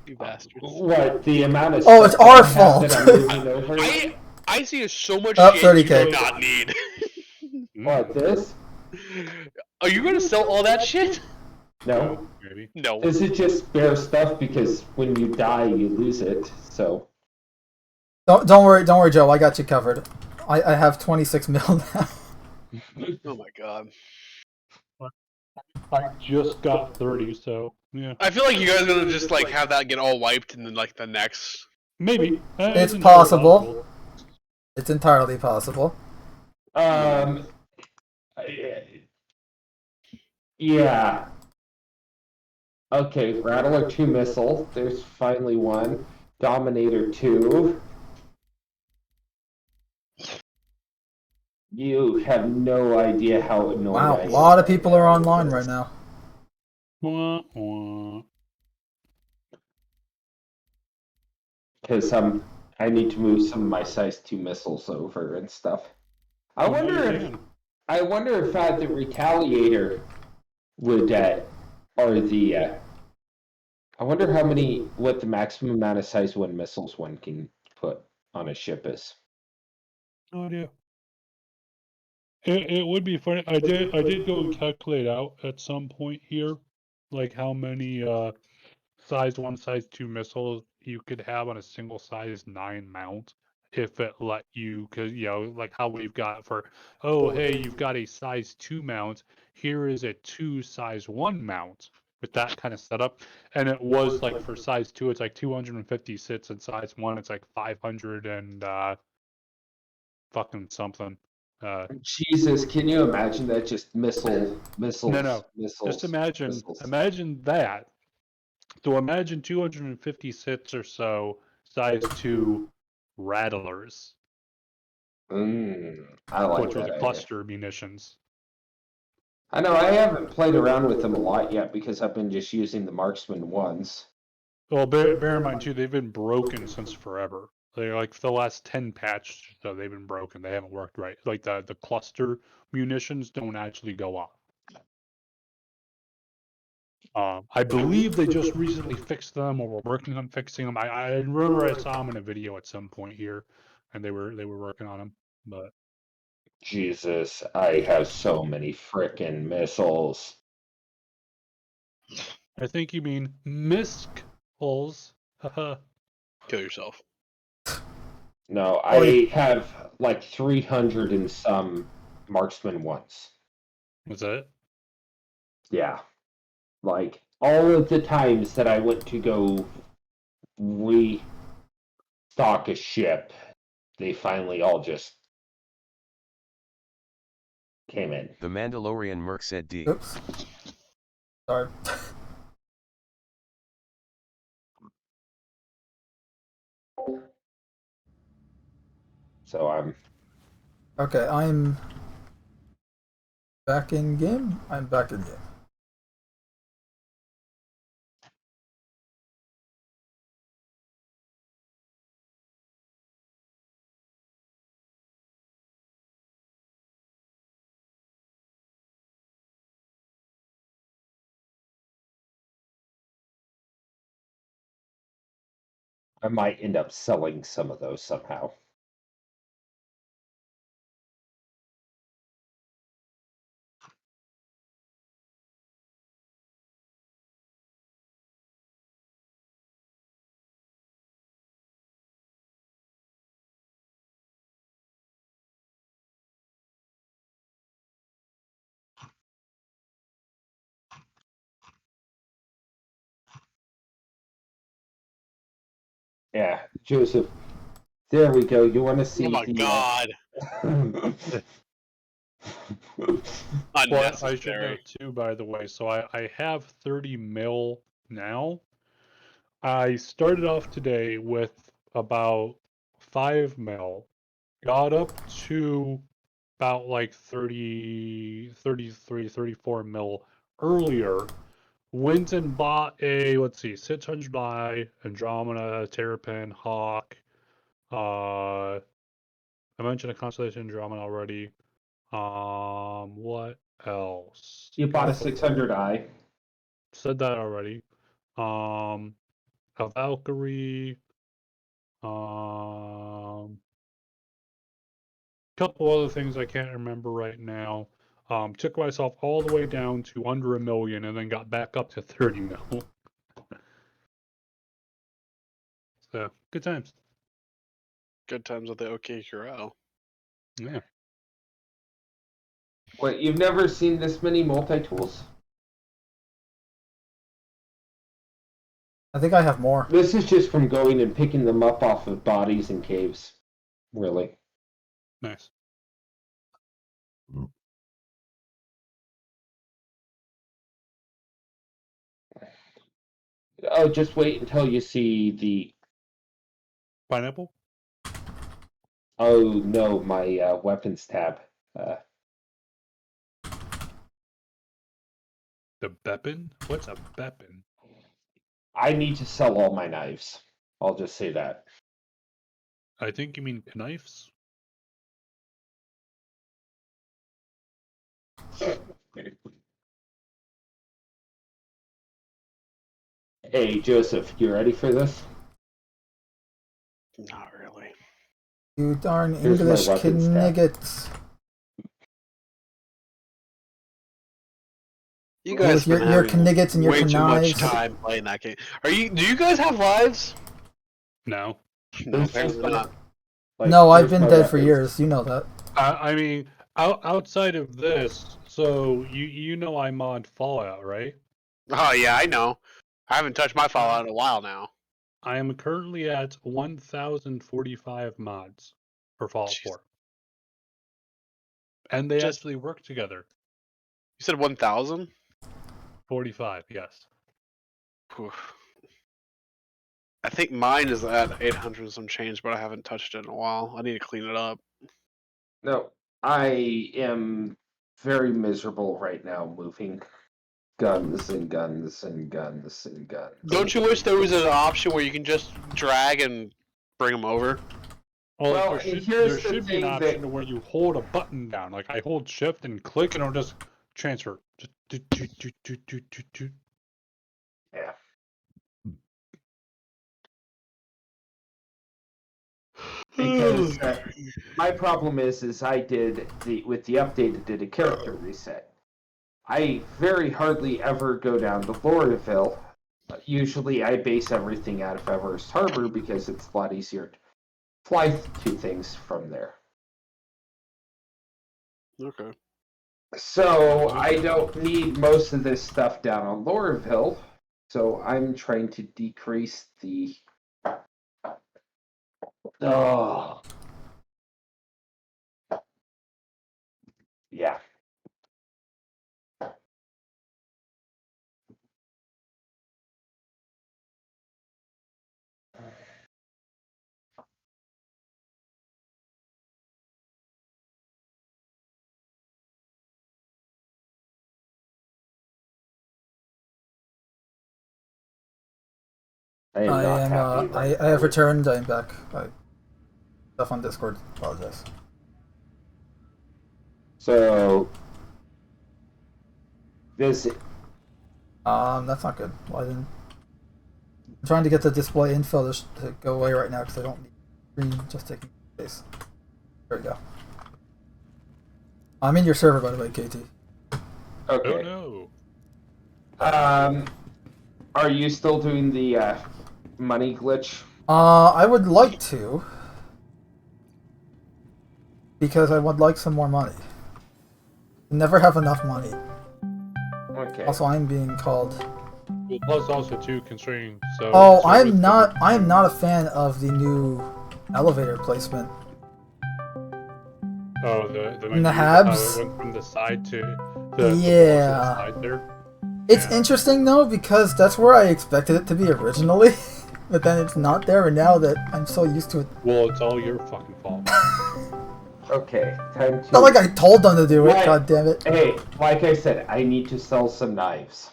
You bastards. What, the amount of Oh, it's stuff our that I have fault. that I'm moving over? I see so much Oh, shit 30K. you do not need. What, this? Are you gonna sell all that shit? No. Maybe. No. This is just spare stuff because when you die, you lose it, so. Don't worry, Joe. I got you covered. I have 26 mil now. Oh my god. I just got 30, so yeah. I feel like you guys are gonna just like have that get all wiped and then like the next. Maybe. It's possible. It's entirely possible. Yeah. Okay, Rattler 2 missile. There's finally one. Dominator 2. You have no idea how annoying Wow, I a am. lot of people are online right now. Wah, wah. Because I need to move some of my size 2 missiles over and stuff. I wonder if the Retaliator would or the I wonder what the maximum amount of size 1 missiles one can put on a ship is. No idea. It would be funny. I did go and calculate out at some point here, like how many size 1, size 2 missiles you could have on a single size 9 mount if it let you, because like how we've got for, oh hey, you've got a size 2 mount, here is a 2 size 1 mount with that kind of setup, and it was like for size 2 it's like 250 sits, and size 1 it's like 500 and fucking something. Jesus, can you imagine that? Just missiles. No. Missiles. Just imagine missiles. that. So imagine 250 sits or so, size 2 rattlers, I like which that are the idea. cluster munitions. I know, I haven't played around with them a lot yet because I've been just using the marksman ones. Well, bear in mind too, they've been broken since forever. They're like for the last 10 patches, so they've been broken. They haven't worked right. Like the cluster munitions don't actually go off. I believe they just recently fixed them, or were working on fixing them. I remember I saw them in a video at some point here, and they were working on them. But Jesus, I have so many frickin' missiles. I think you mean miskles. Haha. Kill yourself. No, Oh, I have like 300 and some marksman ones. Was that it? Yeah. Like, all of the times that I went to go restock a ship, they finally all just came in. The Mandalorian Merc said D. Oops. Sorry. So I'm Okay, I'm back in game. I'm back in game. I might end up selling some of those somehow. Yeah, Joseph. There we go. You want to see Oh my the? god. Well, I should Unnecessary. note too, by the way. So I have 30 mil now. I started off today with about 5 mil. Got up to about like 30, 33, 34 mil earlier. Went and bought a, let's see, 600i, Andromeda, Terrapin, Hawk. I mentioned a Constellation Andromeda already. What else? You bought a Couple- 600i. Said that already. A Valkyrie. Couple other things I can't remember right now. Took myself all the way down to under 1 million and then got back up to 30 mil. So, good times. Good times with the OK Corral. Yeah. What? You've never seen this many multi-tools? I think I have more. This is just from going and picking them up off of bodies and caves. Really. Nice. Oh, just wait until you see the. Pineapple? Oh no, my weapons tab. The Beppin? What's a Beppin? I need to sell all my knives. I'll just say that. I think you mean knives? Hey, Joseph, you ready for this? Not really. You darn Here's my English weapons tab. kniggets. You guys With been your having kniggets and your way too much knives. time playing that game. Do you guys have lives? No. No, apparently not. Like, No, I've here's been my dead for weapons. years. You know that. I mean, outside of this, so you know I mod Fallout, right? Oh yeah, I know. I haven't touched my Fallout in a while now. I am currently at 1,045 mods for Fallout Jeez. 4. And they Just- actually work together. You said 1,000? 45, yes. I think mine is at 800 and some change, but I haven't touched it in a while. I need to clean it up. No, I am very miserable right now moving guns and guns and guns and guns. Don't you wish there was an option where you can just drag and bring them over? Well, there and should, here's there the should be an thing option that- where you hold a button down. Like I hold shift and click and it'll just transfer. Just do. Yeah. Because my problem is I did with the update, it did a character reset. I very hardly ever go down to Laureville. Usually I base everything out of Everest Harbor because it's a lot easier to fly to things from there. Okay. So I don't need most of this stuff down on Laureville. So I'm trying to decrease the... Oh. Yeah. I am not happy right I have now. returned. I am back. Stuff on Discord. Apologize. So this That's not good. Why didn't? I'm trying to get the display info to go away right now because I don't need screen just taking space. There we go. I'm in your server, by the way, KT. okay. Oh no. Are you still doing the money glitch? I would like to, because I would like some more money. Never have enough money. Okay. Also, I'm being called. Well, plus also too constrained. So. Oh, so I'm with not. I'm not a fan of the new elevator placement. Oh, the In the menu, how Habs? it went from the side to the Yeah. side there. It's Yeah. interesting though because that's where I expected it to be originally, but then it's not there. And now that I'm so used to it, Well, it's all your fucking fault. Okay. Time to. not like I told them to do it. What? God damn it! Hey, like I said, I need to sell some knives.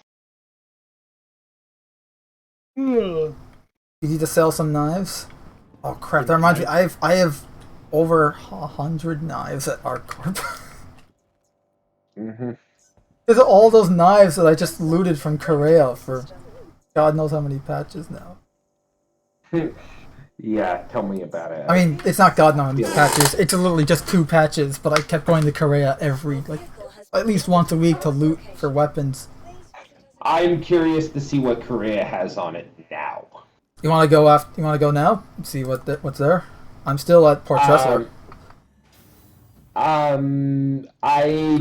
You need to sell some knives. Oh crap! That reminds me. I have over 100 knives at ArtCorp. Mm-hmm. There's all those knives that I just looted from Korea for God knows how many patches now. Yeah, tell me about it. I mean, it's not God knows how many patches. It's literally just 2 patches, but I kept going to Korea at least once a week to loot for weapons. I'm curious to see what Korea has on it now. You want to go after? You want to go now? See what's there. I'm still at Port Tressler. I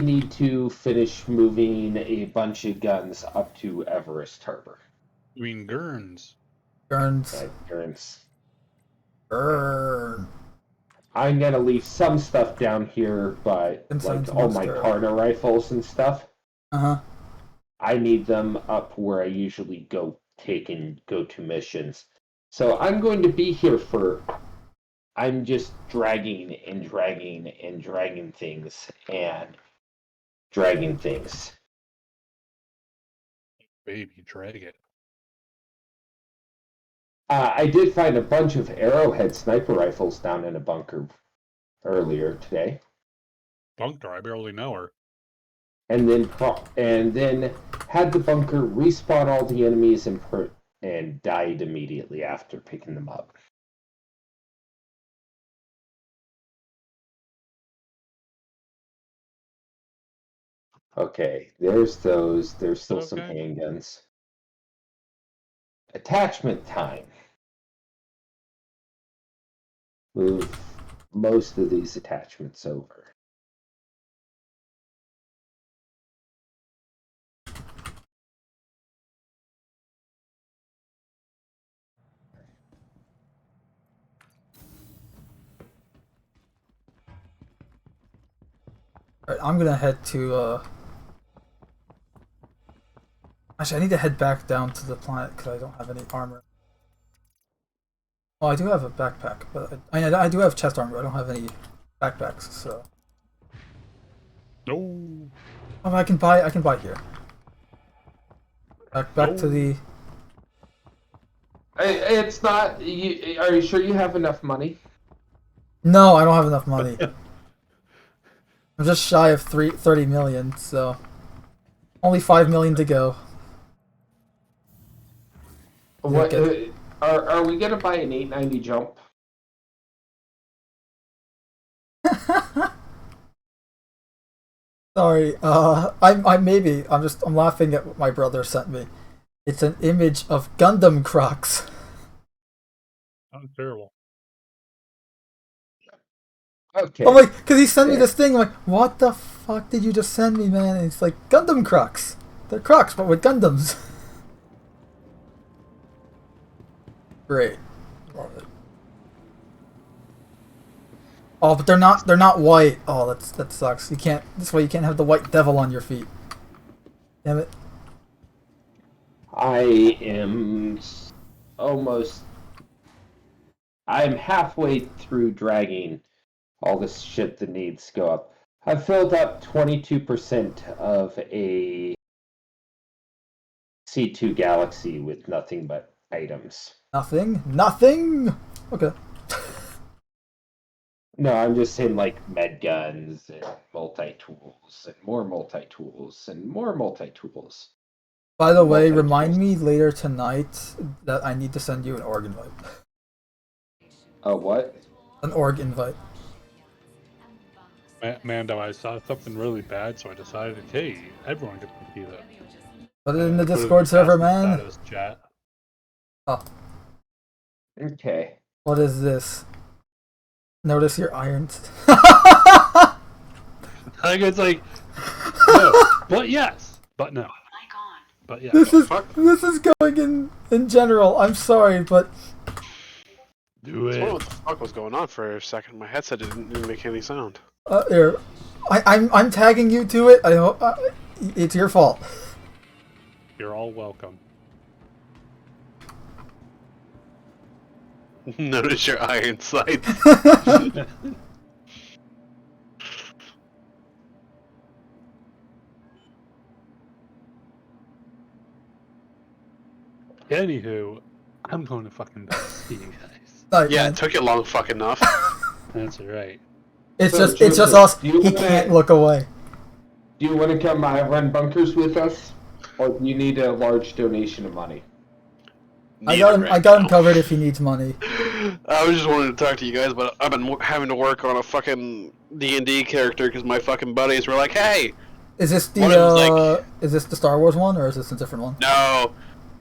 need to finish moving a bunch of guns up to Everest Harbor. You mean Gurns? Burns. Burn. I'm gonna leave some stuff down here, but like all my Carter rifles and stuff. I need them up where I usually go to missions. So I'm going to be here for. I'm just dragging and dragging and dragging things and dragging things. Baby, drag it. I did find a bunch of arrowhead sniper rifles down in a bunker earlier today. Bunker, I barely know her. And then had the bunker respawn all the enemies and died immediately after picking them up. Okay, there's those. There's still some handguns. Attachment time. Move most of these attachments over. Alright, I'm gonna head to. Actually, I need to head back down to the planet because I don't have any armor. Well, I do have a backpack, but I do have chest armor. I don't have any backpacks, so. No. Oh, I can buy here. Back to the. It's not. Are you sure you have enough money? No, I don't have enough money. I'm just shy of 30 million, so only 5 million to go. What are we gonna buy an 890 jump? Sorry. I'm laughing at what my brother sent me. It's an image of Gundam Crocs. Sounds terrible. Okay. I'm like, because he sent me this thing. I'm like, what the fuck did you just send me, man? And it's like Gundam Crocs. They're Crocs, but with Gundams. Great. Love it. Oh, but they're not white. Oh, that sucks. You can't. This way you can't have the white devil on your feet. Damn it. I am almost. I'm halfway through dragging all this shit that needs to go up. I've filled up 22% of a C2 Galaxy with nothing but items. Nothing. Okay. No, I'm just saying like med guns and multi-tools and more multi-tools and more multi-tools. By the way, remind me later tonight that I need to send you an org invite. Oh, what? An org invite. Mando, I saw something really bad, so I decided, hey, everyone gets to see that. Put it in the Discord server, man. Status chat. Oh, Okay. what is this? Notice your irons. Like it's like, no, but yes, but no, but yeah. This is fuck? this is going in general. I'm sorry, but Do I don't know what it. the fuck was going on for a second. My headset didn't make any sound. here, I'm tagging you to it. I hope it's your fault. You're all welcome. Notice your iron sights. Anywho, I'm going to fucking bed. See you guys. Night, Yeah, man. it took you long fucking enough. That's right. It's So, just Joseph, us. do you He wanna- can't look away. Do you want to come run bunkers with us? Or do you need a large donation of money? I Neither got him. right I got him now. covered if he needs money. I was just wanting to talk to you guys, but I've been having to work on a fucking D&D character because my fucking buddies were like, "Hey, Is this the One of them's like- is this the Star Wars one or is this a different one? no,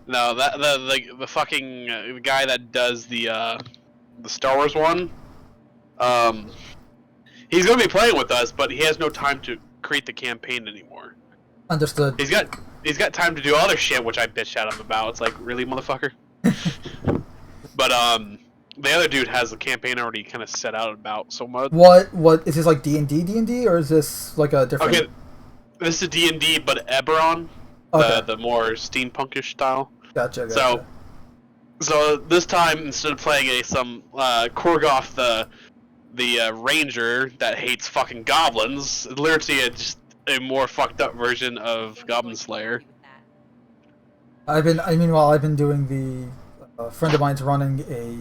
that the fucking guy that does the Star Wars one, he's gonna be playing with us, but he has no time to create the campaign anymore. Understood. He's got time to do other shit, which I bitched at him about. It's like, really, motherfucker? But the other dude has the campaign already kind of set out about so much. What is this like D&D or is this like a different? Okay, this is D&D, but Eberron, Okay. the more steampunkish style. Gotcha. So this time, instead of playing some Korgoth the ranger that hates fucking goblins, it's literally just a more fucked up version of Goblin Slayer. Meanwhile, I've been doing the friend of mine's running a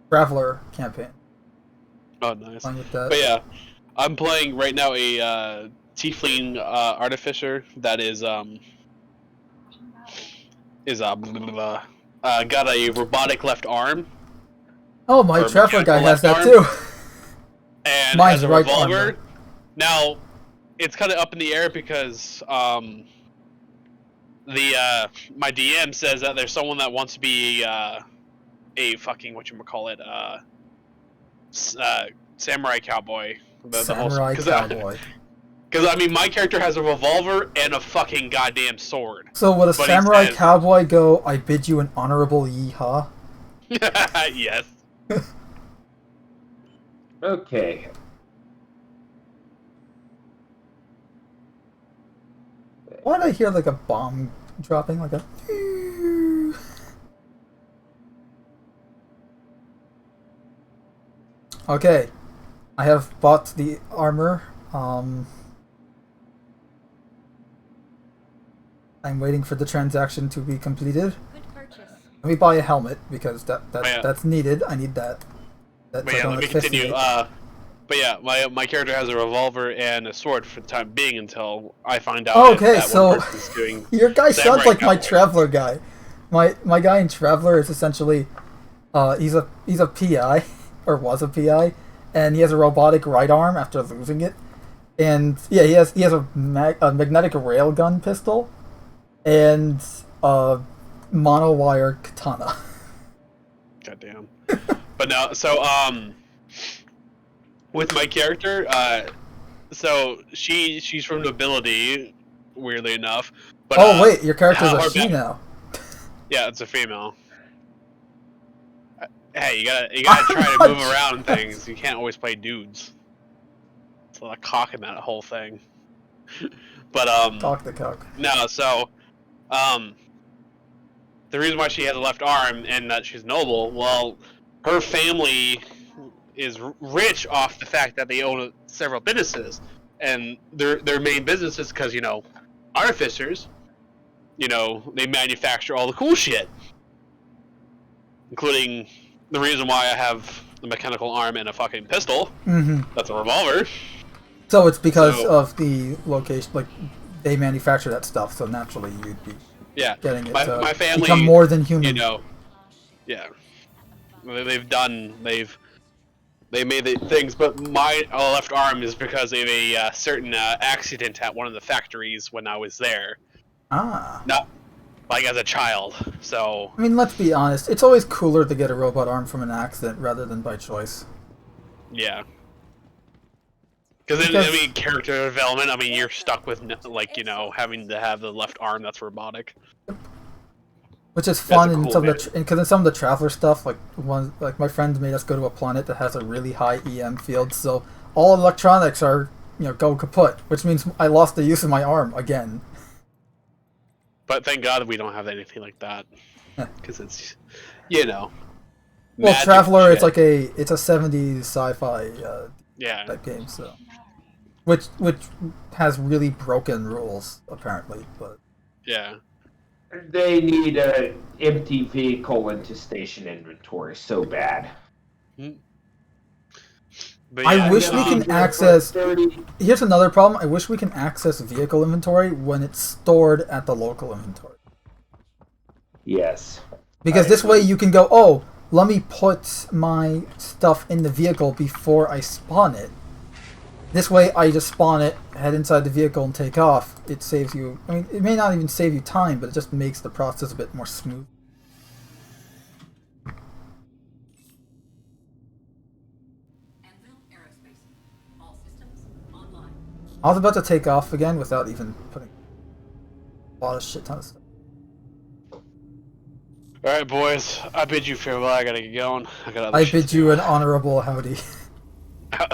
Traveler campaign. Oh, nice. Playing with that. But yeah, I'm playing right now a tiefling artificer that is got a robotic left arm Oh, my or Traveler guy has that mechanical too. and Mine's has a right arm, revolver. though. Now, it's kind of up in the air because my DM says that there's someone that wants to be a fucking whatchamacallit, samurai cowboy. Samurai cowboy. Because I mean, my character has a revolver and a fucking goddamn sword. So would a But he samurai says- cowboy go, "I bid you an honorable yeehaw"? Yes. Okay. Why did I hear like a bomb dropping, like a? Okay, I have bought the armor. I'm waiting for the transaction to be completed. Good purchase. Let me buy a helmet because yeah. that's needed. I need that. But so I yeah, don't let me have 58. continue. But yeah, my character has a revolver and a sword for the time being until I find out if Okay, that so one person's doing. Your guy Samurai sounds like my cowboy. Traveler guy. My guy in Traveler is essentially, he's a PI or was a PI, and he has a robotic right arm after losing it, And yeah, he has a magnetic railgun pistol and a monowire katana. Goddamn. But no, so with my character, so she's from nobility, weirdly enough. But Oh wait, your character's a her she back- now. Yeah, it's a female. Hey, you gotta try to move around things. You can't always play dudes. It's a lot of cock in that whole thing. But Talk the cock. no, so the reason why she has a left arm and that she's noble, well, her family is rich off the fact that they own several businesses, and their main businesses, because artificers, they manufacture all the cool shit, including the reason why I have the mechanical arm and a fucking pistol. Mm-hmm. That's a revolver. So it's because So- of the location, like they manufacture that stuff, so naturally you'd be Yeah, getting it my to family, become more than human. yeah, they made the things, but my left arm is because of a certain accident at one of the factories when I was there. Ah. Not like as a child. So I mean, let's be honest. It's always cooler to get a robot arm from an accident rather than by choice. yeah, because I mean, character development. I mean, you're stuck with having to have the left arm that's robotic. Which is fun a in cool some of bit. because in some of the traveler stuff, like my friends made us go to a planet that has a really high EM field, so all electronics are go kaput, which means I lost the use of my arm again. But thank God we don't have anything like that, Yeah. because it's Well, magic Traveler, shit. it's a 70s sci-fi Yeah. type game, so which has really broken rules apparently, but Yeah. They need a empty vehicle into station inventory so bad. But I yeah, wish we can access. 30. Here's another problem. I wish we can access vehicle inventory when it's stored at the local inventory. Yes. Because this way you can go, oh, let me put my stuff in the vehicle before I spawn it. This way I just spawn it, head inside the vehicle and take off. It saves you, I mean, it may not even save you time, but it just makes the process a bit more smooth. Anvil Aerospace. All systems online. I was about to take off again without even putting a lot of shit ton of stuff. Alright, boys. I bid you farewell. I gotta get going. I got other I shit bid to you do. an honorable howdy.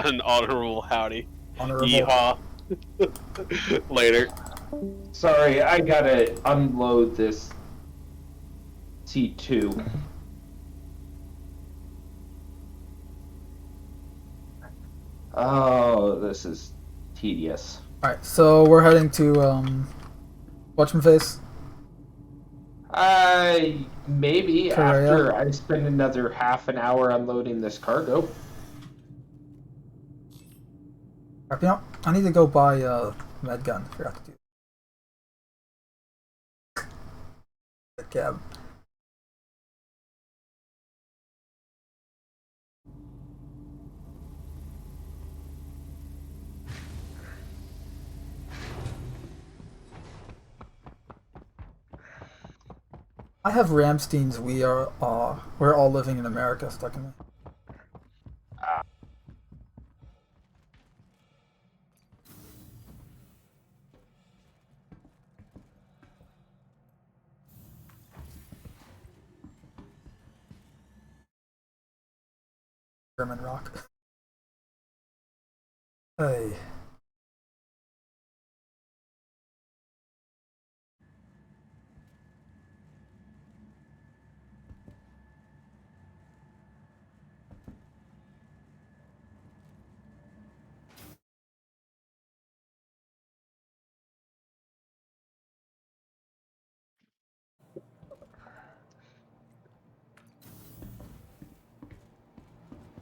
An honorable howdy. Honorable. Yeehaw. Later. Sorry, I gotta unload this T2. Oh, this is tedious. Alright, so we're heading to, whatchamface? Maybe Korea. after I spend another half an hour unloading this cargo. Crap, you know, I need to go buy a med gun. Forgot to do the cab. I have Ramstein's we're all living in America stuck in me. German rock. Hey.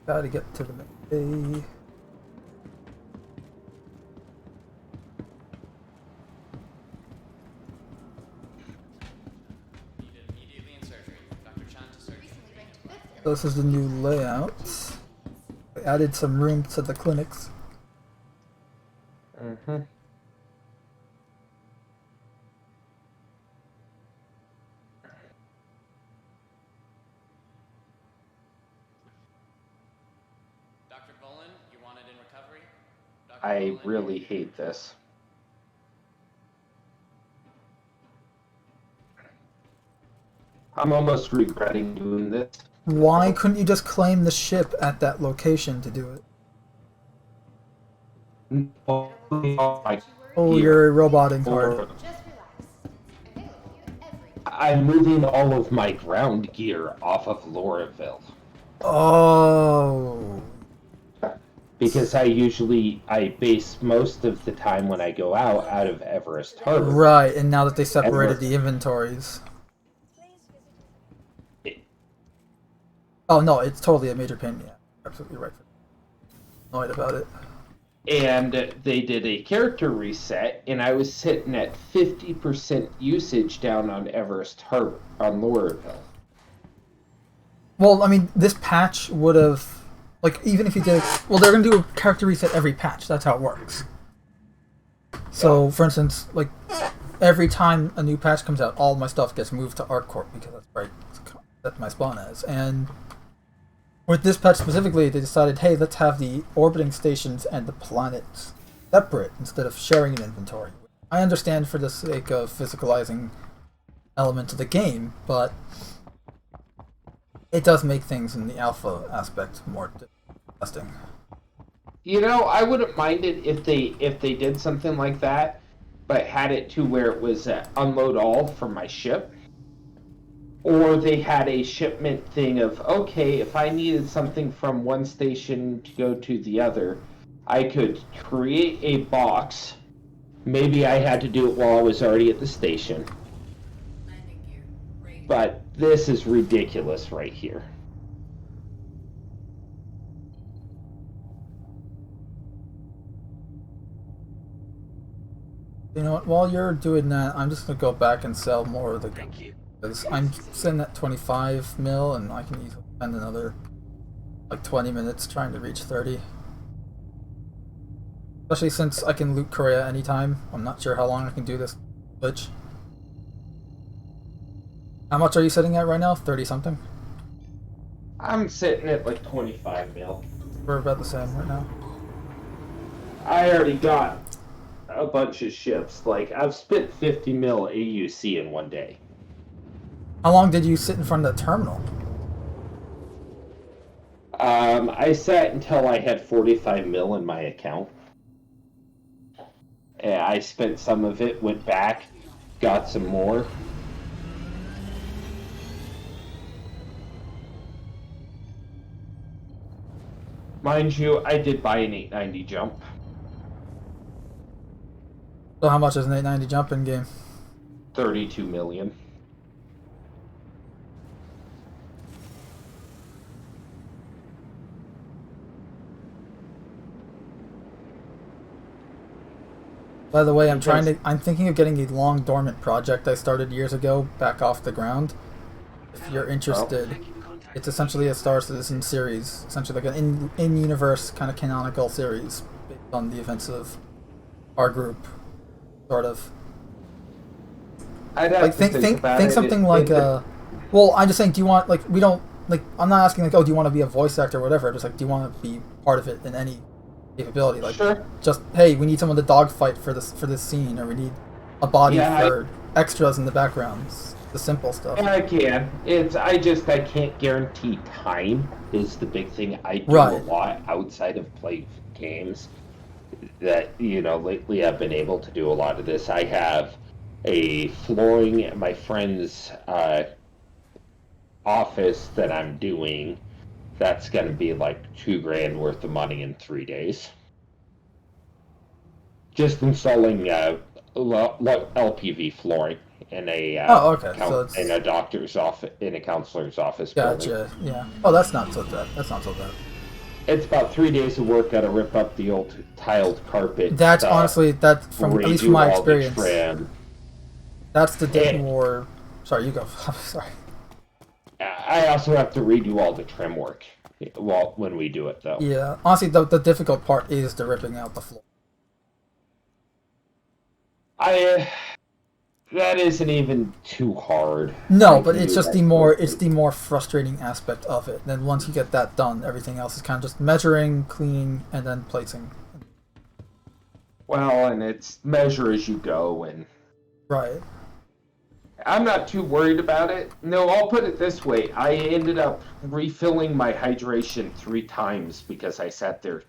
Gotta get to the bay. So this is the new layout. I added some room to the clinics. Mm-hmm. Dr. Bolin, you wanted in recovery? Dr. I Bolin, really hate this. I'm almost regretting doing this. Why couldn't you just claim the ship at that location to do it? Oh, you're roboting hard. I'm moving all of my ground gear off of Loraville. Oh. Because I base most of the time when I go out of Everest Harbor. Right, and now that they separated the inventories. Oh no, it's totally a major pain. Yeah, absolutely right. Annoyed about it. And they did a character reset, and I was sitting at 50% usage down on Everest Harbor, on Loraville. Well, I mean, this patch would have, like, even if you did, well, they're going to do a character reset every patch. That's how it works. So, for instance, like, every time a new patch comes out, all my stuff gets moved to ArcCorp because that's right, that's my spawn as. And with this patch specifically, they decided, hey, let's have the orbiting stations and the planets separate instead of sharing an inventory. I understand for the sake of physicalizing element of the game, but it does make things in the alpha aspect more interesting. You know, I wouldn't mind it if they did something like that, but had it to where it was unload all from my ship. Or they had a shipment thing of, okay, if I needed something from one station to go to the other, I could create a box. Maybe I had to do it while I was already at the station. But this is ridiculous right here. You know what, while you're doing that, I'm just going to go back and sell more of the gun. Because I'm sitting at 25 mil, and I can easily spend another, like, 20 minutes trying to reach 30. Especially since I can loot Korea anytime. I'm not sure how long I can do this glitch. How much are you sitting at right now? 30 something? I'm sitting at like 25 mil. We're about the same right now. I already got a bunch of ships. Like, I've spent 50 mil AUC in one day. How long did you sit in front of the terminal? I sat until I had 45 mil in my account. I spent some of it, went back, got some more. Mind you, I did buy an 890 jump. So how much is an 890 jump in game? 32 million. By the way, I'm thinking of getting a long dormant project I started years ago back off the ground. If you're interested, it's essentially a Star Citizen series, essentially like an in-universe kind of canonical series based on the events of our group, sort of. I'd have Like to think something like well, I'm just saying, do you want, like, we don't, like, I'm not asking like, oh, do you want to be a voice actor or whatever, just like, do you want to be part of it in any capability, like, sure. Just, hey, we need someone to dogfight for this scene, or we need a body for extras in the backgrounds, the simple stuff. I can. I can't guarantee time is the big thing. I do a lot outside of play games. That, you know, lately I've been able to do a lot of this. I have a flooring at my friend's office that I'm doing. That's going to be like $2,000 worth of money in 3 days. Just installing LPV flooring in a in a doctor's office, in a counselor's office. Gotcha. Building. Yeah. Oh, that's not so bad. That's not so bad. It's about 3 days of work. Got to rip up the old tiled carpet. That's honestly, that's from at least from my experience. That's the day more. Sorry, you go. Sorry. I also have to redo all the trim work when we do it, though. Yeah, honestly, the difficult part is the ripping out the floor. That isn't even too hard. No, I but can it's do just that it's quickly. the more frustrating aspect of it. Then once you get that done, everything else is kind of just measuring, cleaning, and then placing. Well, and it's measure as you go, and Right. I'm not too worried about it. No, I'll put it this way. I ended up refilling my hydration 3 times because I sat there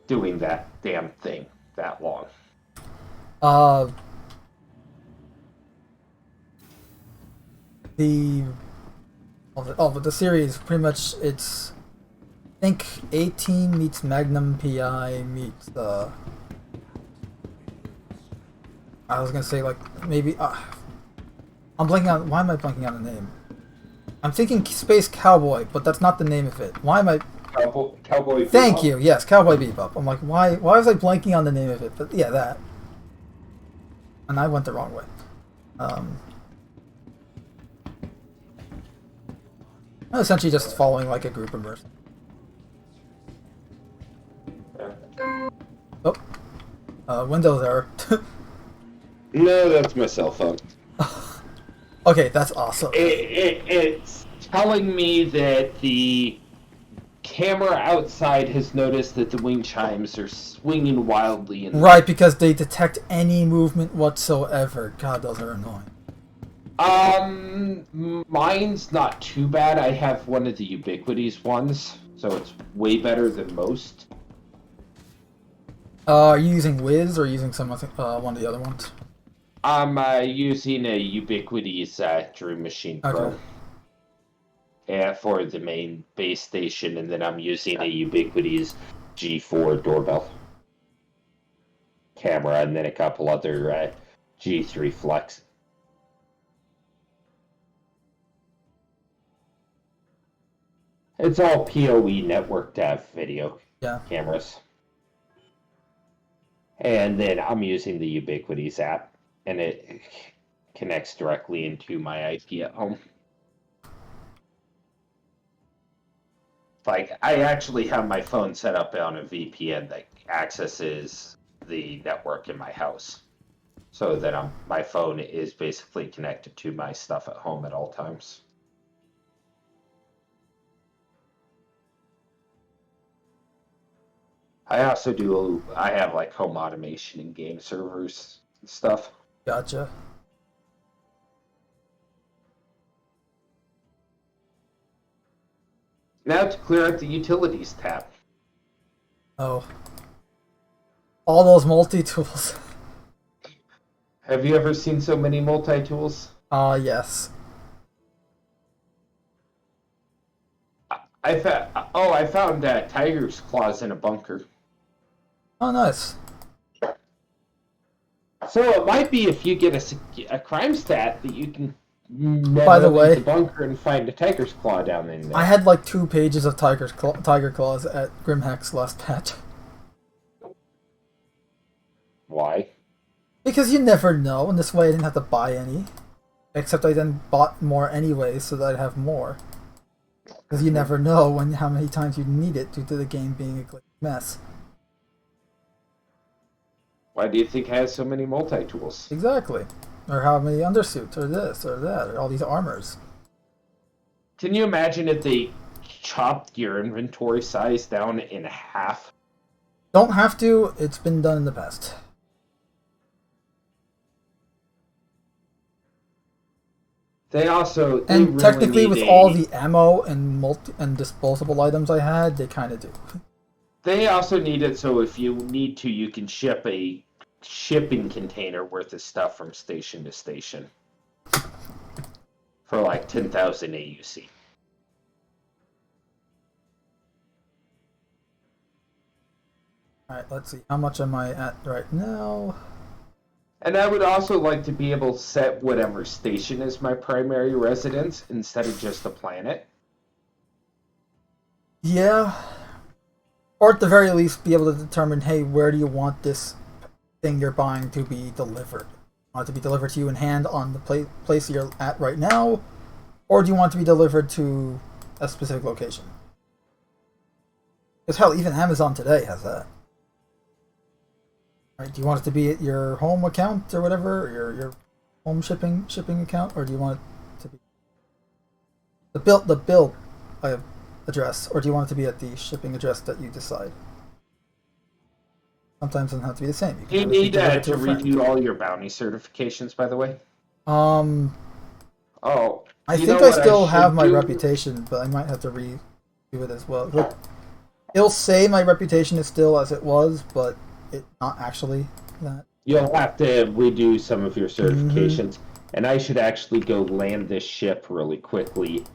doing that damn thing that long. Uh, the but the series pretty much it's I think 18 meets Magnum PI meets I was gonna say like maybe I'm blanking on why am I blanking on the name? I'm thinking Space Cowboy, but that's not the name of it. Why am I? Cowboy. Thank Bebop. you. Yes, Cowboy Bebop. I'm like, why was I blanking on the name of it? But yeah, that. And I went the wrong way. I'm essentially just following like a group of mercs. Oh, Windows error. No, that's my cell phone. Okay, that's awesome. It's telling me that the camera outside has noticed that the wind chimes are swinging wildly. Right, because they detect any movement whatsoever. God, those are annoying. Mine's not too bad. I have one of the Ubiquitous ones, so it's way better than most. Are you using Wiz or using one of the other ones? I'm using a Ubiquitous Dream Machine Pro. Okay. For the main base station, and then I'm using a Ubiquitous G4 doorbell camera, and then a couple other G3 Flex. It's all PoE networked video cameras. And then I'm using the Ubiquitous app, and it connects directly into my IP at home. Like, I actually have my phone set up on a VPN that accesses the network in my house, so that my phone is basically connected to my stuff at home at all times. I also I have like home automation and game servers and stuff. Gotcha. Now to clear out the utilities tab. Oh. All those multi-tools. Have you ever seen so many multi-tools? Yes. I found tiger's claws in a bunker. Oh, nice. So it might be if you get a crime stat that you can By the way, the bunker and find a tiger's claw down in there. I had like 2 pages of tiger claws at Grimhack's last patch. Why? Because you never know, and this way I didn't have to buy any. Except I then bought more anyway, so that I'd have more. Because you never know how many times you need it due to the game being a glitch mess. Why do you think it has so many multi-tools? Exactly. Or how many undersuits, or this, or that, or all these armors. Can you imagine if they chopped your inventory size down in half? Don't have to, it's been done in the past. And really technically with all the ammo and disposable items I had, they kind of do. They also need it so if you need to, you can ship a shipping container worth of stuff from station to station for like 10,000 AUC. Alright, let's see. How much am I at right now? And I would also like to be able to set whatever station is my primary residence instead of just a planet. Yeah. Or at the very least be able to determine, hey, where do you want this thing you're buying to be delivered? Want it to be delivered to you in hand on the place you're at right now? Or do you want it to be delivered to a specific location? Because hell, even Amazon today has that. Right, do you want it to be at your home account or whatever, or your home shipping account, or do you want it to be the bill address, or do you want it to be at the shipping address that you decide? Sometimes it doesn't have to be the same. Do you have it be need delivered to a friend. review all your bounty certifications, by the way? I you think know I what still should have my do? reputation, but I might have to redo it as well. Like, it'll say my reputation is still as it was, but it's not actually that. You'll have to redo some of your certifications. And I should actually go land this ship really quickly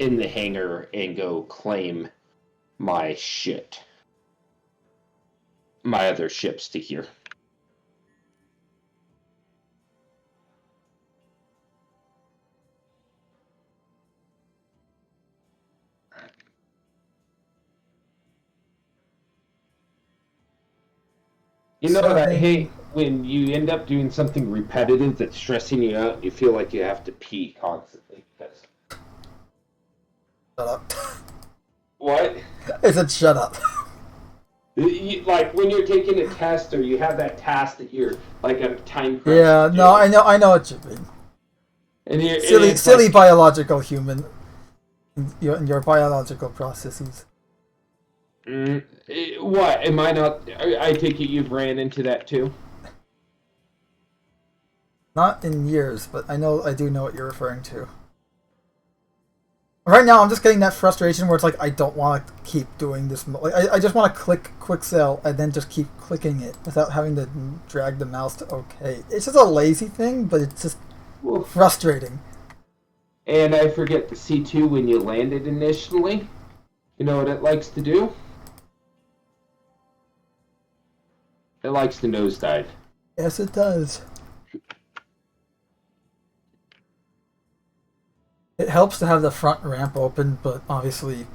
in the hangar and go claim my shit. My other ships to here. You know what I hate? When you end up doing something repetitive that's stressing you out, you feel like you have to pee constantly. Shut up. What? I said shut up. Like when you're taking a test or you have that task that you're like a time crunch. Yeah, no, I know what you mean. And you're, Silly biological human. In your biological processes. What? Am I not? I take it you've ran into that too? Not in years, but I do know what you're referring to. Right now, I'm just getting that frustration where it's like I don't want to keep doing this. Like I just want to click quick sell and then just keep clicking it without having to drag the mouse to OK. It's just a lazy thing, but it's just frustrating. And I forget the C2 when you landed initially. You know what it likes to do? It likes to nosedive. Yes, it does. It helps to have the front ramp open, but obviously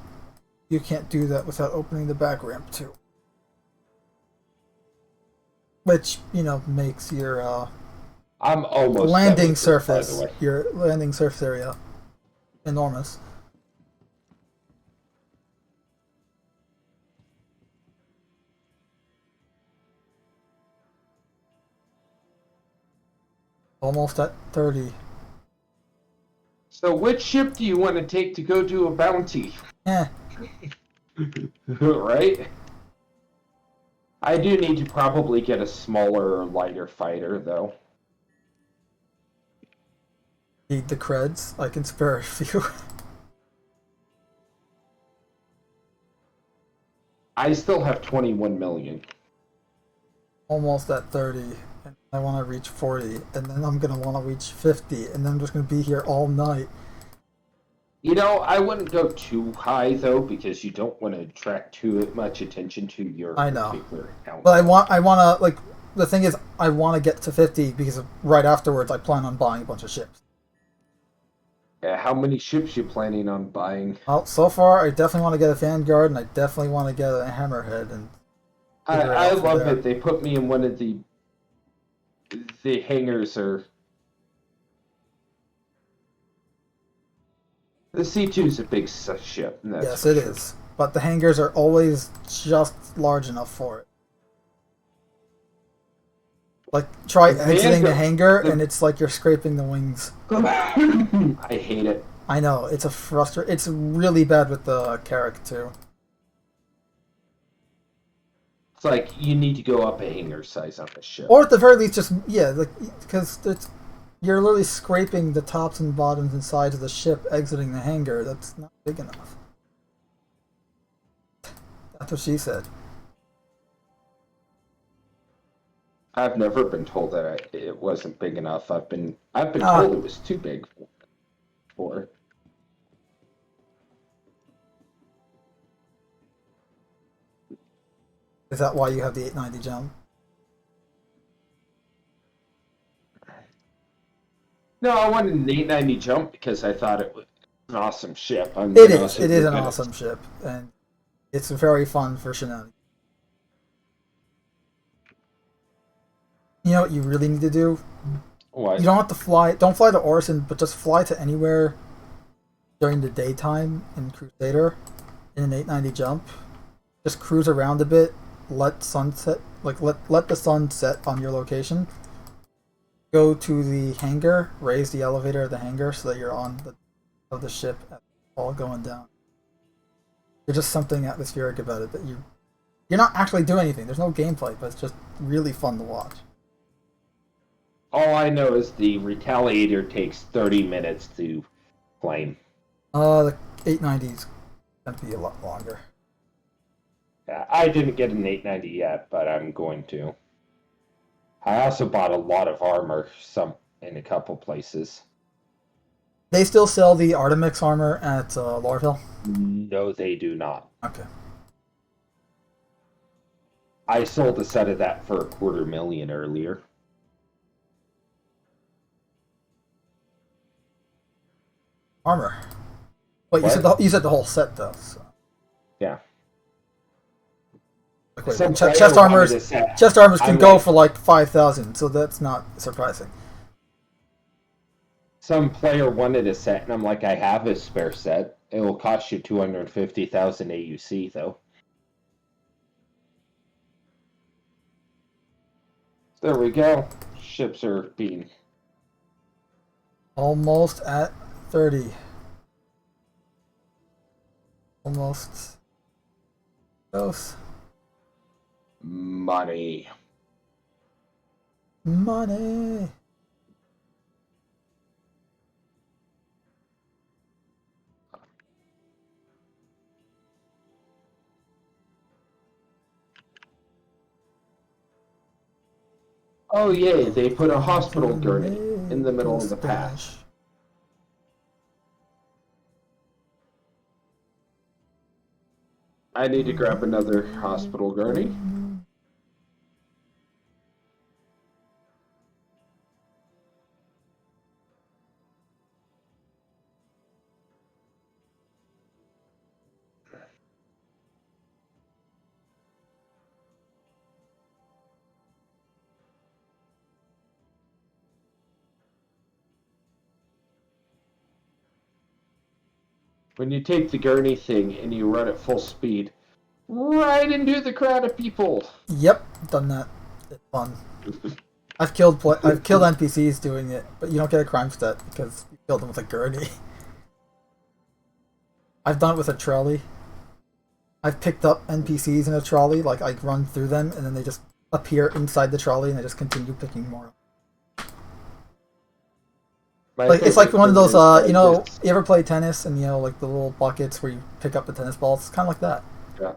you can't do that without opening the back ramp too. Which, makes your I'm almost landing by surface, the way. your landing surface area, enormous. Almost at 30. So which ship do you want to take to go do a bounty? Right? I do need to probably get a smaller, lighter fighter, though. Need the creds? I can spare a few. I still have 21 million. Almost at 30. And I want to reach 40. And then I'm going to want to reach 50. And then I'm just going to be here all night. You know, I wouldn't go too high, though, because you don't want to attract too much attention to your particular account. But I want to, like, the thing is, I want to get to 50 because right afterwards I plan on buying a bunch of ships. Yeah, how many ships you planning on buying? Well, so far I definitely want to get a Vanguard and I definitely want to get a Hammerhead. And I love it. They put me in one of the hangars or... The C2's a big ship. Yes, it is. But the hangars are always just large enough for it. Like, try exiting the hangar, and it's like you're scraping the wings. I hate it. I know, it's it's really bad with the Carrack, too. It's like, you need to go up a hangar size on this ship. Or at the very least, just, because you're literally scraping the tops and bottoms and sides of the ship exiting the hangar. That's not big enough. That's what she said. I've never been told that it wasn't big enough. I've been told it was too big for. Is that why you have the 890 jump? No, I wanted an 890 jump because I thought it was an awesome ship. It is an awesome ship, and it's very fun for shenanigans. You know what you really need to do? What? You don't have to fly. Don't fly to Orson, but just fly to anywhere during the daytime in Crusader in an 890 jump. Just cruise around a bit let sunset, like let the sun set on your location. Go to the hangar, raise the elevator of the hangar so that you're on the ship all going down. There's just something atmospheric about it that you're not actually doing anything. There's no gameplay, but it's just really fun to watch. All I know is the Retaliator takes 30 minutes to claim. The 890s tend to be a lot longer. Yeah, I didn't get an 890 yet, but I'm going to. I also bought a lot of armor, some in a couple places. They still sell the Artemix armor at Lorville? No, they do not. Okay. I sold a set of that for $250,000 earlier. Armor. Wait, What? you said the whole set though. So. Yeah. Like, wait, Some chest player wanted armors. a set. Chest armors can I'm go like- for like 5,000, so that's not surprising. Some player wanted a set, and I'm like, I have a spare set. It will cost you 250,000 AUC, though. There we go. Ships are being... Almost at 30. Almost. Close. Money. Money. Oh, yay, they put a hospital gurney in the middle of the path. I need to grab another hospital gurney. When you take the gurney thing and you run at full speed, right into the crowd of people. Yep, done that. It's fun. I've killed NPCs doing it, but you don't get a crime stat because you killed them with a gurney. I've done it with a trolley. I've picked up NPCs in a trolley, like I run through them and then they just appear inside the trolley and I just continue picking more. Like it's like one of those you know, you ever play tennis and you know like the little buckets where you pick up the tennis balls? It's kinda like that. Yeah.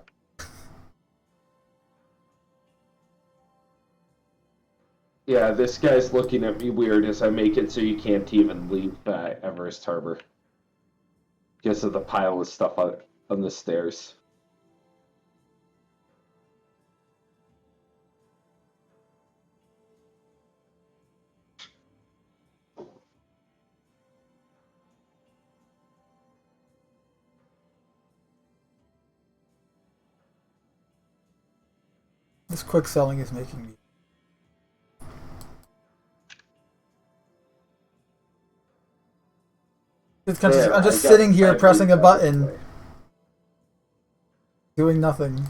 Yeah, this guy's looking at me weird as I make it so you can't even leave Everest Harbor. Because of the pile of stuff on the stairs. This quick selling is making me. I'm just sitting here pressing a button, doing nothing.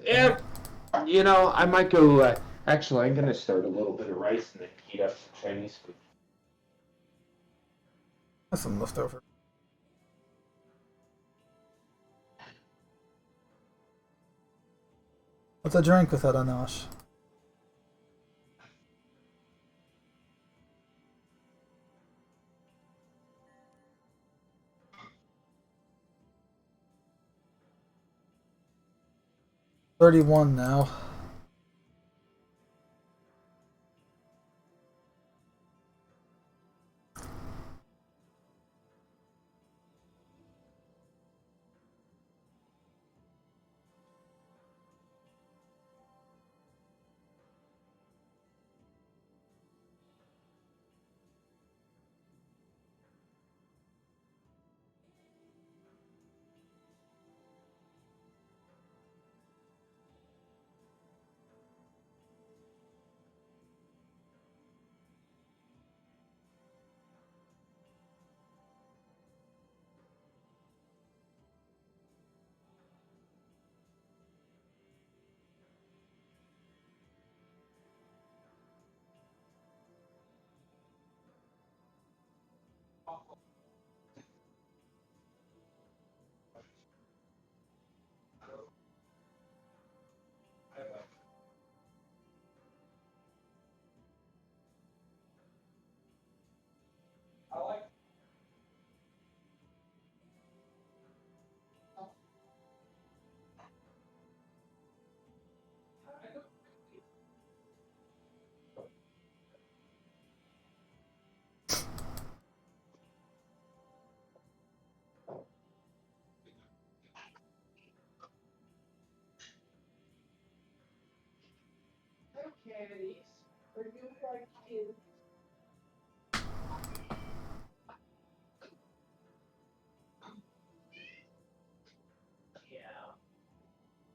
Yeah, you know, I might go. Actually, I'm gonna start a little bit of rice and then heat up some Chinese food. That's some leftover. What's a drink with that, Anash? $31 now.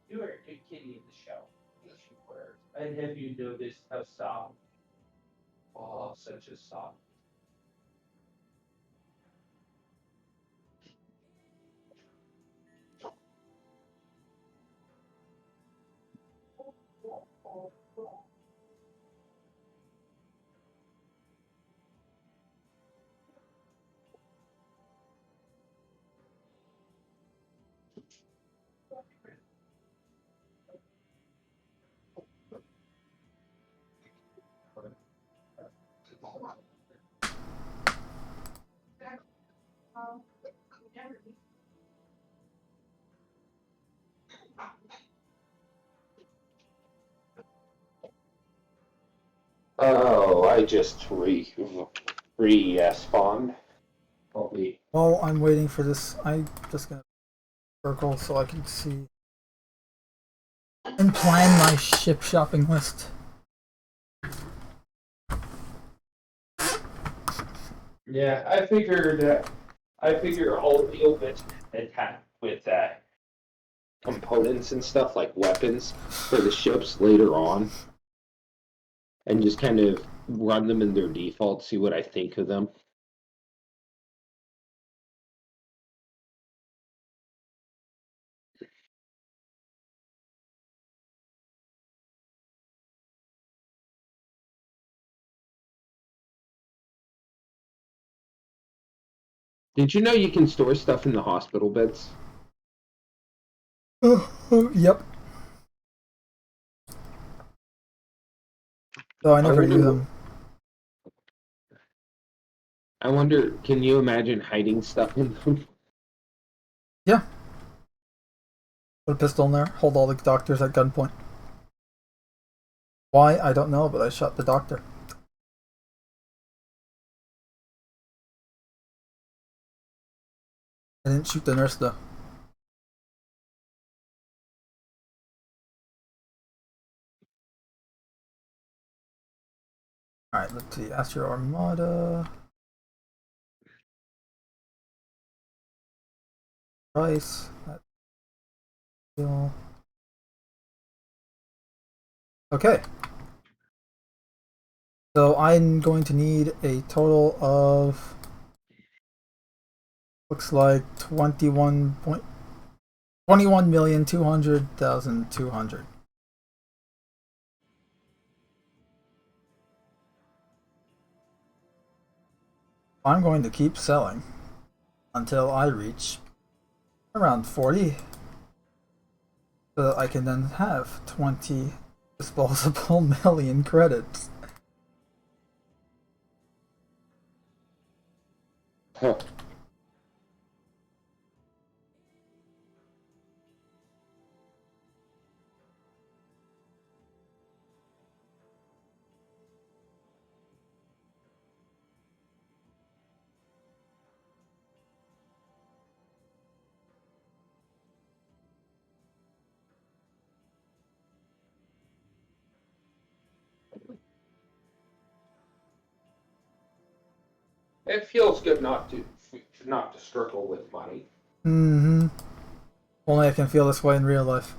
You were a good kitty in the show. Yes, you were. And have you noticed how soft? Oh, such a soft. Oh, I just spawned. While I'm waiting for this, I'm just gonna circle so I can see and plan my ship shopping list. Yeah, I figured I'll deal with attack with components and stuff like weapons for the ships later on, and just kind of run them in their default, see what I think of them. Did you know you can store stuff in the hospital beds? Yep. So I never use them. I wonder, can you imagine hiding stuff in them? Yeah. Put a pistol in there, hold all the doctors at gunpoint. Why? I don't know, but I shot the doctor. I didn't shoot the nurse though. Alright, let's see. Astro Armada. Price. Okay. So I'm going to need a total of looks like 21,200,200. I'm going to keep selling until I reach around 40 so that I can then have 20 disposable million credits. Huh. It feels good not to struggle with money. Mm-hmm. Only I can feel this way in real life.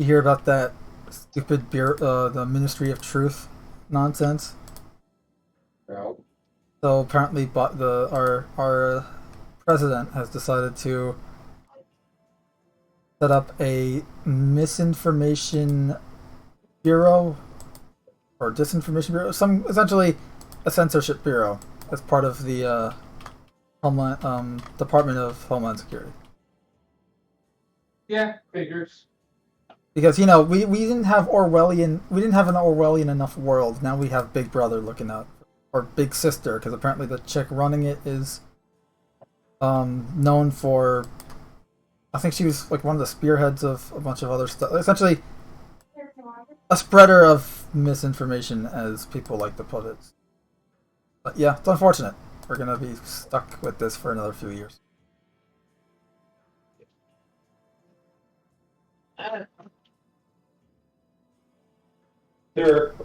You hear about that stupid the Ministry of Truth nonsense? No. So apparently, our president has decided to set up a misinformation bureau or disinformation bureau, some essentially a censorship bureau as part of the Department of Homeland Security. Yeah, figures. Because we didn't have an Orwellian enough world. Now we have Big Brother looking out, or Big Sister, because apparently the chick running it is known for. I think she was like one of the spearheads of a bunch of other stuff. Essentially, a spreader of misinformation, as people like to put it. But yeah, it's unfortunate. We're gonna be stuck with this for another few years.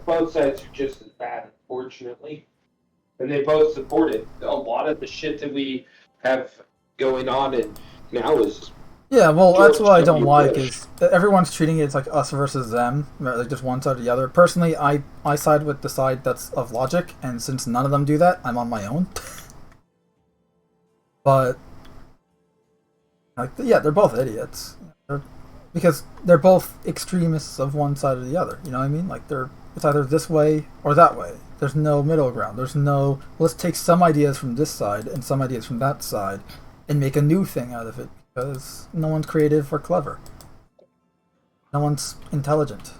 Both sides are just as bad, unfortunately. And they both support it. A lot of the shit that we have going on and now is Yeah, well, that's George what I don't W. like Bush. is that everyone's treating it as like us versus them, like just one side or the other. Personally, I side with the side that's of logic, and since none of them do that, I'm on my own. But like, yeah, they're both idiots. Because they're both extremists of one side or the other. You know what I mean? Like it's either this way or that way. There's no middle ground. There's no let's take some ideas from this side and some ideas from that side and make a new thing out of it, because no one's creative or clever. No one's intelligent.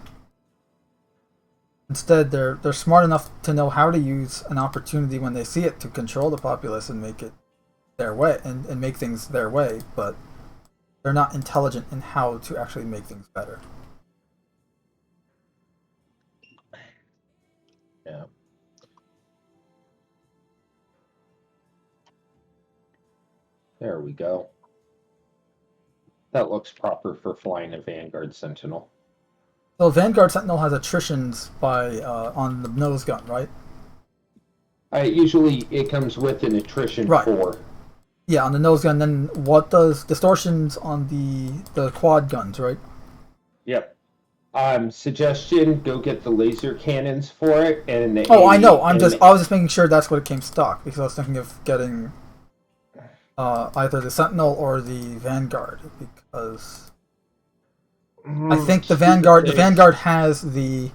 Instead, they're smart enough to know how to use an opportunity when they see it to control the populace and make it their way and make things their way, but they're not intelligent in how to actually make things better. Yeah. There we go. That looks proper for flying a Vanguard Sentinel. So Vanguard Sentinel has attritions by on the nose gun, right? Usually it comes with an attrition Right. 4. Yeah, on the nose gun. Then what does distortions on the quad guns, right? Yep. Suggestion: go get the laser cannons for it, and the Oh, I know. I was just making sure that's what it came stock, because I was thinking of getting either the Sentinel or the Vanguard, because I think the Vanguard has the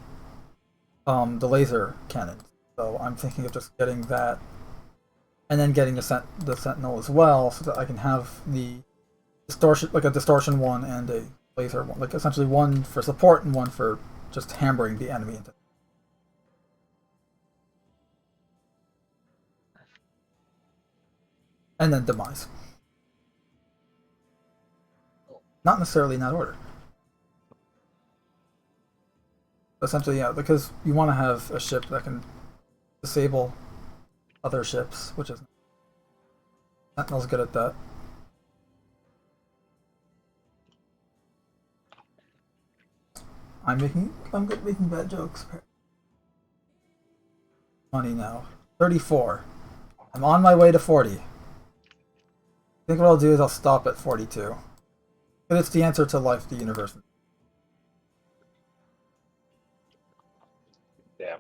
laser cannon. So I'm thinking of just getting that, and then getting the Sentinel as well, so that I can have the distortion, like a distortion one and a laser one, like essentially one for support and one for just hammering the enemy into. And then demise. Not necessarily in that order. Essentially, yeah, because you want to have a ship that can disable other ships, which is Sentinel's good at that. I'm good at making bad jokes. Money now. 34. I'm on my way to 40. I think what I'll do is I'll stop at 42. But it's the answer to life, the universe. Damn.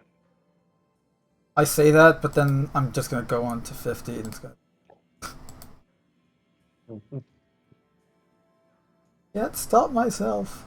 I say that, but then I'm just gonna go on to 50 and it's gonna. Can't stop myself.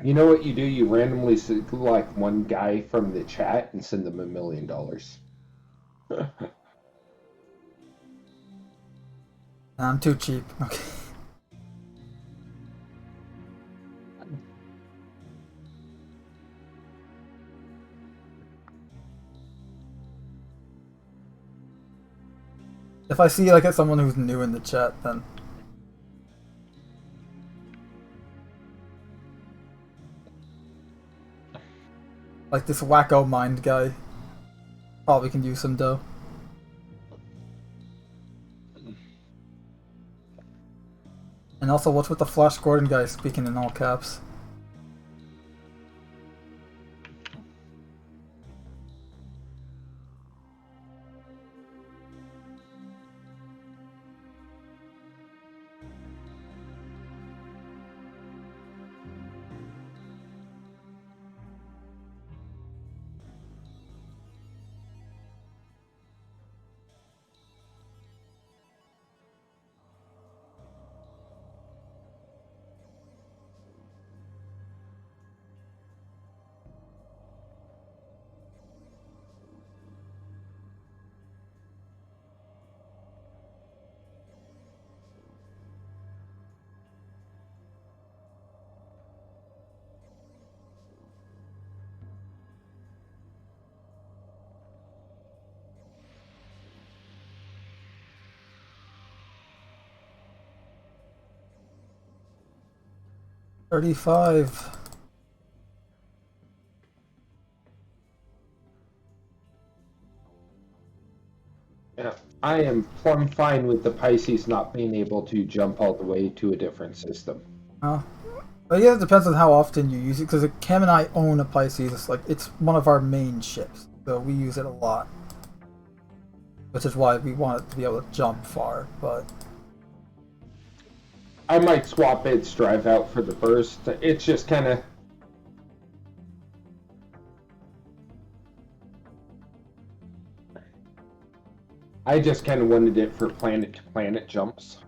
You know what you do? You randomly select one guy from the chat and send them $1 million. I'm too cheap. Okay. If I see like someone who's new in the chat, then like this wacko mind guy probably can use some dough. And also, what's with the Flash Gordon guy speaking in all caps? $35. Yeah, I am plumb fine with the Pisces not being able to jump all the way to a different system. Oh. But yeah, it depends on how often you use it, because Cam and I own a Pisces. It's one of our main ships, so we use it a lot. Which is why we want it to be able to jump far, but I might swap its drive out for the burst. It's just kind of... I just kind of wanted it for planet-to-planet jumps.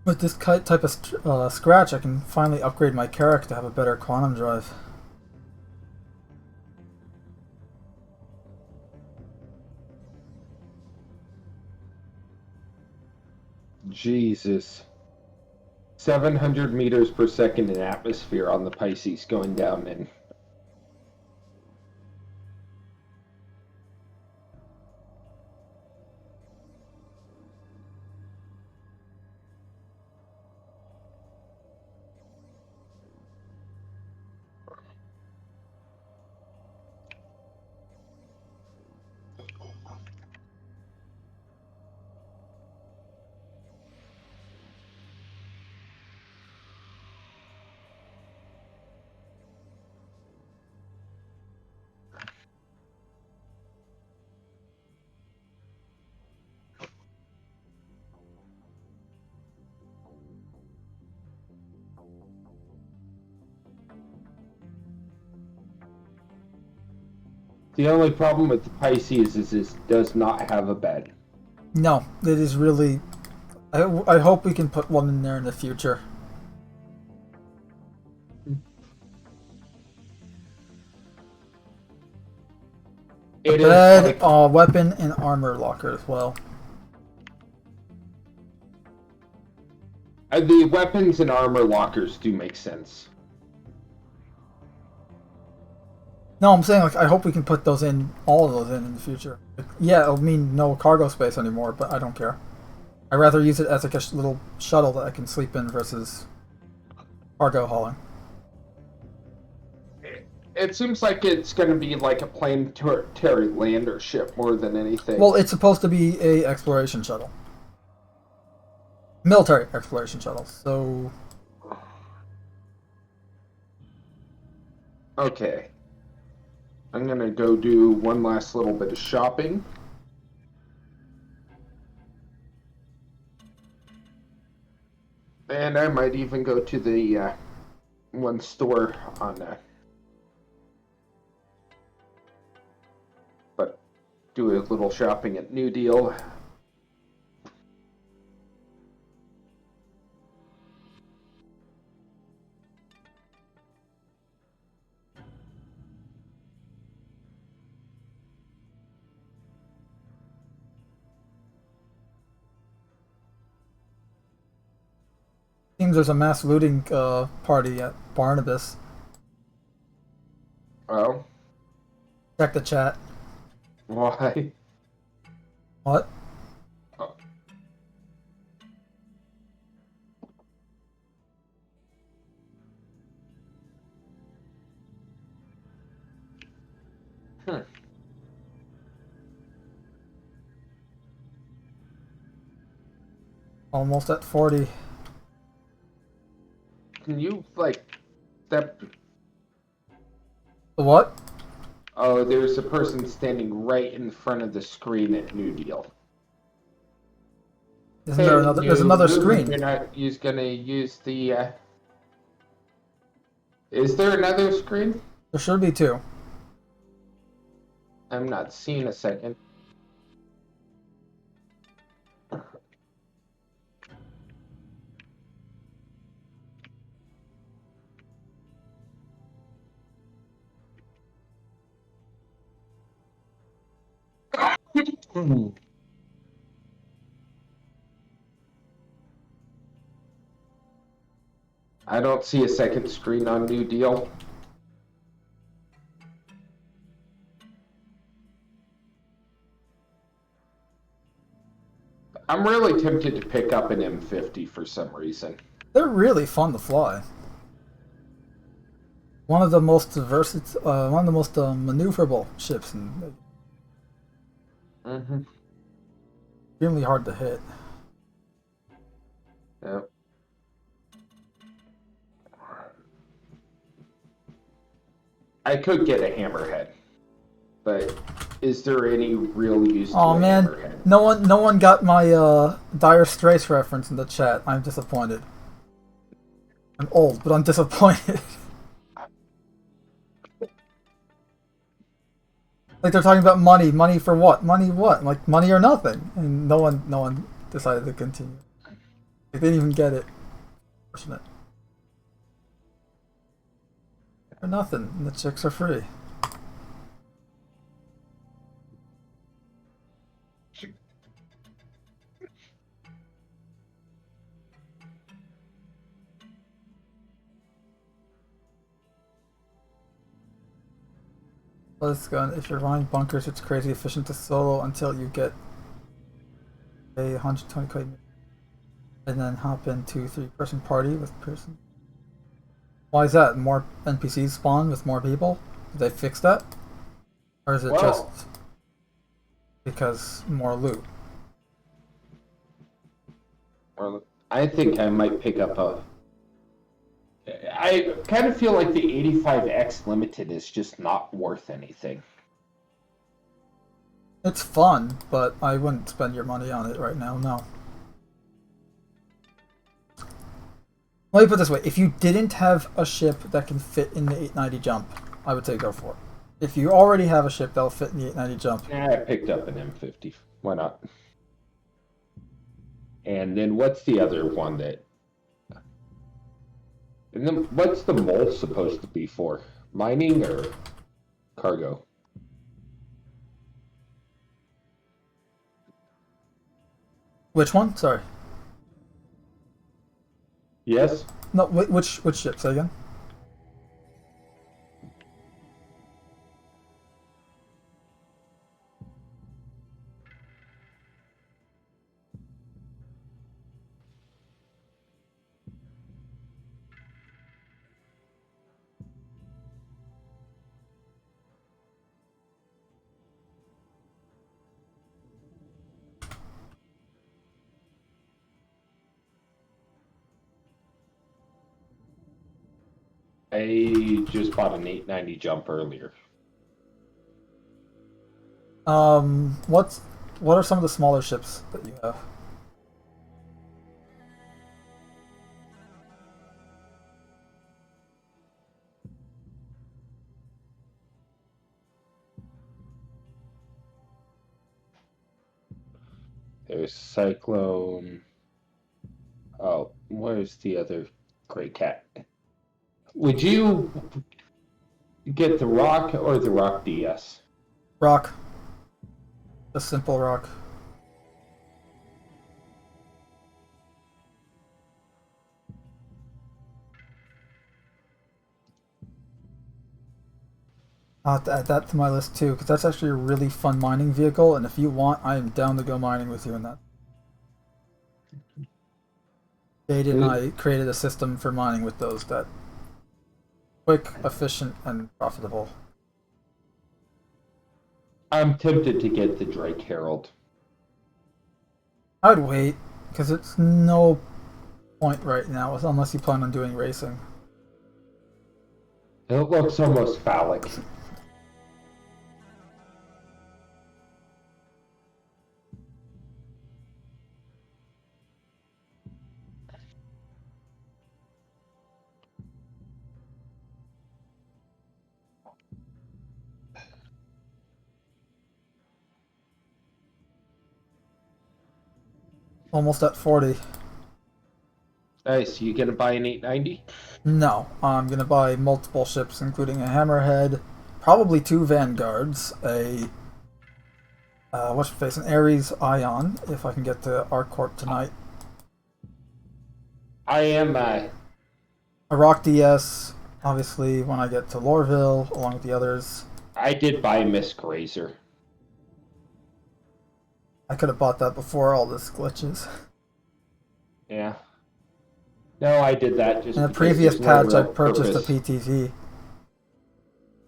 with this type of scratch, I can finally upgrade my character to have a better quantum drive. Jesus. 700 meters per second in atmosphere on the Pisces going down in. The only problem with the Pisces is it does not have a bed. No, it is really... I hope we can put one in there in the future. A bed, weapon, and armor locker as well. The weapons and armor lockers do make sense. No, I'm saying, like, I hope we can put those in, all of those in the future. Like, yeah, it'll mean no cargo space anymore, but I don't care. I'd rather use it as like a little shuttle that I can sleep in versus cargo hauling. It seems like it's going to be like a planetary lander ship more than anything. Well, it's supposed to be a exploration shuttle. Military exploration shuttle, so... Okay. I'm going to go do one last little bit of shopping. And I might even go to the one store on but do a little shopping at New Deal. seems there's a mass looting party at Barnabas. Oh, Check the chat. why? What? Oh. Hmm. Almost at 40. Can you, like, step... The what? Oh, there's a person standing right in front of the screen at New Deal. Isn't there another? There's another You're screen. not gonna use the, Is there another screen? There should be 2. I'm not seeing a second. I don't see a second screen on New Deal. I'm really tempted to pick up an M50 for some reason. They're really fun to fly. One of the most one of the most maneuverable ships, and Mm-hmm. extremely hard to hit. Yep. I could get a hammerhead, but is there any real use to Oh a man, hammerhead? no one got my Dire Straits reference in the chat. I'm disappointed. I'm old, but I'm disappointed. Like they're talking about money. Money for what? Money what? Like money or nothing. And no one decided to continue. They didn't even get it. Fortunate. For nothing. And the chicks are free. Let's go. If you're buying bunkers, it's crazy efficient to solo until you get a 120 quid, and then hop into 3-person party with person. Why is that? More NPCs spawn with more people? Did they fix that? Or is it just because more loot? Well, I think I might pick up a... I kind of feel like the 85X Limited is just not worth anything. It's fun, but I wouldn't spend your money on it right now, no. Let me put it this way, if you didn't have a ship that can fit in the 890 jump, I would say go for it. If you already have a ship that'll fit in the 890 jump... I picked up an M50. Why not? And then what's the other one that... And then what's the mole supposed to be for? Mining or cargo? Which one? Sorry. Yes? No, which ship? Say again? I just bought an 890 jump earlier. What are some of the smaller ships that you have? There's Cyclone. Oh, where's the other gray cat? Would you get the Rock or the Rock DS? Rock. The simple rock. I'll have to add that to my list too, because that's actually a really fun mining vehicle, and if you want, I am down to go mining with you in that. Jade and I created a system for mining with those that quick, efficient, and profitable. I'm tempted to get the Drake Herald. I'd wait, because it's no point right now, unless you plan on doing racing. It looks almost phallic. Almost at 40. Nice. You gonna buy an 890? No, I'm gonna buy multiple ships, including a Hammerhead, probably 2 Vanguards, a what's your face, an Ares Ion, if I can get to Arcourt tonight. I am. A Rock DS, obviously, when I get to Lorville, along with the others. I did buy Miss Grazer. I could have bought that before all this glitches. Yeah. No, I did that just In a because previous there's no patch, I real purchased purpose. a PTV.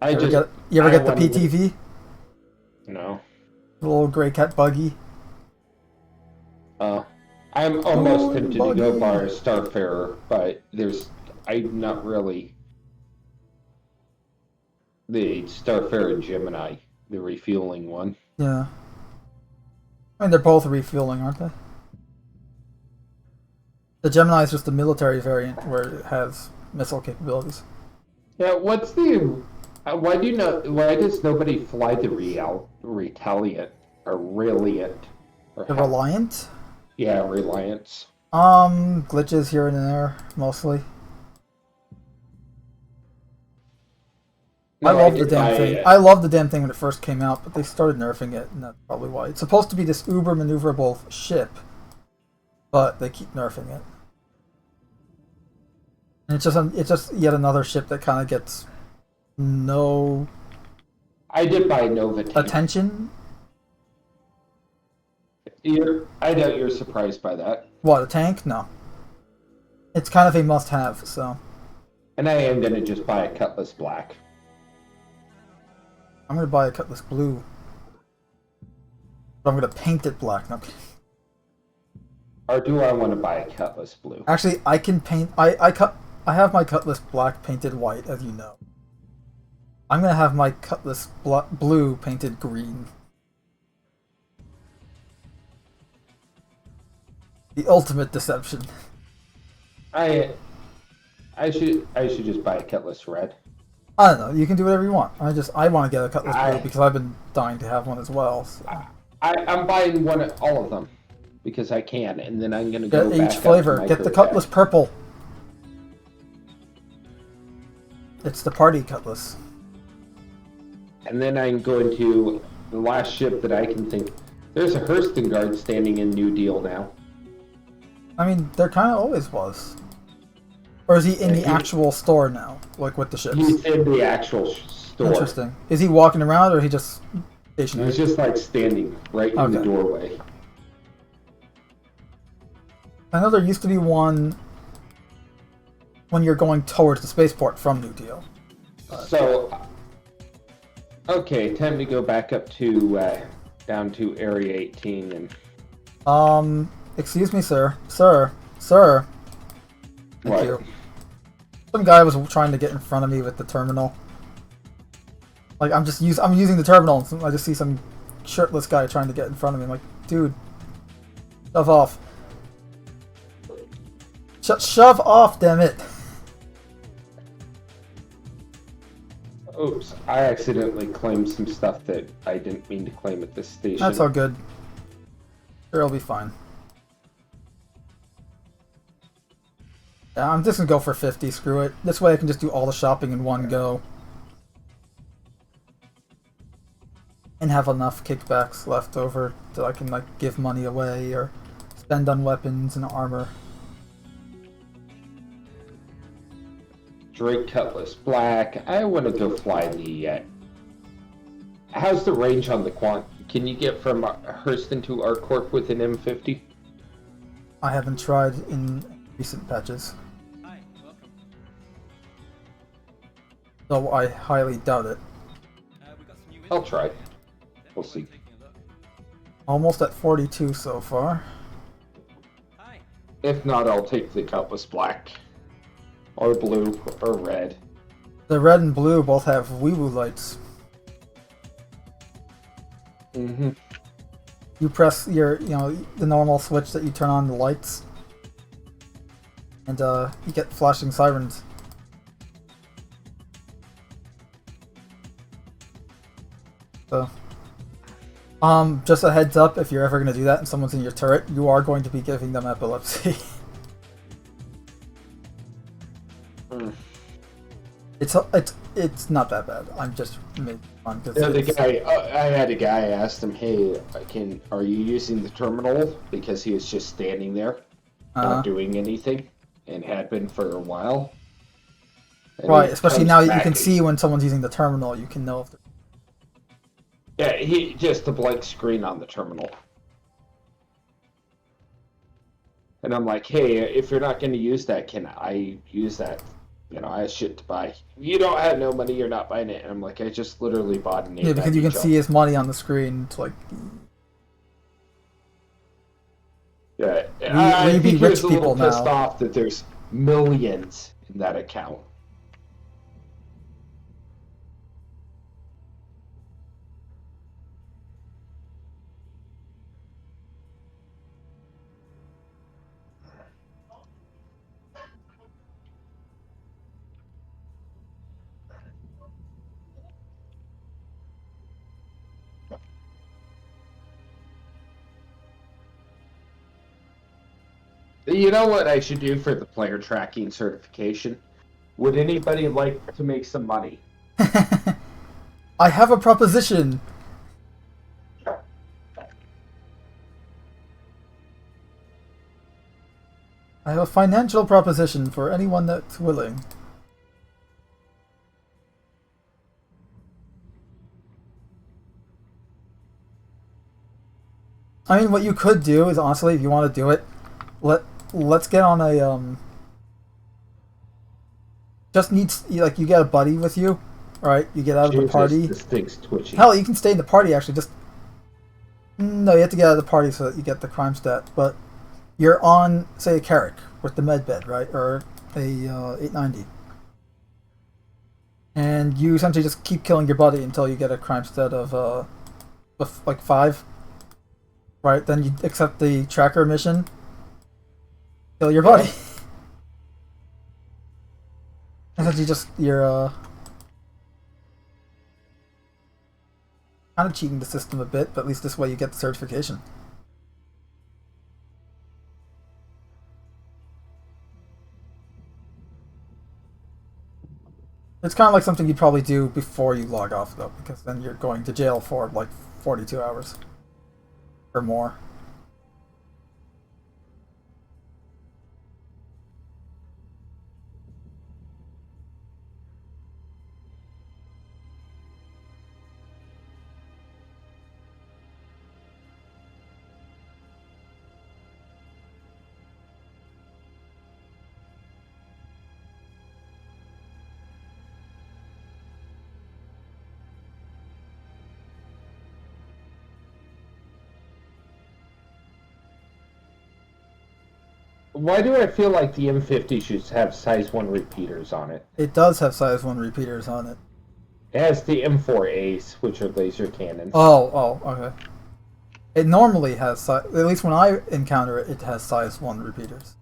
I just. You ever I get the wanted to- PTV? No. The little gray cat buggy? I'm almost Oh, tempted to go buddy. buy a Starfarer, but I'm not really. The Starfarer Gemini, the refueling one. Yeah. I mean, they're both refueling, aren't they? The Gemini is just the military variant where it has missile capabilities. Yeah, what's the? Why does nobody fly the Retaliant or Reliant? Or The Reliant? Yeah, Reliance. Glitches here and there, mostly. No, I love the did damn buy thing. it. I loved the damn thing when it first came out, but they started nerfing it, and that's probably why. It's supposed to be this uber maneuverable ship, but they keep nerfing it. And it's just yet another ship that kind of gets no I did buy Nova Tank. attention. I doubt you're surprised by that. What, a tank? No. It's kind of a must-have, so And I am gonna just buy a Cutlass Black. I'm gonna buy a Cutlass Blue. But I'm gonna paint it black. No. Or do I want to buy a Cutlass Blue? Actually, I can paint. I have my Cutlass Black painted white, as you know. I'm gonna have my Cutlass Blue painted green. The ultimate deception. I should just buy a Cutlass Red. I don't know. You can do whatever you want. I want to get a Cutlass Blue I- because I've been dying to have one as well. So. I'm buying all of them because I can, and then I'm gonna go Get back each up flavor. to Get the micro Cutlass tech. Purple. It's the party Cutlass. And then I'm going to the last ship that I can think. There's a Hurston guard standing in New Deal now. I mean, there kind of always was. Or is he in Yeah, the he- actual store now, like with the ships? He's in the actual store. Interesting. Is he walking around or he just He's stationary? just like standing right in the Okay. doorway. I know there used to be one when you're going towards the spaceport from New Deal. So, okay, time to go back up to down to Area 18 and Excuse me, sir. Sir. Thank what? you. Some guy was trying to get in front of me with the terminal. Like, I'm using the terminal, and I just see some shirtless guy trying to get in front of me. I'm like, dude, shove off. Shove off, damn it. Oops, I accidentally claimed some stuff that I didn't mean to claim at this station. That's all good. Sure, it'll be fine. Yeah, I'm just gonna go for 50, screw it. This way I can just do all the shopping in one go. And have enough kickbacks left over that I can, like, give money away or spend on weapons and armor. Drake Cutlass Black. I want to go fly the How's the range on the Quant? Can you get from Hurston to ArcCorp with an M50? I haven't tried in recent patches, Hi, welcome. so I highly doubt it. We got some new I'll info. try. Then We'll by see. taking a look. Almost at 42 so far. Hi. If not, I'll take the Cutlass Black. Or blue, or red. The red and blue both have wee-woo lights. Mm-hmm. You press your, the normal switch that you turn on the lights, and you get flashing sirens. So, just a heads up, if you're ever going to do that and someone's in your turret, you are going to be giving them epilepsy. It's not that bad. I'm just making fun because Yeah, the guy. I had a guy asked him, "Hey, are you using the terminal?" Because he was just standing there, not doing anything, and had been for a while. And right, he especially comes now that you back can and- see when someone's using the terminal, you can know if they're... Yeah, he just a blank screen on the terminal. And I'm like, "Hey, if you're not going to use that, can I use that? I have shit to buy. You don't have no money, you're not buying it." And I'm like, "I just literally bought an 890 Yeah, because you can jump." see his money on the screen. It's like, Yeah, We I be think he rich was a little people pissed now. off that there's millions in that account. You know what I should do for the player tracking certification? Would anybody like to make some money? I have a proposition. I have a financial proposition for anyone that's willing. I mean, what you could do is, honestly, if you want to do it, let's get on a just needs you get a buddy with you, right? You get out of the Jesus, party. this thing's twitchy. Hell, you can stay in the party actually. Just no, you have to get out of the party so that you get the crime stat. But you're on, say, a Carrick with the med bed, right, or a 890, and you essentially just keep killing your buddy until you get a crime stat of like 5. Right, then you accept the tracker mission. Kill your buddy. Essentially, you're kind of cheating the system a bit, but at least this way you get the certification. It's kind of like something you'd probably do before you log off, though, because then you're going to jail for like 42 hours or more. Why do I feel like the M50 should have size 1 repeaters on it? It does have size 1 repeaters on it. It has the M4As, which are laser cannons. Oh, okay. It normally has, at least when I encounter it, it has size 1 repeaters.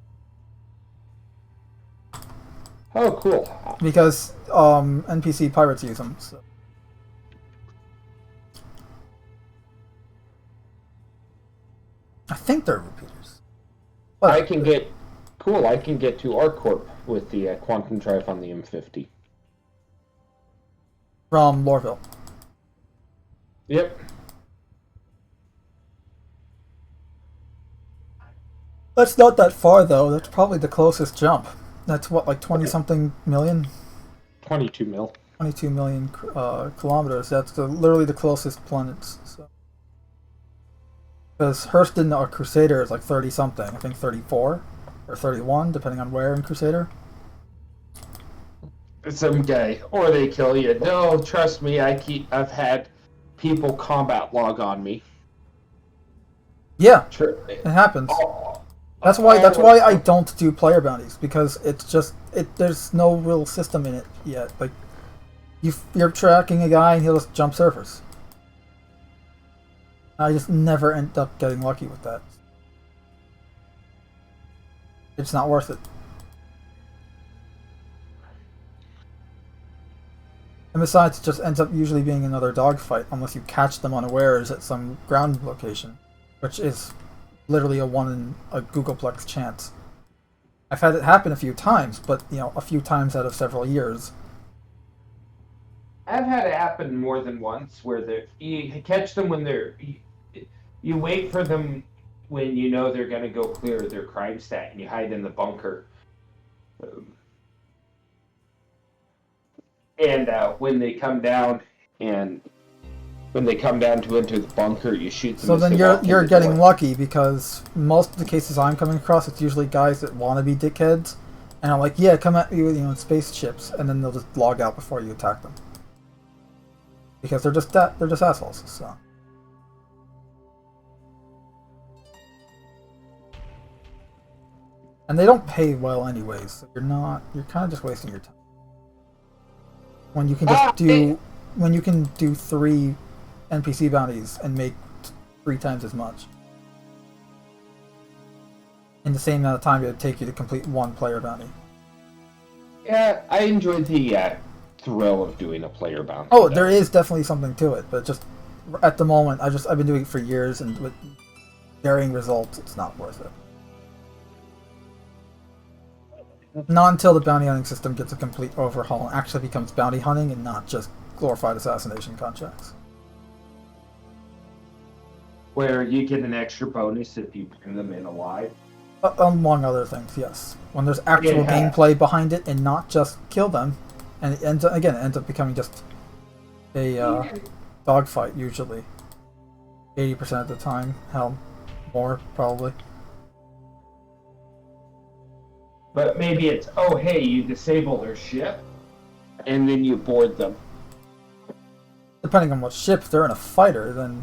Oh, cool. Because NPC pirates use them. So. I think they're repeaters. But I can get to ArcCorp with the quantum drive on the M50. from Lorville. Yep. That's not that far, though. That's probably the closest jump. That's what, like 20-something million? 22 mil. 22 million kilometers. That's literally the closest planets. So. Because Hurston or Crusader is like 30 something. I think 34 or 31, depending on where in Crusader. Some guy, or they kill you. No, trust me. I've had people combat log on me. Yeah, it happens. That's why I don't do player bounties, because it's just there's no real system in it yet. Like you're tracking a guy and he'll just jump surfers. I just never end up getting lucky with that. It's not worth it. And besides, it just ends up usually being another dogfight unless you catch them unawares at some ground location, which is literally a 1 in a Googleplex chance. I've had it happen a few times, but a few times out of several years. I've had it happen more than once where you catch them when you wait for them when you know they're going to go clear their crime stat and you hide in the bunker. And when they come down into the bunker, you shoot them. So then you're getting lucky, because most of the cases I'm coming across, it's usually guys that want to be dickheads, and I'm like, yeah, come at me with spaceships, and then they'll just log out before you attack them, because they're just assholes. So. And they don't pay well anyways, so you're kind of just wasting your time. When you can just do 3 NPC bounties and make 3 times as much in the same amount of time it would take you to complete 1 player bounty. Yeah, I enjoyed the thrill of doing a player bounty. Oh, there is definitely something to it, but just at the moment, I've been doing it for years, and with varying results, it's not worth it. Not until the bounty hunting system gets a complete overhaul and actually becomes bounty hunting and not just glorified assassination contracts. Where you get an extra bonus if you bring them in alive. Among other things, yes. When there's actual gameplay behind it and not just kill them, and it ends up becoming just a dogfight usually. 80% of the time, hell, more probably. But maybe it's, oh hey, you disable their ship, and then you board them. Depending on what ship, if they're in a fighter, then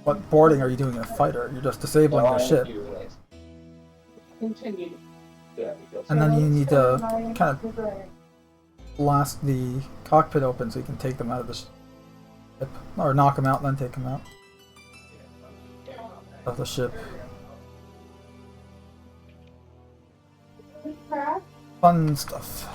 what boarding are you doing in a fighter? You're just disabling their ship. And then you need to kind of blast the cockpit open so you can take them out of the ship. Or knock them out and then take them out of the ship. Fun stuff.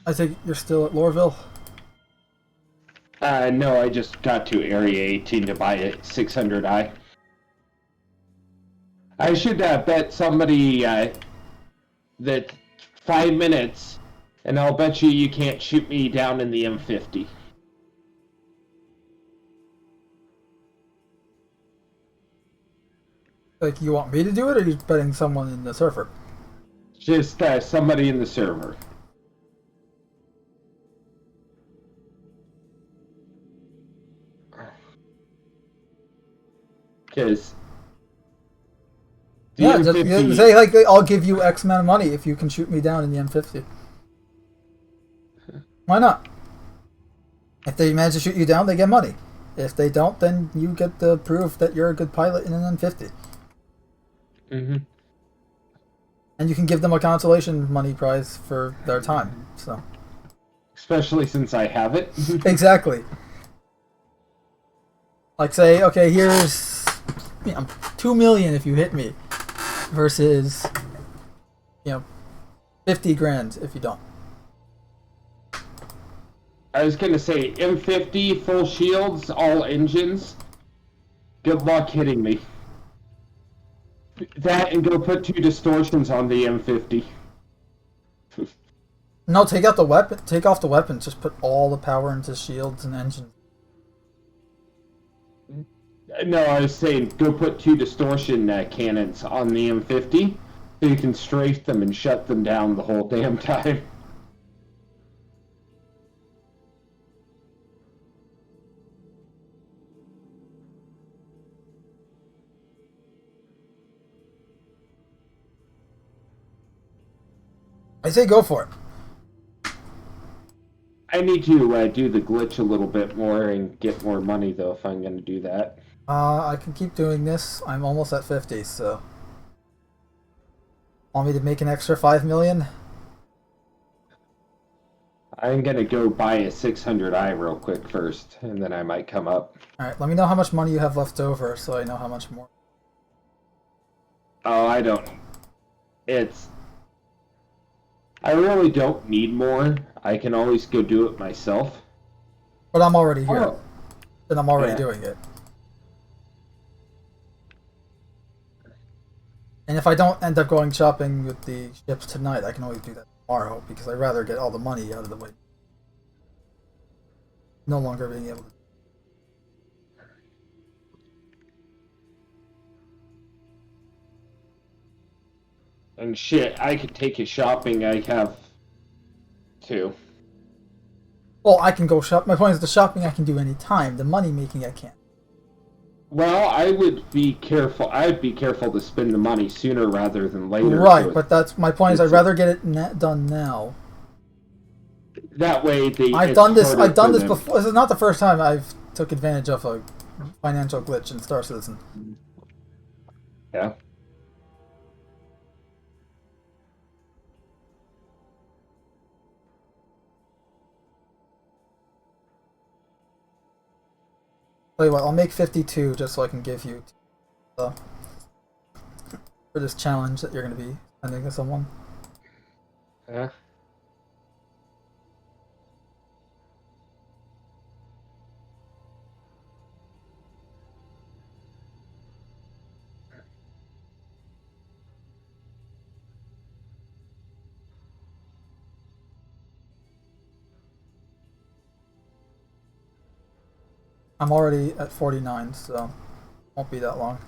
I think you're still at Lorville. No, I just got to Area 18 to buy a 600i. I should bet somebody that 5 minutes, and I'll bet you can't shoot me down in the M50. Like, you want me to do it, or are you betting someone in the server? Just somebody in the server. Because Yeah, just say, like, I'll give you X amount of money if you can shoot me down in the M50. Why not? If they manage to shoot you down, they get money. If they don't, then you get the proof that you're a good pilot in an M50. Mm-hmm. And you can give them a consolation money prize for their time. So, especially since I have it. exactly. Like, say, okay, here's 2 million if you hit me, versus 50 grand if you don't. I was gonna say M50 full shields, all engines. Good luck hitting me. That and go put 2 distortions on the M50. No, take out the weapon. Take off the weapon. Just put all the power into shields and engines. No, I was saying go put 2 distortion cannons on the M50. So you can strafe them and shut them down the whole damn time. I say go for it. I need to do the glitch a little bit more and get more money, though, if I'm going to do that. I can keep doing this. I'm almost at 50, so... Want me to make an extra 5 million? I'm going to go buy a 600i real quick first, and then I might come up. Alright, let me know how much money you have left over, so I know how much more. Oh, I don't... I really don't need more. I can always go do it myself. But I'm already here. Oh. And I'm already Yeah. doing it. And if I don't end up going shopping with the ships tonight, I can always do that tomorrow, because I'd rather get all the money out of the way. No longer being able to... And shit, I could take you shopping. I have two. Well, I can go shop. My point is the shopping I can do any time. The money making I can't. Well, I would be careful. I'd be careful to spend the money sooner rather than later. Right, so but that's my point. Is I'd rather get it done now. that way, I've done this before. This is not the first time I've took advantage of a financial glitch in Star Citizen. Yeah. Tell you what, I'll make 52 just so I can give you for this challenge that you're going to be sending to someone. Yeah. I'm already at 49, so won't be that long.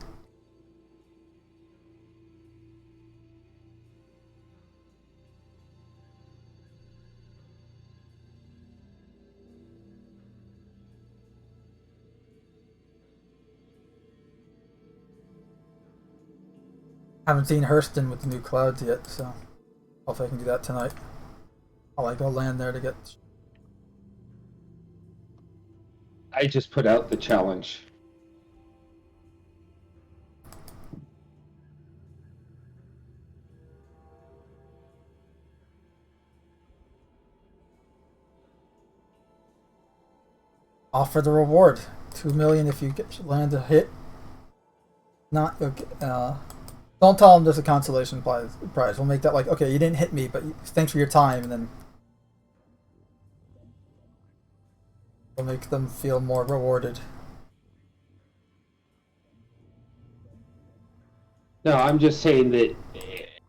Haven't seen Hurston with the new clouds yet, so hopefully I can do that tonight. I'll go land there to get... I just put out the challenge. Offer the reward. 2 million if you land a hit. Not don't tell them there's a consolation prize. We'll make that like, okay, you didn't hit me, but thanks for your time, and then we'll make them feel more rewarded. No, I'm just saying that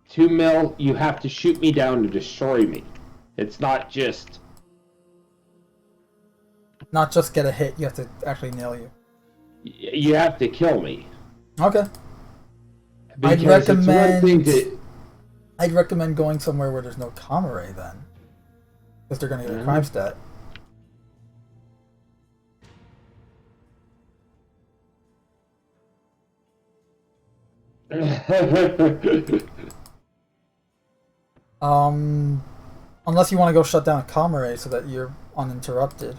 2 mil, you have to shoot me down to destroy me. It's not just... Not just get a hit, you have to actually nail you. You have to kill me. Okay. Because it's one thing to... I'd recommend going somewhere where there's no Comrade then. Because they're going to get a crime stat. Unless you want to go shut down a Comrade so that you're uninterrupted.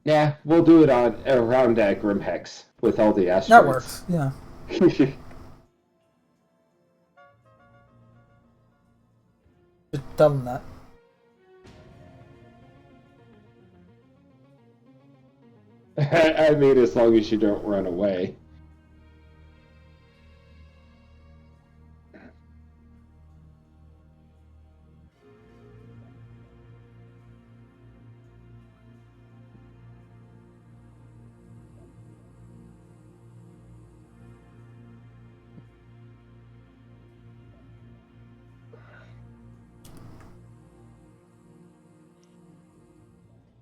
Yeah, we'll do it around Grimhex with all the asteroids. That works, yeah. Just tell them that. I mean, as long as you don't run away.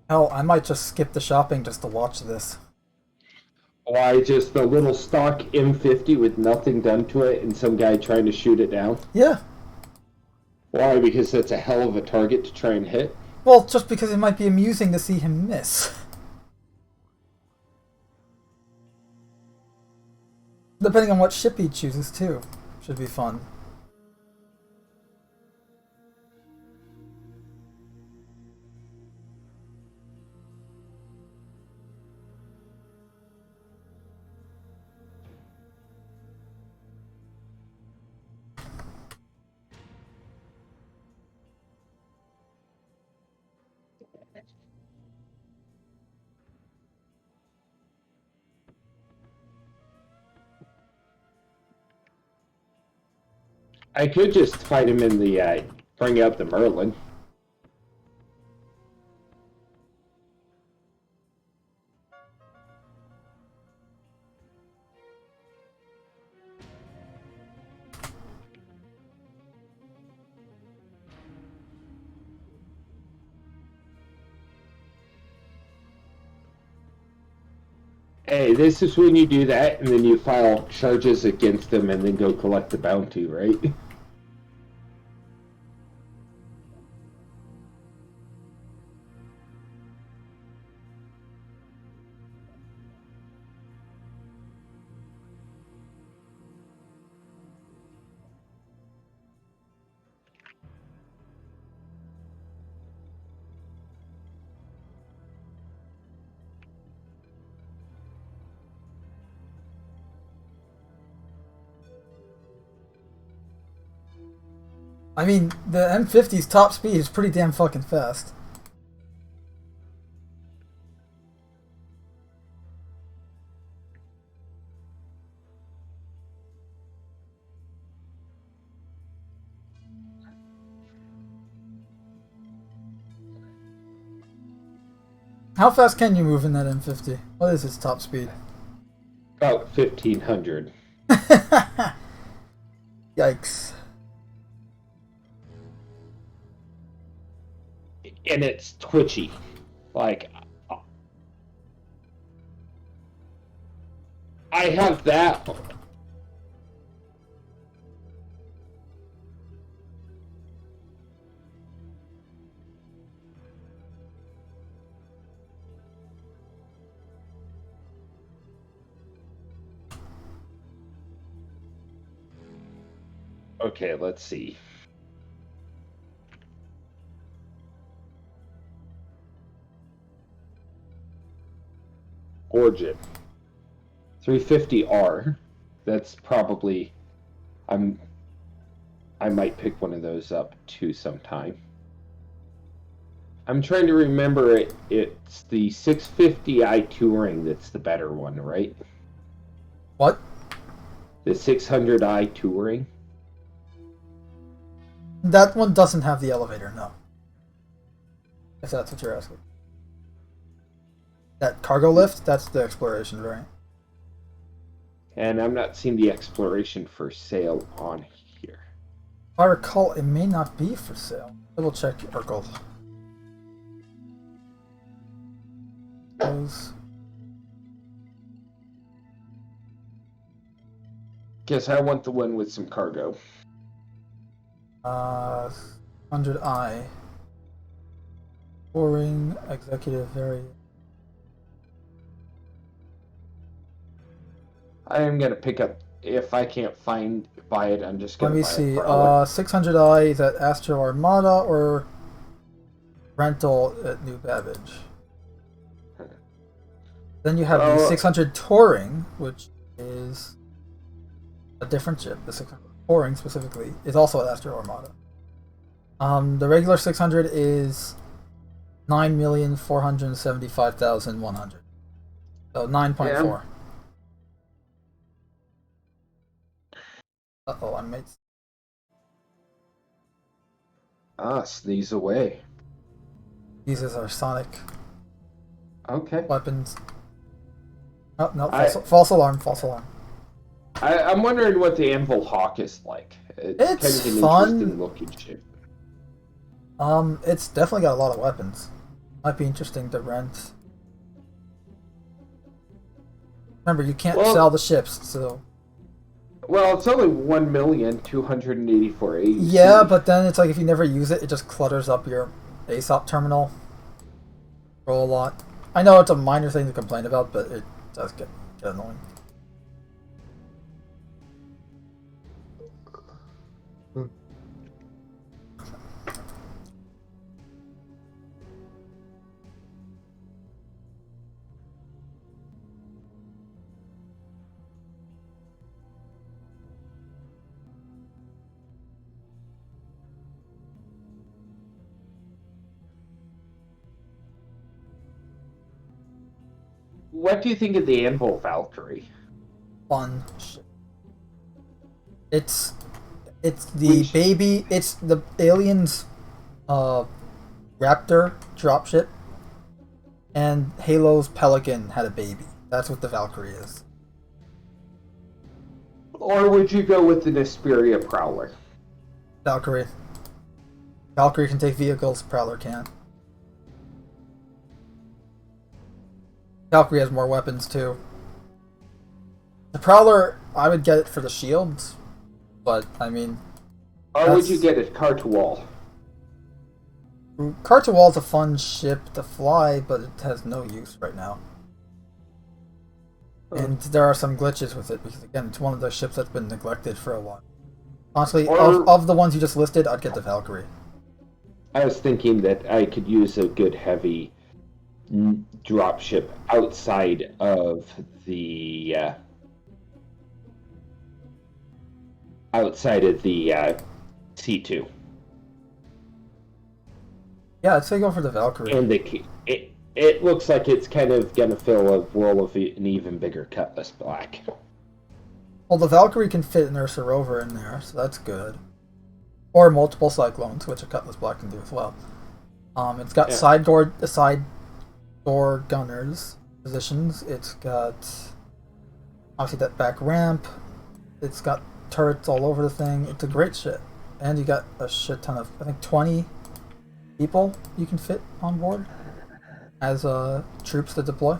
Hell, I might just skip the shopping just to watch this. Why, just the little stock M50 with nothing done to it and some guy trying to shoot it down? Yeah. Why? Because that's a hell of a target to try and hit? Well, just because it might be amusing to see him miss. Depending on what ship he chooses, too. Should be fun. I could just fight him in the, bring out the Merlin. Hey, this is when you do that, and then you file charges against them, and then go collect the bounty, right? I mean, the M50's top speed is pretty damn fucking fast. How fast can you move in that M50? What is its top speed? About 1,500. Yikes. And it's twitchy. Like, I have that. Okay, let's see. Origin 350R. That's probably I might pick one of those up too sometime. I'm trying to remember it. It's the 650i Touring that's the better one, right? What? The 600i Touring. That one doesn't have the elevator, no. If that's what you're asking. That cargo lift, that's the exploration, right? And I'm not seeing the exploration for sale on here. If I recall, it may not be for sale. Double check Hercules. Those. Guess I want the one with some cargo. 100i. Boring, executive, very. I am gonna pick up if I can't buy it. I'm just gonna. Let me buy see. it for 600i is at Astro Armada or rental at New Babbage. Then you have the 600 Touring, which is a different ship. The 600 Touring specifically is also at Astro Armada. The regular 600 is 9,475,100. So 9.4. Yeah. Uh-oh, I made... Sneeze away. These are sonic Okay. weapons. Oh, no, false alarm, false alarm. I'm wondering what the Anvil Hawk is like. It's kind of an fun. interesting looking ship. It's definitely got a lot of weapons. Might be interesting to rent. Remember, you can't Well- sell the ships, so... Well, it's only 1,284 AUC. Yeah, but then it's like if you never use it, it just clutters up your ASOP terminal. Roll a lot. I know it's a minor thing to complain about, but it does get annoying. What do you think of the Anvil Valkyrie? Fun shit. It's the Which- baby. It's the aliens, Raptor dropship, and Halo's Pelican had a baby. That's what the Valkyrie is. Or would you go with the Nesperia Prowler? Valkyrie. Valkyrie can take vehicles. Prowler can't. Valkyrie has more weapons too. The Prowler, I would get it for the shields, but I mean, Or would That's- you get a Car-to-Wall? Car-to-Wall's a fun ship to fly, but it has no use right now. And there are some glitches with it because again, it's one of those ships that's been neglected for a while. Honestly, Or- of the ones you just listed, I'd get the Valkyrie. I was thinking that I could use a good heavy dropship outside of the C2. Yeah, I'd say go for the Valkyrie. And it looks like it's kind of gonna fill a role of an even bigger Cutlass Black. Well, the Valkyrie can fit an Ursa Rover in there, so that's good. Or multiple Cyclones, which a Cutlass Black can do as well. It's got Yeah. side door gunners positions. It's got obviously that back ramp. It's got turrets all over the thing. It's a great ship, and you got a shit ton of, I think, 20 people you can fit on board as troops to deploy.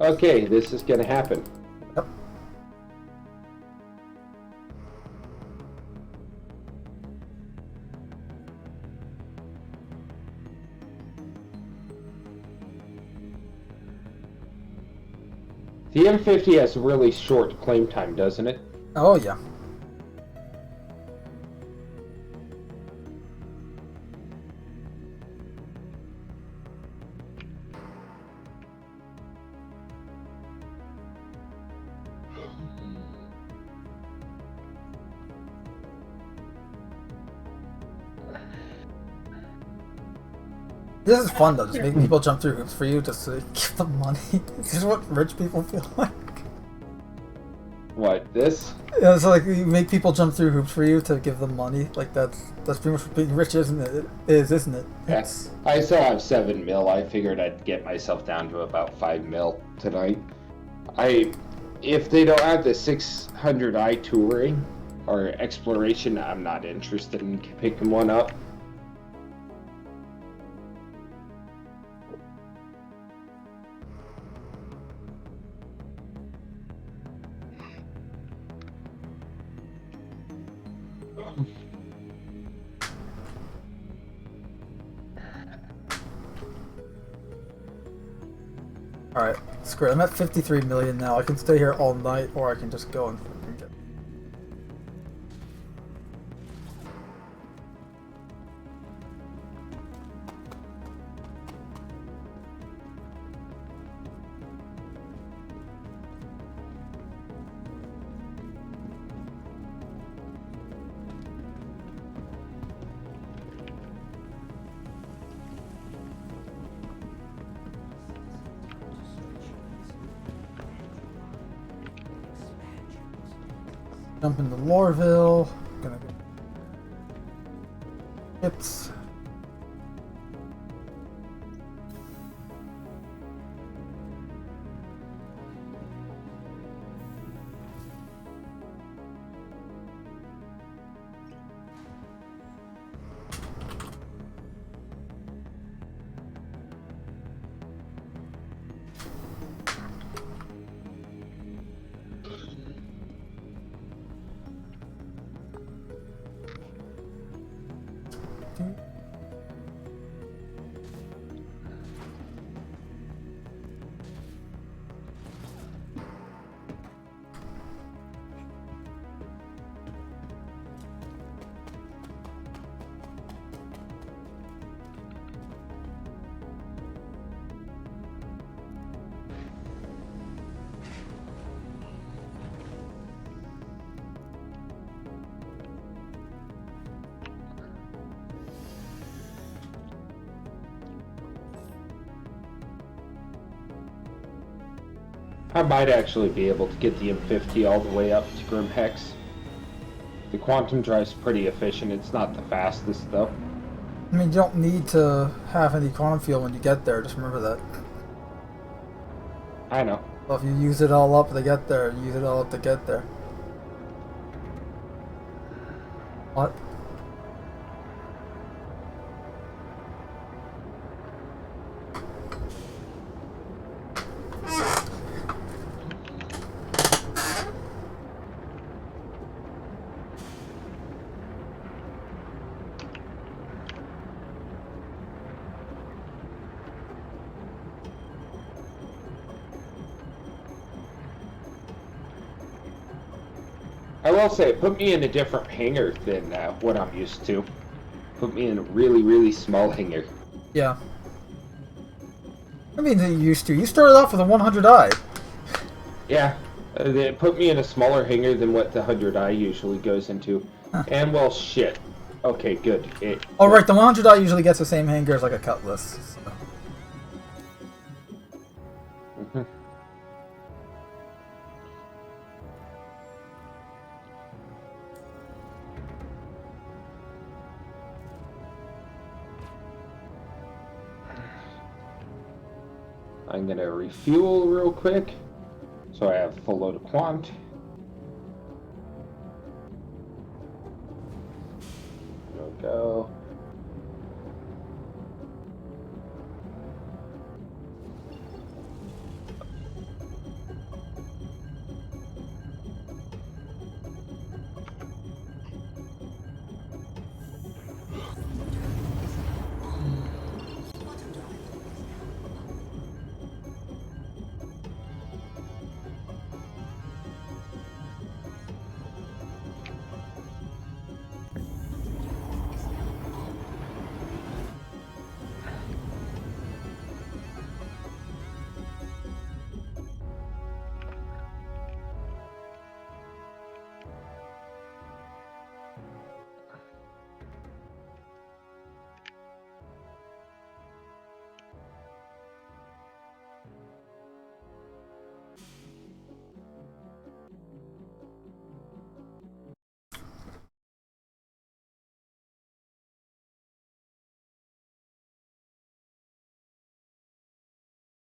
Okay, this is gonna happen. Yep. The M50 has a really short claim time, doesn't it? Oh yeah. This is fun though, just making people jump through hoops for you just to give them money. This is what rich people feel like. What, this? Yeah, it's like you make people jump through hoops for you to give them money. Like that's pretty much what being rich, isn't it? It is, isn't it? Yes. I still have 7 mil. I figured I'd get myself down to about 5 mil tonight. If they don't have the 600i touring or exploration, I'm not interested in picking one up. Alright, screw it. I'm at 53 million now. I can stay here all night, or I can just go and get... Jump into Lorville. Gonna go. Hits. I might actually be able to get the M50 all the way up to Grim Hex. The quantum drive's pretty efficient. It's not the fastest though. I mean, you don't need to have any quantum field when you get there. Just remember that. I know. So if you use it all up to get there, use it all up to get there. What? I will say, it put me in a different hangar than what I'm used to. Put me in a really, really small hangar. Yeah. I mean, you used to. You started off with a 100i. Yeah, it put me in a smaller hangar than what the 100i usually goes into. Huh. And, well, shit. Okay, good. Oh, right, the 100i usually gets the same hangar as like a Cutlass. So. Mhm. I'm gonna refuel real quick, so I have full load of quant. There we go.